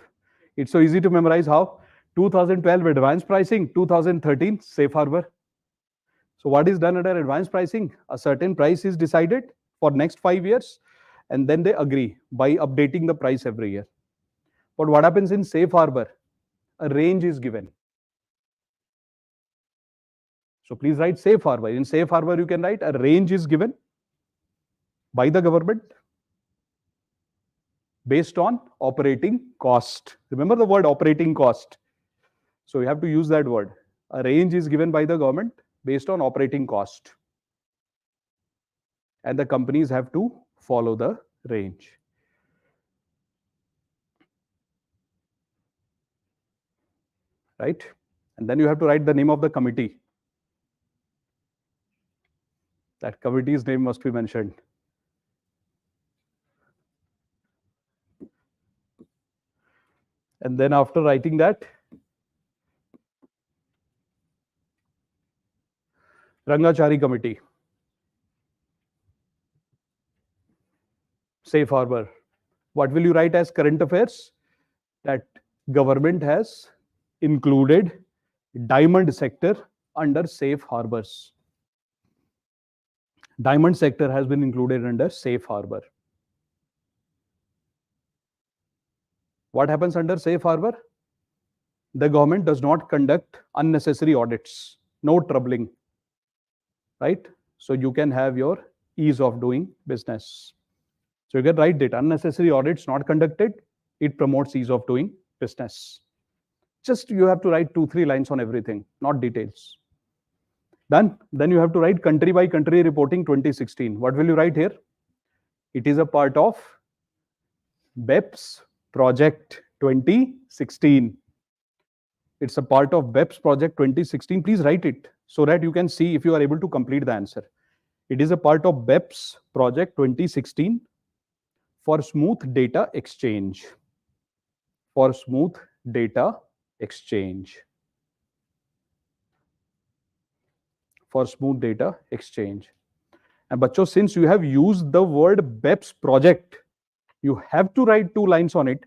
Speaker 2: It's so easy to memorize. How? 2012 advanced pricing, 2013 safe harbor. So what is done under advanced pricing? A certain price is decided for next 5 years, and then they agree by updating the price every year. But what happens in safe harbor? A range is given. So please write safe harbor. In safe harbor, you can write a range is given by the government based on operating cost. Remember the word operating cost. So you have to use that word. A range is given by the government based on operating cost. And the companies have to follow the range. Right? And then you have to write the name of the committee. That committee's name must be mentioned. And then after writing that, Rangachari committee. Safe harbor. What will you write as current affairs? That government has included diamond sector under safe harbors. Diamond sector has been included under safe harbor. What happens under safe harbor? The government does not conduct unnecessary audits. No troubling. Right? So you can have your ease of doing business. So you can write that unnecessary audits not conducted. It promotes ease of doing business. Just you have to write 2-3 lines on everything, not details. Done. Then you have to write country by country reporting 2016. What will you write here? It is a part of BEPS project 2016. It's a part of BEPS project 2016. Please write it so that you can see if you are able to complete the answer. It is a part of BEPS project 2016 for smooth data exchange. For smooth data exchange. For smooth data exchange. And bachcho, since you have used the word BEPS project, you have to write 2 lines on it,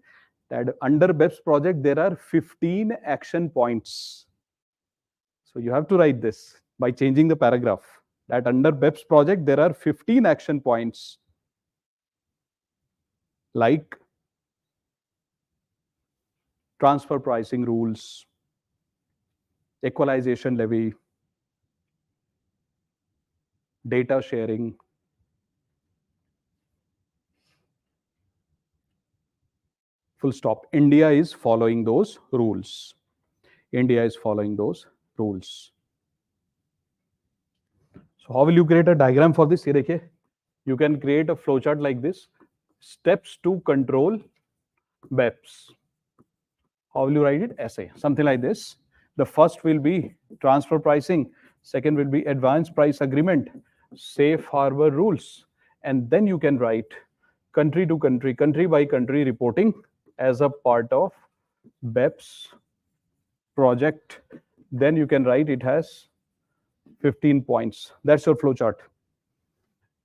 Speaker 2: that under BEPS project there are 15 action points. So you have to write this by changing the paragraph, that under BEPS project there are 15 action points, like transfer pricing rules, equalization levy, data sharing, full stop. India is following those rules. India is following those rules. So how will you create a diagram for this? You can create a flowchart like this. Steps to control BEPS. How will you write it? Essay. Something like this. The first will be transfer pricing. Second will be advanced price agreement, safe harbor rules. And then you can write country to country, country by country reporting as a part of BEPS project. Then you can write it has 15 points. That's your flowchart.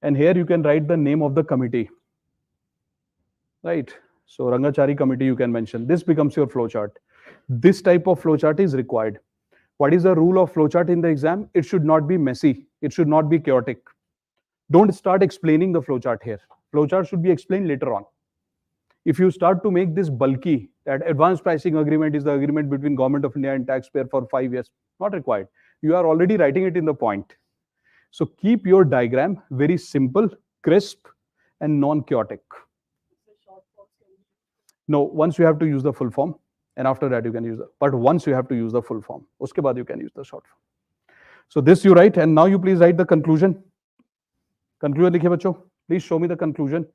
Speaker 2: And here you can write the name of the committee. Right? So Rangachari committee you can mention. This becomes your flowchart. This type of flowchart is required. What is the rule of flowchart in the exam? It should not be messy. It should not be chaotic. Don't start explaining the flowchart here. Flowchart should be explained later on. If you start to make this bulky, that advanced pricing agreement is the agreement between Government of India and taxpayer for 5 years, not required. You are already writing it in the point. So keep your diagram very simple, crisp, and non-chaotic. No, once you have to use the full form, and after that you can use the, but once you have to use the full form, uske baad you can use the short form. So this you write, and now you please write the conclusion. Conclusion likhiye bachcho. Please show me the conclusion.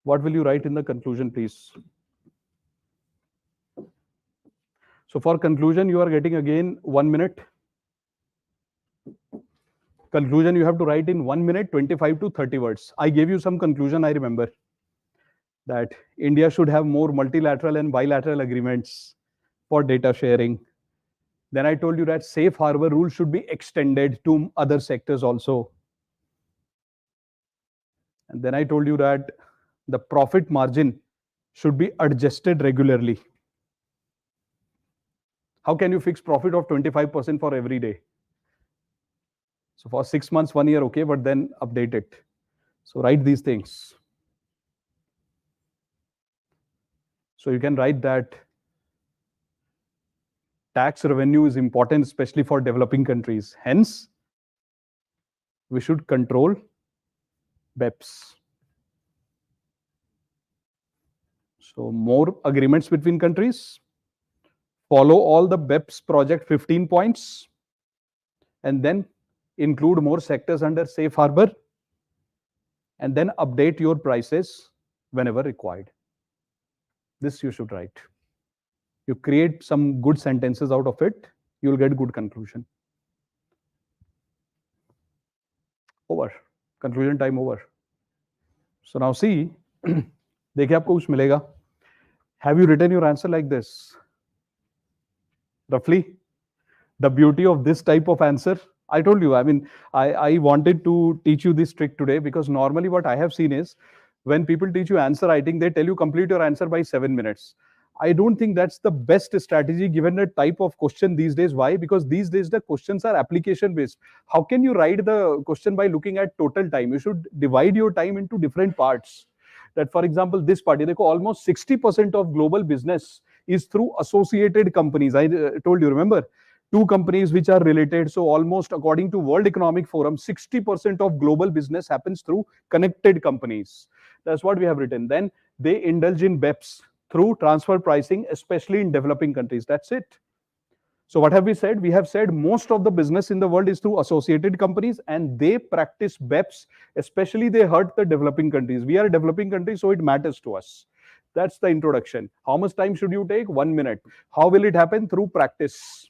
Speaker 2: What will you write in the conclusion, please? So for conclusion, you are getting again 1 minute. Conclusion you have to write in 1 minute, 25 to 30 words. I gave you some conclusion, I remember, that India should have more multilateral and bilateral agreements for data sharing. Then I told you that safe harbor rule should be extended to other sectors also. And then I told you that the profit margin should be adjusted regularly. How can you fix profit of 25% for every day? So for 6 months, 1 year, okay, but then update it. So write these things. So you can write that tax revenue is important, especially for developing countries. Hence, we should control BEPS. So more agreements between countries. Follow all the BEPS project 15 points. And then include more sectors under safe harbor. And then update your prices whenever required. This you should write. You create some good sentences out of it, you will get good conclusion. Over. Conclusion time over. So now see, देखिए आपको कुछ मिलेगा. Have you written your answer like this? Roughly? The beauty of this type of answer, I told you, I mean, I wanted to teach you this trick today, because normally what I have seen is, when people teach you answer writing, they tell you complete your answer by 7 minutes. I don't think that's the best strategy given the type of question these days. Why? Because these days the questions are application based. How can you write the question by looking at total time? You should divide your time into different parts. That, for example, this part, almost 60% of global business is through associated companies. I told you, remember? two companies which are related. So almost according to World Economic Forum, 60% of global business happens through connected companies. That's what we have written. Then they indulge in BEPS through transfer pricing, especially in developing countries. That's it. So what have we said? We have said most of the business in the world is through associated companies, and they practice BEPS, especially they hurt the developing countries. We are a developing country, so it matters to us. That's the introduction. How much time should you take? 1 minute. How will it happen? Through practice.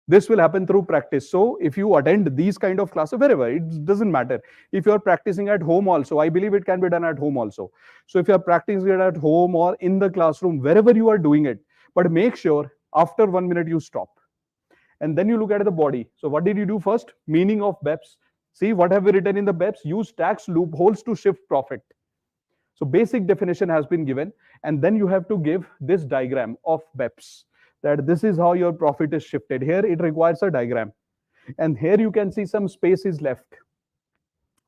Speaker 2: This will happen through practice. So if you attend these kind of classes, wherever, it doesn't matter. If you're practicing at home also, I believe it can be done at home also. So if you're practicing it at home or in the classroom, wherever you are doing it, but make sure after 1 minute you stop. And then you look at the body. So what did you do first? Meaning of BEPS. See, what have we written in the BEPS? Use tax loopholes to shift profit. So basic definition has been given. And then you have to give this diagram of BEPS, that this is how your profit is shifted. Here it requires a diagram. And here you can see some space is left.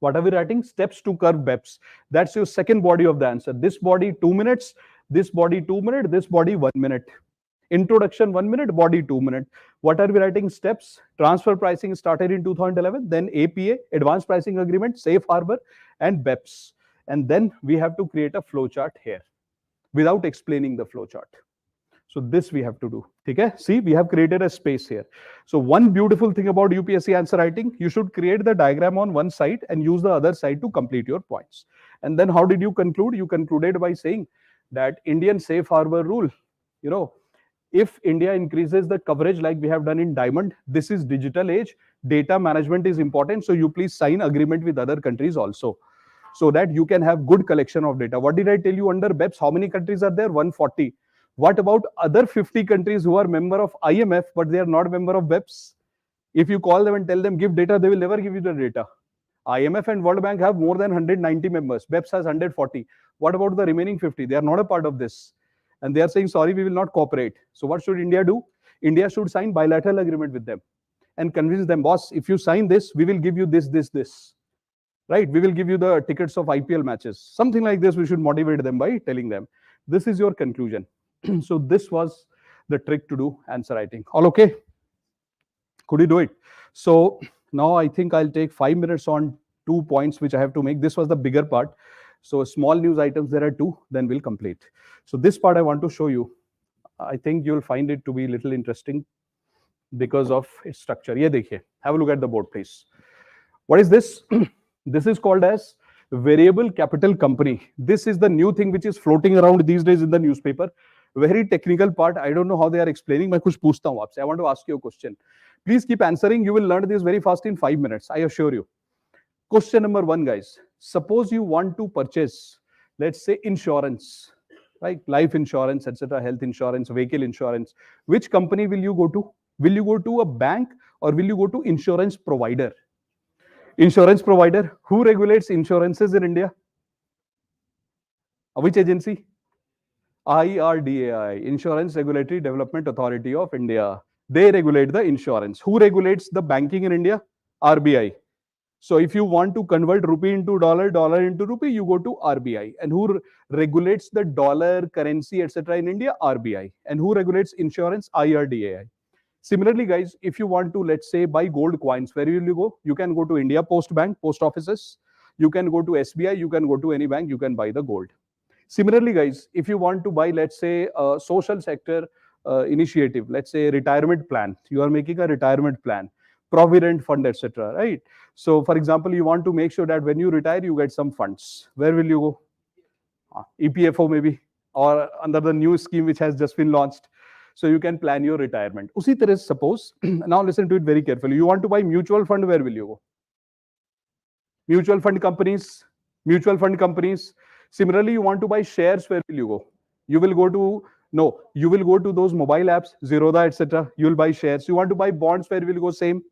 Speaker 2: What are we writing? Steps to curb BEPS. That's your second body of the answer. This body 2 minutes, this body 2 minutes, this body 1 minute. Introduction 1 minute, body 2 minutes. What are we writing? Steps. Transfer pricing started in 2011. Then APA, Advanced Pricing Agreement, Safe Harbor, and BEPS. And then we have to create a flow chart here without explaining the flow chart. So this we have to do. Okay? See, we have created a space here. So one beautiful thing about UPSC answer writing, you should create the diagram on one side and use the other side to complete your points. And then how did you conclude? You concluded by saying that Indian Safe Harbor rule, if India increases the coverage like we have done in Diamond, this is digital age, data management is important. So you please sign agreement with other countries also, so that you can have good collection of data. What did I tell you under BEPS? How many countries are there? 140. What about other 50 countries who are member of IMF, but they are not member of BEPS? If you call them and tell them give data, they will never give you the data. IMF and World Bank have more than 190 members. BEPS has 140. What about the remaining 50? They are not a part of this. And they are saying, sorry, we will not cooperate. So what should India do? India should sign bilateral agreement with them and convince them, boss, if you sign this, we will give you this, this, this. Right? We will give you the tickets of IPL matches. Something like this, we should motivate them by telling them. This is your conclusion. So this was the trick to do answer writing. All okay? Could you do it? So now I think I'll take 5 minutes on 2 points which I have to make. This was the bigger part. So small news items, there are 2, then we'll complete. So this part I want to show you. I think you'll find it to be a little interesting because of its structure. Ye dekhiye. Have a look at the board, please. What is this? This is called as variable capital company. This is the new thing which is floating around these days in the newspaper. Very technical part. I don't know how they are explaining. मैं कुछ पूछता हूँ आपसे. I want to ask you a question. Please keep answering. You will learn this very fast in 5 minutes. I assure you. Question number 1, guys. Suppose you want to purchase, let's say, insurance, right? Life insurance, etc., health insurance, vehicle insurance. Which company will you go to? Will you go to a bank or will you go to insurance provider? Insurance provider. Who regulates insurances in India? Which agency? IRDAI, Insurance Regulatory Development Authority of India. They regulate the insurance. Who regulates the banking in India? RBI. So if you want to convert rupee into dollar, dollar into rupee, you go to RBI. And who regulates the dollar, currency, etc. in India? RBI. And who regulates insurance? IRDAI. Similarly, guys, if you want to, let's say, buy gold coins, where will you go? You can go to India Post Bank, post offices. You can go to SBI. You can go to any bank. You can buy the gold. Similarly, guys, if you want to buy, let's say, a social sector initiative, let's say retirement plan, you are making a retirement plan, provident fund, etc., right? So, for example, you want to make sure that when you retire, you get some funds. Where will you go? EPFO maybe, or under the new scheme which has just been launched. So you can plan your retirement. Usi tarah, suppose, now listen to it very carefully. You want to buy mutual fund, where will you go? Mutual fund companies, mutual fund companies. Similarly, you want to buy shares, where will you go? You will go to, no, you will go to those mobile apps, Zerodha, etc. You will buy shares. You want to buy bonds, where will you go? Same.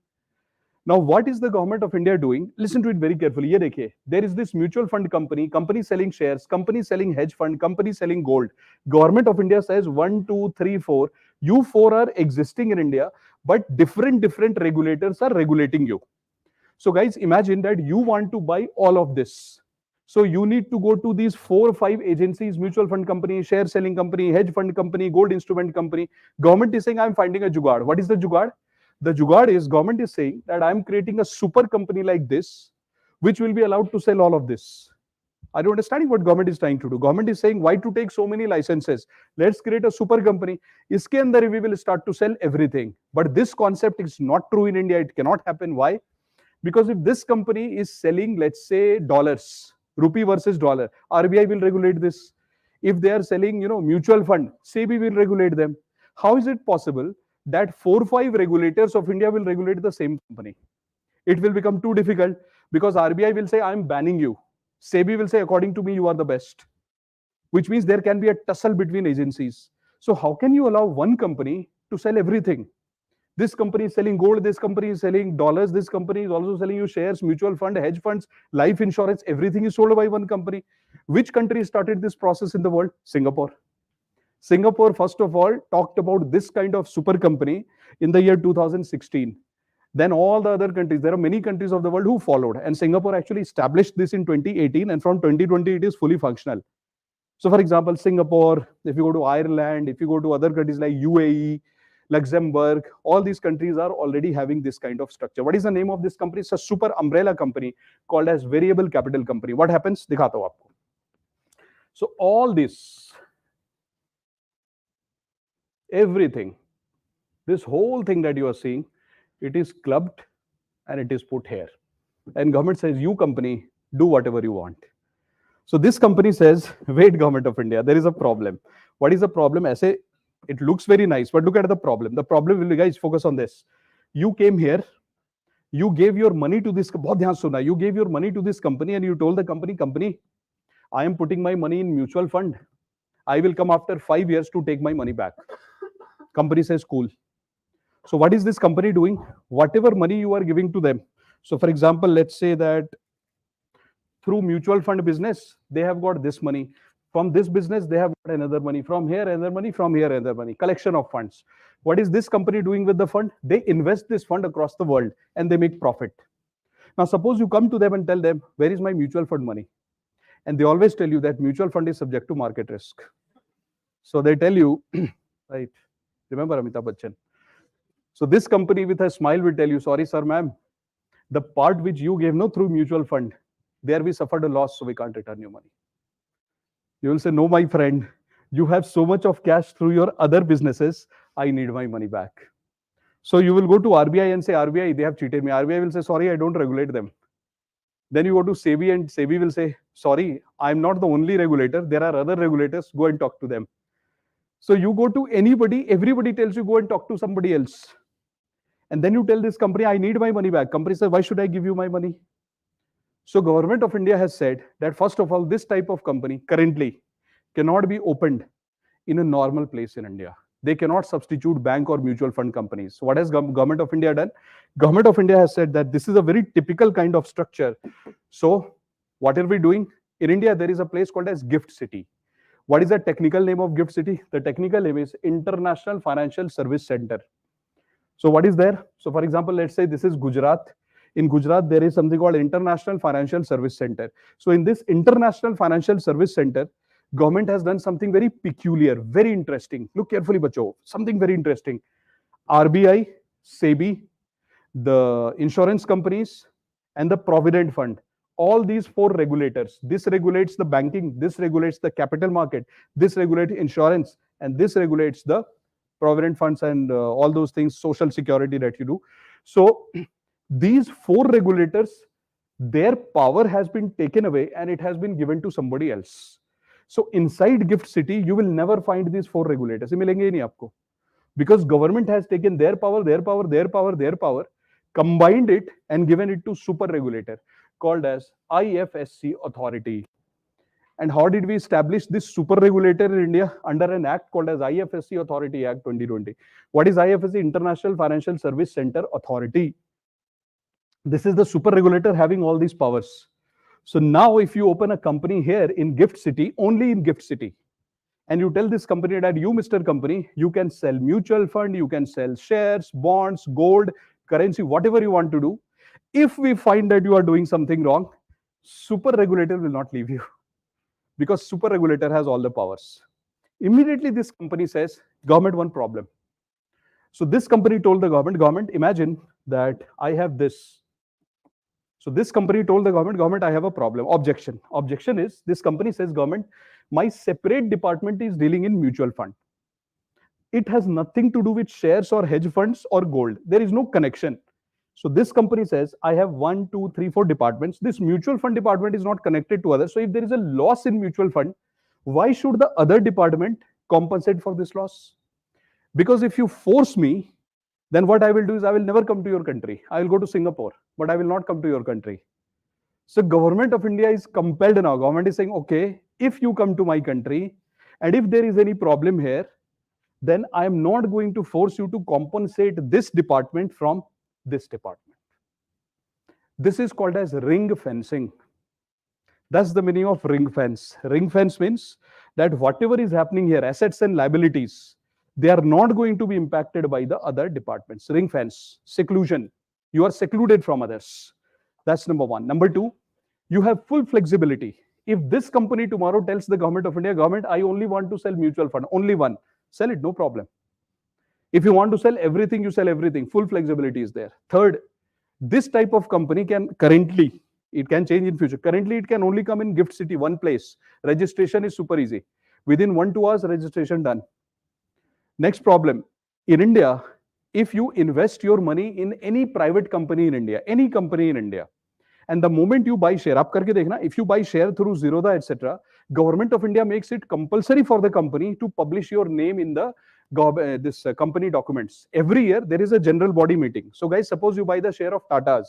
Speaker 2: Now, what is the government of India doing? Listen to it very carefully. Ye dekhiye. There is this mutual fund company, company selling shares, company selling hedge fund, company selling gold. Government of India says 1, 2, 3, 4. You 4 are existing in India, but different regulators are regulating you. So guys, imagine that you want to buy all of this. So you need to go to these 4 or 5 agencies, mutual fund company, share selling company, hedge fund company, gold instrument company. Government is saying, I'm finding a jugaad. What is the jugaad? The jugad is government is saying that I'm creating a super company like this, which will be allowed to sell all of this. Are you understanding what government is trying to do? Government is saying, why to take so many licenses? Let's create a super company. Iske andar we will start to sell everything. But this concept is not true in India. It cannot happen. Why? Because if this company is selling, let's say, dollars, rupee versus dollar, RBI will regulate this. If they are selling, mutual fund, SEBI will regulate them. How is it possible that 4 or 5 regulators of India will regulate the same company? It will become too difficult because RBI will say, I'm banning you. SEBI will say, according to me, you are the best, which means there can be a tussle between agencies. So how can you allow one company to sell everything? This company is selling gold, this company is selling dollars, this company is also selling you shares, mutual fund, hedge funds, life insurance, everything is sold by one company. Which country started this process in the world? Singapore. Singapore, first of all, talked about this kind of super company in the year 2016. Then all the other countries, there are many countries of the world who followed. And Singapore actually established this in 2018. And from 2020, it is fully functional. So for example, Singapore, if you go to Ireland, if you go to other countries like UAE, Luxembourg, all these countries are already having this kind of structure. What is the name of this company? It's a super umbrella company called as variable capital company. What happens? Dikhata hu aapko. So all this, everything, this whole thing that you are seeing, it is clubbed and it is put here. And government says, you company, do whatever you want. So this company says, wait, government of India, there is a problem. What is the problem? Aise, it looks very nice, but look at the problem. The problem will be, guys, focus on this. You came here, you gave your money to this, bahut dhyan suna, you gave your money to this company and you told the company, I am putting my money in mutual fund. I will come after 5 years to take my money back. Company says, cool. So what is this company doing? Whatever money you are giving to them. So for example, let's say that through mutual fund business, they have got this money. From this business, they have got another money. From here, another money. From here, another money. Collection of funds. What is this company doing with the fund? They invest this fund across the world and they make profit. Now, suppose you come to them and tell them, where is my mutual fund money? And they always tell you that mutual fund is subject to market risk. So they tell you, right? Remember Amitabh Bachchan? So this company with a smile will tell you, sorry, sir, ma'am, the part which you gave through mutual fund, there we suffered a loss, so we can't return your money. You will say, no, my friend, you have so much of cash through your other businesses, I need my money back. So you will go to RBI and say, RBI, they have cheated me. RBI will say, sorry, I don't regulate them. Then you go to SEBI and SEBI will say, sorry, I'm not the only regulator. There are other regulators. Go and talk to them. So you go to anybody, everybody tells you, go and talk to somebody else. And then you tell this company, I need my money back. Company says, why should I give you my money? So government of India has said that first of all, this type of company currently cannot be opened in a normal place in India. They cannot substitute bank or mutual fund companies. So what has government of India done? Government of India has said that this is a very typical kind of structure. So what are we doing? In India, there is a place called as Gift City. What is the technical name of Gift City? The technical name is International Financial Service Center. So what is there? So for example, let's say this is Gujarat. In Gujarat, there is something called International Financial Service Center. So in this International Financial Service Center, government has done something very peculiar, very interesting. Look carefully, bacho. Something very interesting. RBI, SEBI, the insurance companies, and the Provident Fund. All these 4 regulators. This regulates the banking, this regulates the capital market, this regulates insurance, and this regulates the provident funds and all those things, social security that you do. So these 4 regulators, their power has been taken away and it has been given to somebody else. So inside Gift City, you will never find these 4 regulators. Because government has taken their power, combined it and given it to super regulator called as IFSC authority. And how did we establish this super regulator in India? Under an act called as IFSC Authority Act 2020. What is IFSC? International Financial Service Center Authority. This is the super regulator having all these powers. So now if you open a company here in Gift City, only in Gift City, and you tell this company that you, Mr. Company, you can sell mutual fund, you can sell shares, bonds, gold, currency, whatever you want to do. If we find that you are doing something wrong, super regulator will not leave you because super regulator has all the powers. Immediately this company says, government, one problem. So this company told the government, imagine that I have this. So this company told the government, I have a problem. Objection. Objection is, this company says, government, my separate department is dealing in mutual fund. It has nothing to do with shares or hedge funds or gold. There is no connection. So this company says, I have 1, 2, 3, 4 departments. This mutual fund department is not connected to others. So if there is a loss in mutual fund, why should the other department compensate for this loss? Because if you force me, then what I will do is I will never come to your country. I will go to Singapore, but I will not come to your country. So government of India is compelled now. Government is saying, okay, if you come to my country and if there is any problem here, then I am not going to force you to compensate this department from this department. This is called as ring fencing. That's the meaning of ring fence. Ring fence means that whatever is happening here, assets and liabilities, they are not going to be impacted by the other departments. Ring fence, seclusion. You are secluded from others. That's number one. Number two, you have full flexibility. If this company tomorrow tells the government of India, government, I only want to sell mutual fund, only one, sell it, no problem. If you want to sell everything, you sell everything. Full flexibility is there. Third, this type of company can currently, it can change in future. Currently, it can only come in Gift City, one place. Registration is super easy. Within 1-2 hours, registration done. Next problem, in India, if you invest your money in any private company in India, any company in India, and the moment you buy share, आप करके देखना, if you buy share through Zerodha, etc., government of India makes it compulsory for the company to publish your name in the company documents. Every year there is a general body meeting. So guys, suppose you buy the share of Tatas,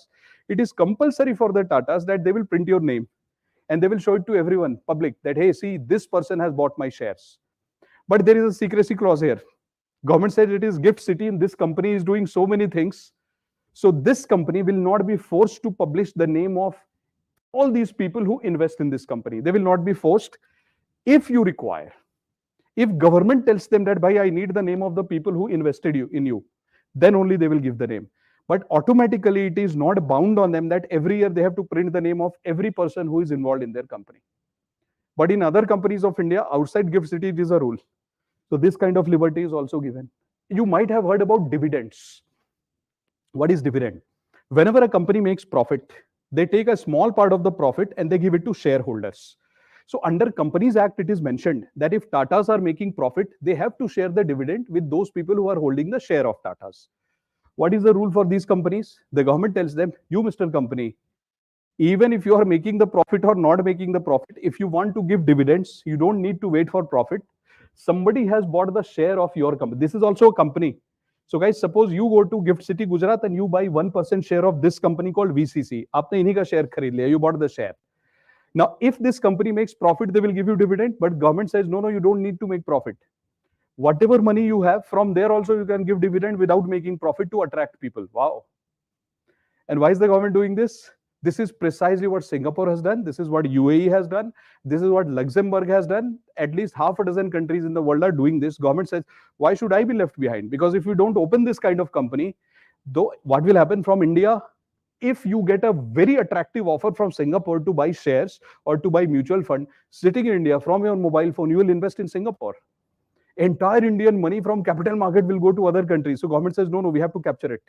Speaker 2: it is compulsory for the Tatas that they will print your name and they will show it to everyone, public, that hey, see, this person has bought my shares. But there is a secrecy clause here. Government said it is Gift City and this company is doing so many things. So this company will not be forced to publish the name of all these people who invest in this company. They will not be forced. If you require, if government tells them that, bhai, I need the name of the people who invested in you, then only they will give the name. But automatically it is not bound on them that every year they have to print the name of every person who is involved in their company. But in other companies of India, outside Gift City, it is a rule. So this kind of liberty is also given. You might have heard about dividends. What is dividend? Whenever a company makes profit, they take a small part of the profit and they give it to shareholders. So under Companies Act, it is mentioned that if Tatas are making profit, they have to share the dividend with those people who are holding the share of Tatas. What is the rule for these companies? The government tells them, you, Mr. Company, even if you are making the profit or not making the profit, if you want to give dividends, you don't need to wait for profit. Somebody has bought the share of your company. This is also a company. So guys, suppose you go to Gift City, Gujarat and you buy 1% share of this company called VCC. आपने इन्हीं का share खरीद लिया. You bought the share. Now, if this company makes profit, they will give you dividend. But government says, no, you don't need to make profit. Whatever money you have, from there also you can give dividend without making profit to attract people. Wow. And why is the government doing this? This is precisely what Singapore has done. This is what UAE has done. This is what Luxembourg has done. At least half a dozen countries in the world are doing this. Government says, why should I be left behind? Because if you don't open this kind of company, though, what will happen from India? If you get a very attractive offer from Singapore to buy shares or to buy mutual fund, sitting in India from your mobile phone, you will invest in Singapore. Entire Indian money from capital market will go to other countries. So government says, no, we have to capture it.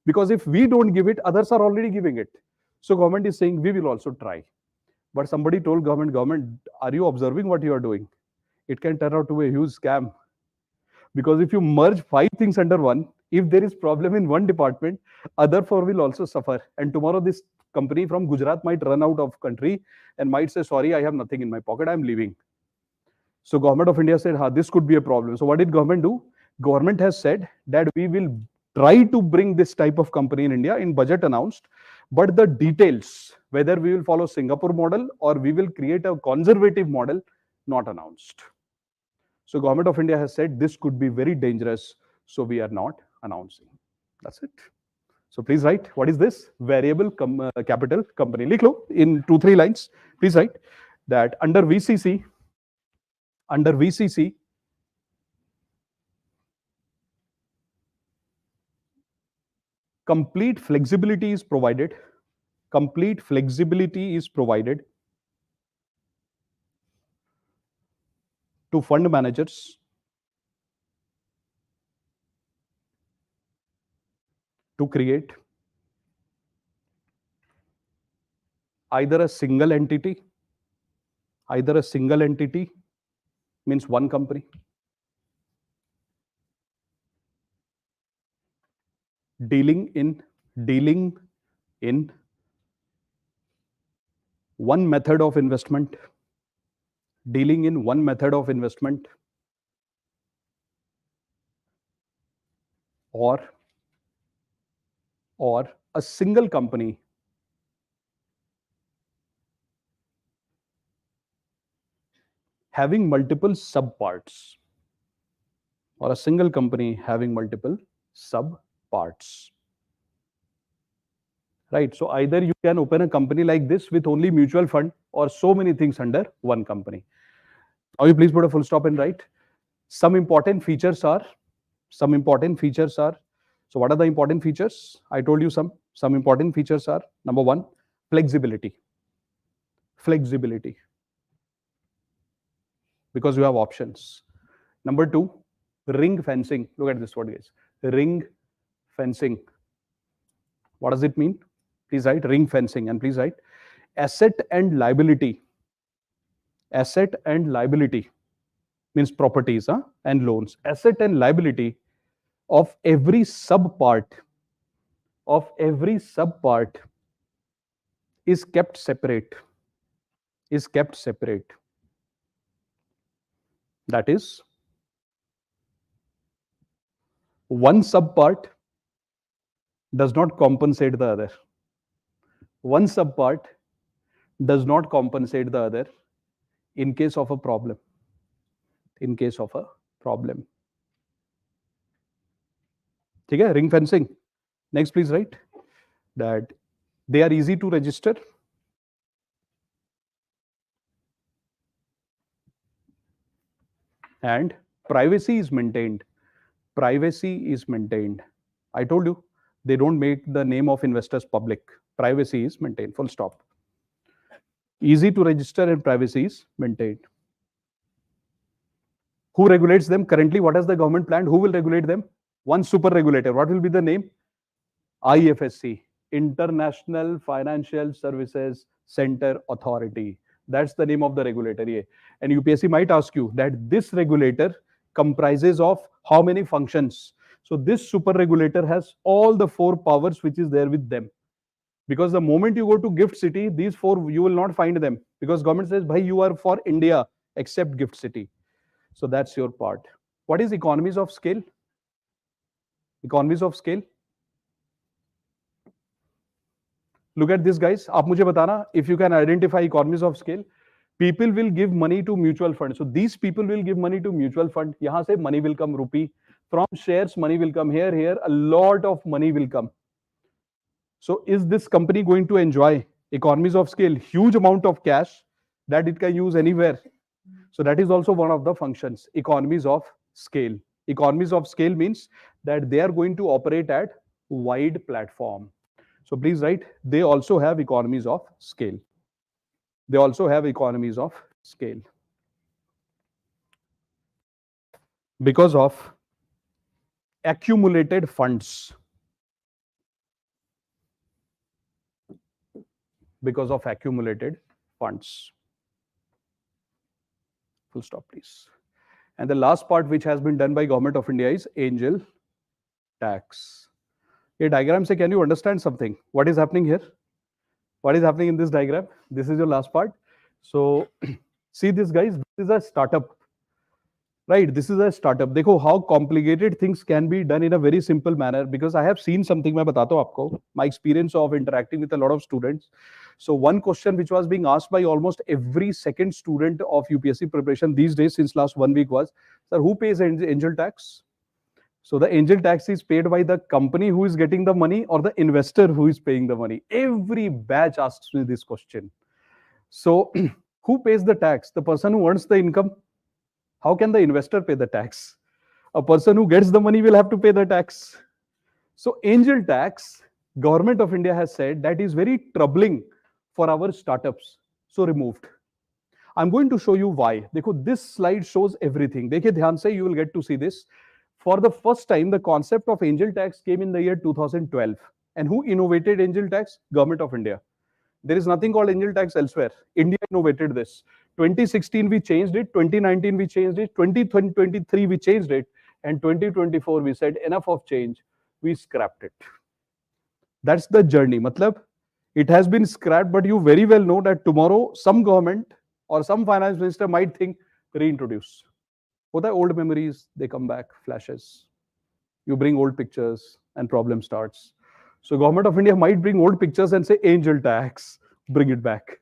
Speaker 2: Because if we don't give it, others are already giving it. So government is saying, we will also try. But somebody told government, are you observing what you are doing? It can turn out to be a huge scam. Because if you merge 5 things under one, if there is problem in one department, other 4 will also suffer. And tomorrow this company from Gujarat might run out of country and might say, sorry, I have nothing in my pocket, I'm leaving. So government of India said, this could be a problem. So what did government do? Government has said that we will try to bring this type of company in India, in budget announced, but the details, whether we will follow Singapore model or we will create a conservative model, not announced. So government of India has said this could be very dangerous, so we are not announcing. That's it. So please write, what is this? Variable capital company. Likh lo in 2-3 lines. Please write that under VCC, complete flexibility is provided. Complete flexibility is provided to fund managers to create either a single entity means one company, dealing in one method of investment, or a single company having multiple subparts, or a single company having multiple subparts. Right? So either you can open a company like this with only mutual fund or so many things under one company. Now you please put a full stop and write. Some important features are, so what are the important features? I told you some important features are, number one, flexibility, because you have options. Number two, ring fencing. Look at this word, guys. Ring fencing. What does it mean? Please write ring fencing, and please write asset and liability. Asset and liability means properties and loans. Asset and liability of every subpart is kept separate. That is, one subpart does not compensate the other. One subpart does not compensate the other in case of a problem. ठीक है? Ring fencing. Next, please write that they are easy to register. And privacy is maintained. I told you, they don't make the name of investors public. Privacy is maintained. Full stop. Easy to register and privacy is maintained. Who regulates them? Currently, what has the government planned? Who will regulate them? One super regulator. What will be the name? IFSC, International Financial Services Center Authority. That's the name of the regulator. And UPSC might ask you that this regulator comprises of how many functions? So this super regulator has all the 4 powers which is there with them. Because the moment you go to Gift City, these 4 you will not find them, because government says, bhai, you are for India except Gift City. So that's your part. What is economies of scale? Look at this, guys. आप मुझे बताना, if you can identify economies of scale. People will give money to mutual fund. So these people will give money to mutual fund. यहाँ से money will come rupee. From shares, money will come here. A lot of money will come. So is this company going to enjoy economies of scale? Huge amount of cash that it can use anywhere. So that is also one of the functions, economies of scale. Economies of scale means that they are going to operate at wide platform. So please write, they also have economies of scale. Because of accumulated funds. Full stop, please. And the last part which has been done by Government of India is angel tax. A diagram say, can you understand something? What is happening here? What is happening in this diagram? This is your last part. So see this, guys, this is a startup. Right, this is a startup. देखो how complicated things can be done in a very simple manner, because I have seen something. मैं बताता हूँ आपको my experience of interacting with a lot of students. So one question which was being asked by almost every second student of UPSC preparation these days since last 1 week was, sir, who pays angel tax? So the angel tax is paid by the company who is getting the money or the investor who is paying the money. Every batch asks me this question. So who pays the tax? The person who earns the income. How can the investor pay the tax? A person who gets the money will have to pay the tax. So angel tax, Government of India has said that is very troubling for our startups. So removed. I'm going to show you why. देखो, this slide shows everything. देखिए ध्यान से, you will get to see this. For the first time, the concept of angel tax came in the year 2012. And who innovated angel tax? Government of India. There is nothing called angel tax elsewhere. India innovated this. 2016 we changed it, 2019 we changed it, 2023 we changed it, and 2024 we said enough of change, we scrapped it. That's the journey. Matlab, it has been scrapped, but you very well know that tomorrow some government or some finance minister might think reintroduce. Hota hai, old memories, they come back, flashes. You bring old pictures and problem starts. So government of India might bring old pictures and say angel tax, bring it back.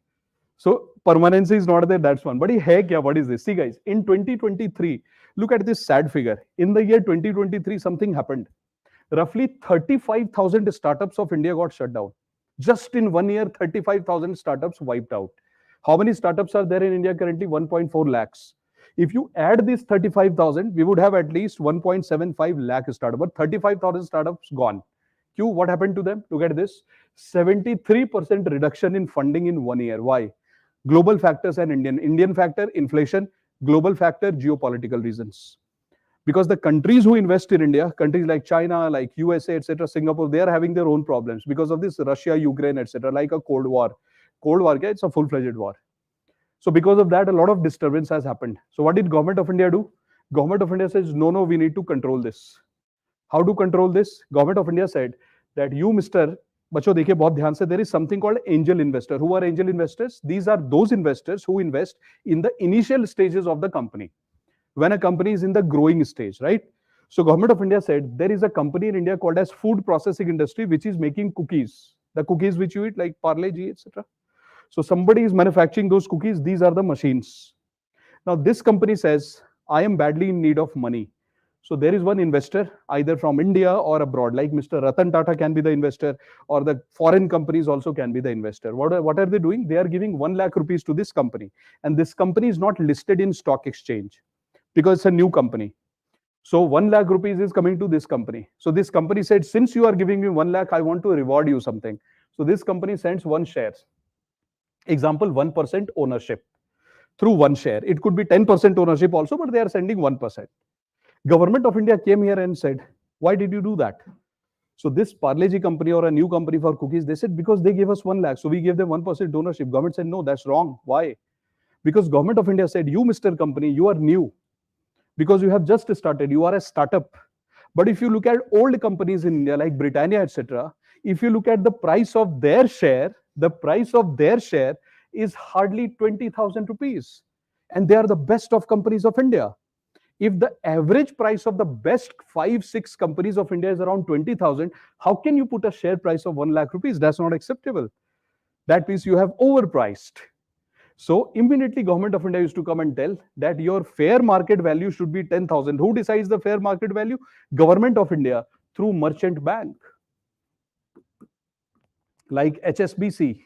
Speaker 2: So permanency is not there, that's one. But hey, kya, what is this? See guys, in 2023, look at this sad figure. In the year 2023, something happened. Roughly 35,000 startups of India got shut down. Just in 1 year, 35,000 startups wiped out. How many startups are there in India currently? 1.4 lakhs. If you add this 35,000, we would have at least 1.75 lakh startups. But 35,000 startups gone. Q, what happened to them? Look at this. 73% reduction in funding in 1 year. Why? Global factors and Indian factor, inflation. Global factor, geopolitical reasons. Because the countries who invest in India, countries like China, like USA, etc., Singapore, they are having their own problems because of this Russia, Ukraine, etc., like a Cold War. Cold War, it's a full-fledged war. So because of that, a lot of disturbance has happened. So what did Government of India do? Government of India says, no, we need to control this. How to control this? Government of India said that you, Mr. बच्चों देखिए बहुत ध्यान से, there is something called angel investor. Who are angel investors? These are those investors who invest in the initial stages of the company. When a company is in the growing stage, right? So Government of India said there is a company in India called as food processing industry, which is making cookies. The cookies which you eat like Parle G, etc. So somebody is manufacturing those cookies. These are the machines. Now this company says, I am badly in need of money. So there is one investor, either from India or abroad, like Mr. Ratan Tata can be the investor, or the foreign companies also can be the investor. What are they doing? They are giving 1 lakh rupees to this company. And this company is not listed in stock exchange because it's a new company. So 1 lakh rupees is coming to this company. So this company said, since you are giving me 1 lakh, I want to reward you something. So this company sends 1 share. Example, 1% ownership through 1 share. It could be 10% ownership also, but they are sending 1%. Government of India came here and said, why did you do that? So this Parle G company or a new company for cookies, they said, because they gave us 1 lakh. So we gave them 1% ownership. Government said, no, that's wrong. Why? Because Government of India said, you, Mr. Company, you are new. Because you have just started, you are a startup. But if you look at old companies in India like Britannia, etc., if you look at the price of their share, the price of their share is hardly 20,000 rupees. And they are the best of companies of India. If the average price of the best 5-6 companies of India is around 20,000, how can you put a share price of 1 lakh rupees? That's not acceptable. That means you have overpriced. So immediately Government of India used to come and tell that your fair market value should be 10,000. Who decides the fair market value? Government of India through merchant bank. Like HSBC.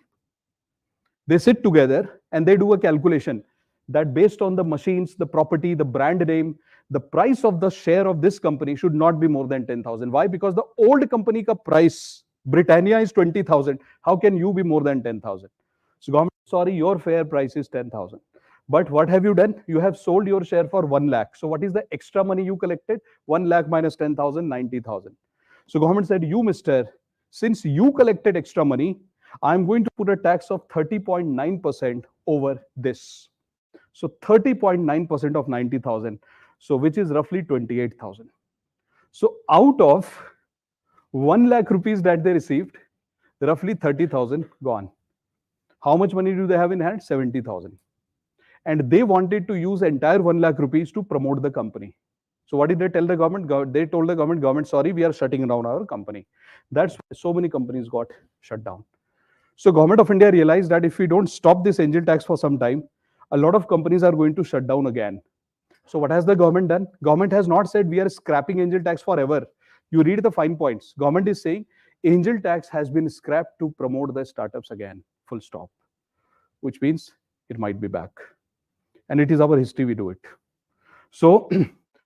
Speaker 2: They sit together and they do a calculation that based on the machines, the property, the brand name, the price of the share of this company should not be more than 10,000. Why? Because the old company ka price, Britannia, is 20,000. How can you be more than 10,000? So government, sorry, your fair price is 10,000. But what have you done? You have sold your share for 1 lakh. So what is the extra money you collected? 1 lakh minus 10,000, 90,000. So government said, you, mister, since you collected extra money, I'm going to put a tax of 30.9% over this. So 30.9% of 90,000. So which is roughly 28,000. So out of 1 lakh rupees that they received, roughly 30,000 gone. How much money do they have in hand? 70,000. And they wanted to use entire 1 lakh rupees to promote the company. So what did they tell the government? They told the government, sorry, we are shutting down our company. That's why so many companies got shut down. So Government of India realized that if we don't stop this angel tax for some time, a lot of companies are going to shut down again. So what has the government done? Government has not said we are scrapping angel tax forever. You read the fine points. Government is saying angel tax has been scrapped to promote the startups again. Full stop. Which means it might be back. And it is our history, we do it. So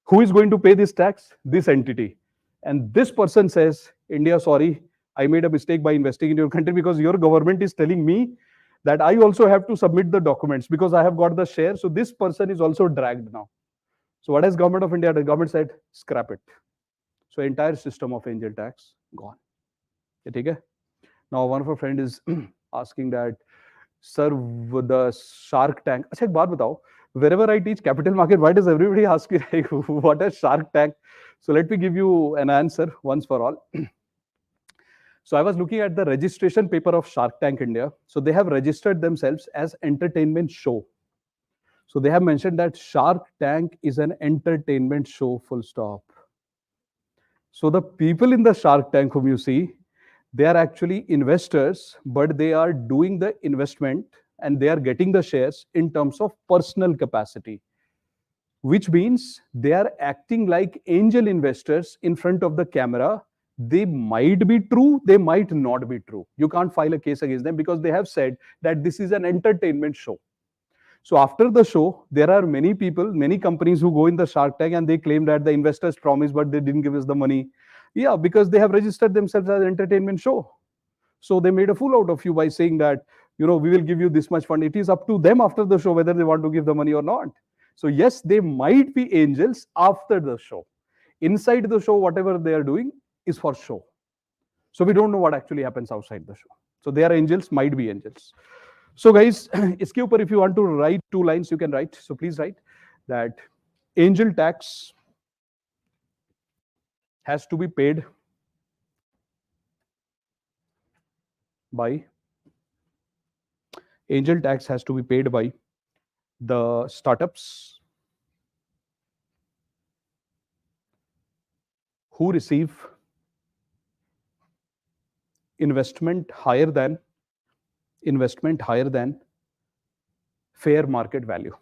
Speaker 2: who is going to pay this tax? This entity. And this person says, India, sorry, I made a mistake by investing in your country because your government is telling me that I also have to submit the documents because I have got the share. So this person is also dragged now. So what has government of India? The government said scrap it. So entire system of angel tax gone. Okay? Now one of our friend is asking that, sir, with the Shark Tank. अच्छा एक बात बताओ. Wherever I teach capital market, why does everybody ask me like, what is Shark Tank? So let me give you an answer once for all. So I was looking at the registration paper of Shark Tank India. So they have registered themselves as entertainment show. So they have mentioned that Shark Tank is an entertainment show, full stop. So the people in the Shark Tank whom you see, they are actually investors, but they are doing the investment and they are getting the shares in terms of personal capacity, which means they are acting like angel investors in front of the camera. They might be true, they might not be true. You can't file a case against them because they have said that this is an entertainment show. So after the show, there are many people, many companies who go in the Shark Tank and they claim that the investors promised, but they didn't give us the money. Yeah, because they have registered themselves as an entertainment show. So they made a fool out of you by saying that, we will give you this much fund. It is up to them after the show whether they want to give the money or not. So yes, they might be angels after the show. Inside the show, whatever they are doing is for show. So we don't know what actually happens outside the show. So they are angels, might be angels. So guys, iske upar if you want to write 2 lines, you can write. So please write that angel tax has to be paid by the startups who receive investment higher than fair market value.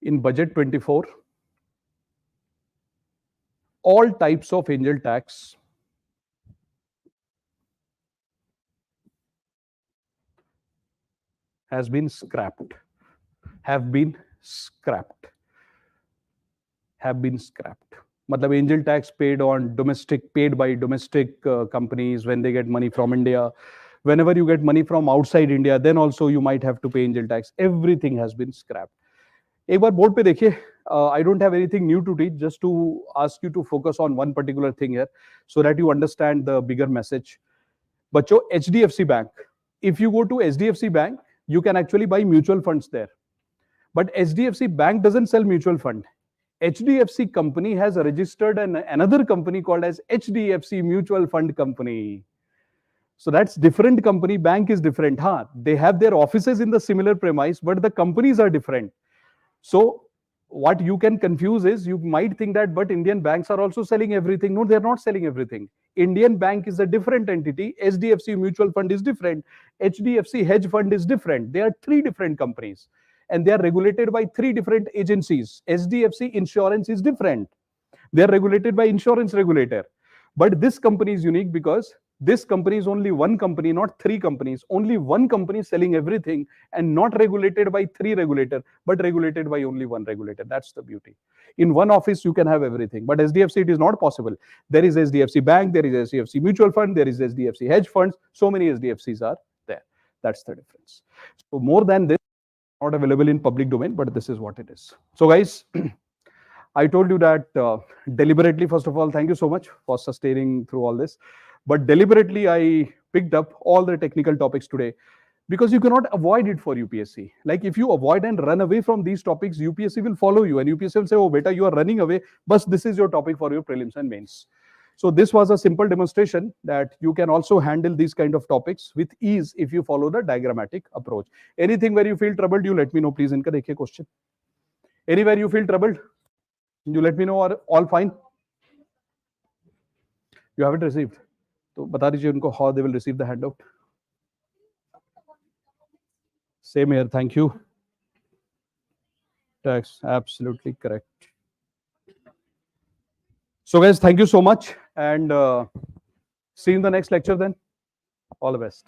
Speaker 2: In budget 24, all types of angel tax have been scrapped. Matlab angel tax paid by domestic companies when they get money from India. Whenever you get money from outside India, then also you might have to pay angel tax. Everything has been scrapped. एक बार board पे देखिए. I don't have anything new to teach, just to ask you to focus on one particular thing here so that you understand the bigger message. बच्चों, HDFC Bank. If you go to HDFC Bank, you can actually buy mutual funds there. But HDFC Bank doesn't sell mutual fund. HDFC company has registered another company called as HDFC Mutual Fund Company. So that's different company. Bank is different. They have their offices in the similar premise, but the companies are different. So what you can confuse is, you might think that, but Indian banks are also selling everything. No, they're not selling everything. Indian bank is a different entity. HDFC Mutual Fund is different. HDFC Hedge Fund is different. They are 3 different companies. And they are regulated by 3 different agencies. HDFC Insurance is different. They are regulated by insurance regulator. But this company is unique because this company is only one company, not 3 companies. Only one company selling everything and not regulated by 3 regulators, but regulated by only 1 regulator. That's the beauty. In one office, you can have everything. But SDFC, it is not possible. There is SDFC Bank, there is SDFC Mutual Fund, there is SDFC Hedge Funds. So many SDFCs are there. That's the difference. So more than this, not available in public domain, but this is what it is. So guys, I told you that deliberately, first of all, thank you so much for sustaining through all this. But deliberately, I picked up all the technical topics today because you cannot avoid it for UPSC. Like if you avoid and run away from these topics, UPSC will follow you and UPSC will say, oh, beta, you are running away, but this is your topic for your prelims and mains. So this was a simple demonstration that you can also handle these kind of topics with ease if you follow the diagrammatic approach. Anything where you feel troubled, you let me know, please. Inka dekhiye question. Anywhere you feel troubled, you let me know, or all fine? You haven't received. So bata dijiye unko how they will receive the handout. Same here, thank you. That's absolutely correct. So guys, thank you so much and see you in the next lecture then. All the best.